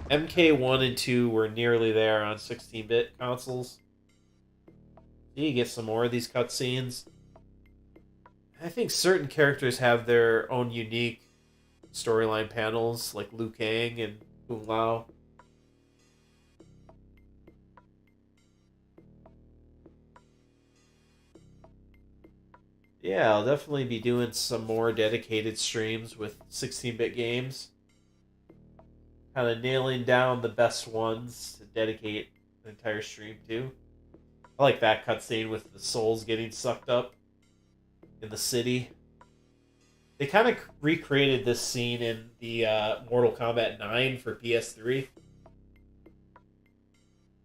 MK1 and 2 were nearly there on 16-bit consoles. You get some more of these cutscenes. I think certain characters have their own unique storyline panels, like Liu Kang and Kung Lao. Yeah, I'll definitely be doing some more dedicated streams with 16-bit games. Kind of nailing down the best ones to dedicate an entire stream to. I like that cutscene with the souls getting sucked up in the city. They kind of recreated this scene in the Mortal Kombat 9 for PS3,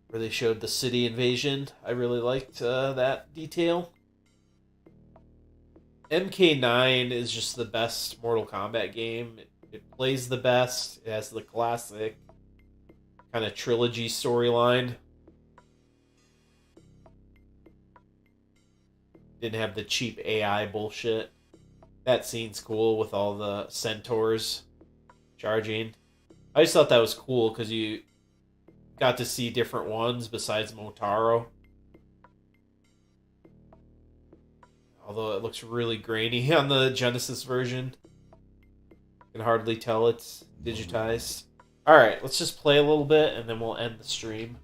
where they showed the city invasion. I really liked that detail. MK9 is just the best Mortal Kombat game. It plays the best. It has the classic kind of trilogy storyline. Didn't have the cheap AI bullshit. That scene's cool with all the centaurs charging. I just thought that was cool because you got to see different ones besides Motaro. Although it looks really grainy on the Genesis version. You can hardly tell it's digitized. Alright, let's just play a little bit and then we'll end the stream.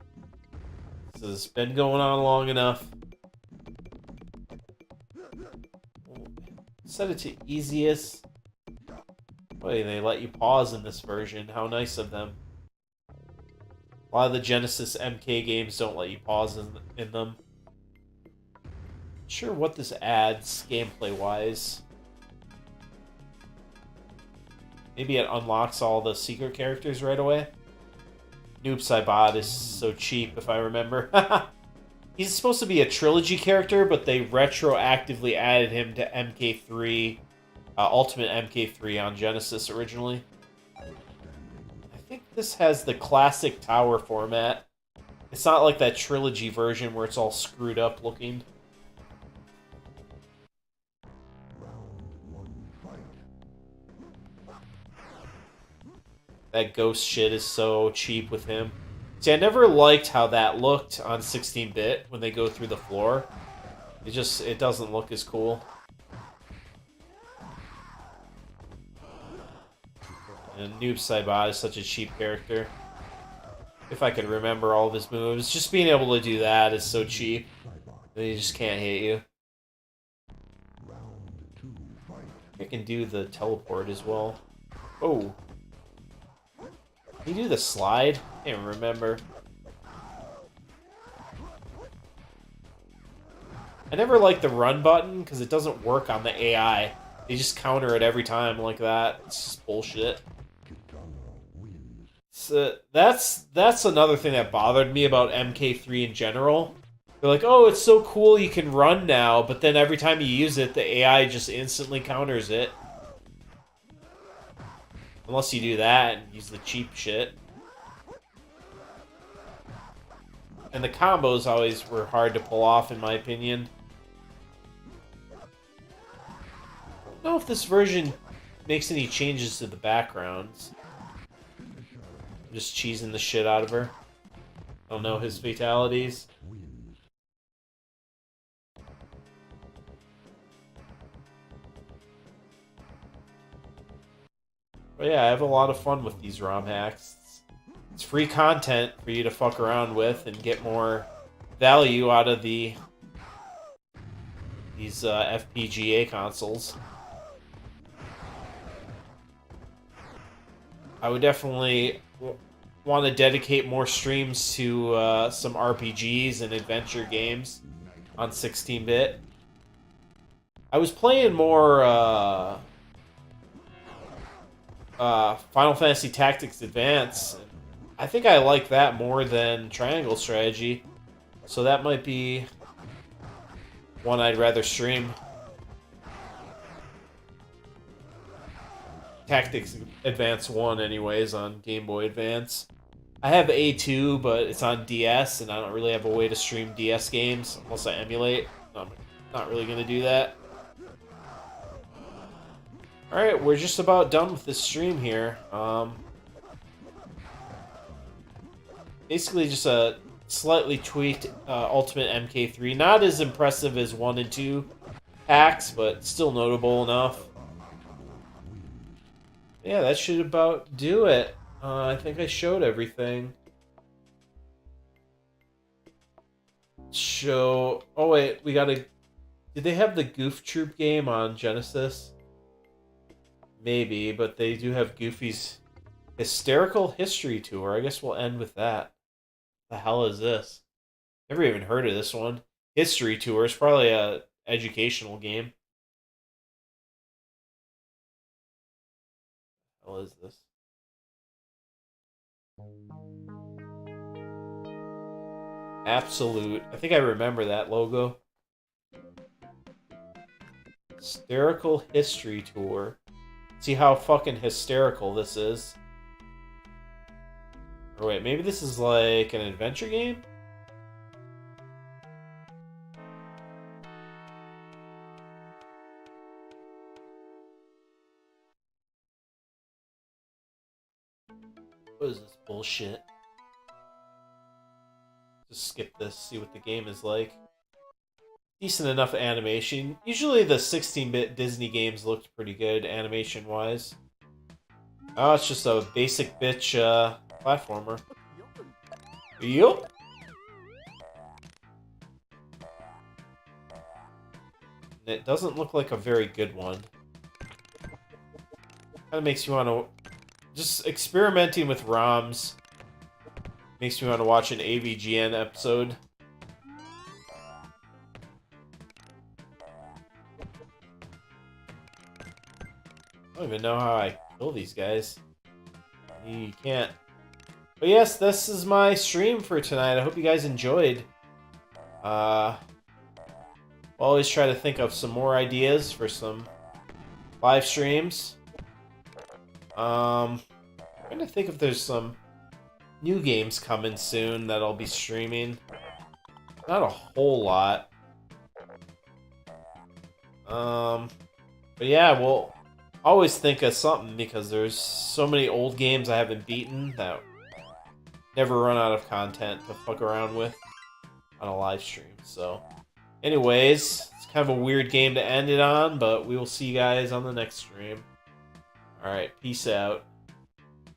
This has been going on long enough. Set it to easiest. Boy, they let you pause in this version. How nice of them. A lot of the Genesis MK games don't let you pause in them. Not sure what this adds gameplay-wise. Maybe it unlocks all the secret characters right away. Noob Saibot is so cheap, if I remember. He's supposed to be a trilogy character, but they retroactively added him to MK3, Ultimate MK3 on Genesis originally. I think this has the classic tower format. It's not like that trilogy version where it's all screwed up looking. That ghost shit is so cheap with him. See, I never liked how that looked on 16-bit when they go through the floor. It doesn't look as cool. And Noob Saibot is such a cheap character. If I could remember all of his moves, just being able to do that is so cheap. He just can't hit you. I can do the teleport as well. Oh. Can you do the slide? I can't remember. I never liked the run button because it doesn't work on the AI. They just counter it every time like that. It's just bullshit. So that's another thing that bothered me about MK3 in general. They're like, oh, it's so cool you can run now, but then every time you use it, the AI just instantly counters it. Unless you do that and use the cheap shit. And the combos always were hard to pull off, in my opinion. I don't know if this version makes any changes to the backgrounds. I'm just cheesing the shit out of her. I don't know his fatalities. Win. But yeah, I have a lot of fun with these ROM hacks. It's free content for you to fuck around with and get more value out of these FPGA consoles. I would definitely want to dedicate more streams to some RPGs and adventure games on 16-bit. I was playing more Final Fantasy Tactics Advance. I think I like that more than Triangle Strategy, so that might be one I'd rather stream. Tactics Advance 1 anyways on Game Boy Advance. I have A2, but it's on DS, and I don't really have a way to stream DS games unless I emulate. I'm not really going to do that. Alright, we're just about done with this stream here. Basically just a slightly tweaked Ultimate MK3. Not as impressive as 1 and 2 hacks, but still notable enough. Yeah, that should about do it. I think I showed everything. Oh wait, we gotta... Did they have the Goof Troop game on Genesis? Maybe, but they do have Goofy's Hysterical History Tour. I guess we'll end with that. The hell is this? Never even heard of this one. History Tour is probably a educational game. What the hell is this? Absolute. I think I remember that logo. Hysterical History Tour. See how fucking hysterical this is. Or wait, maybe this is like an adventure game? What is this bullshit? Just skip this, see what the game is like. Decent enough animation. Usually the 16-bit Disney games looked pretty good animation-wise. Oh, it's just a basic bitch platformer. Yup. It doesn't look like a very good one. Kind of makes you want to... Just experimenting with ROMs makes me want to watch an AVGN episode. I don't even know how I kill these guys. You can't. But yes, this is my stream for tonight. I hope you guys enjoyed. I'll always try to think of some more ideas for some live streams. I'm trying to think if there's some new games coming soon that I'll be streaming. Not a whole lot. But yeah, we'll always think of something because there's so many old games I haven't beaten that never run out of content to fuck around with on a live stream. So, anyways, it's kind of a weird game to end it on, but we will see you guys on the next stream. Alright, peace out.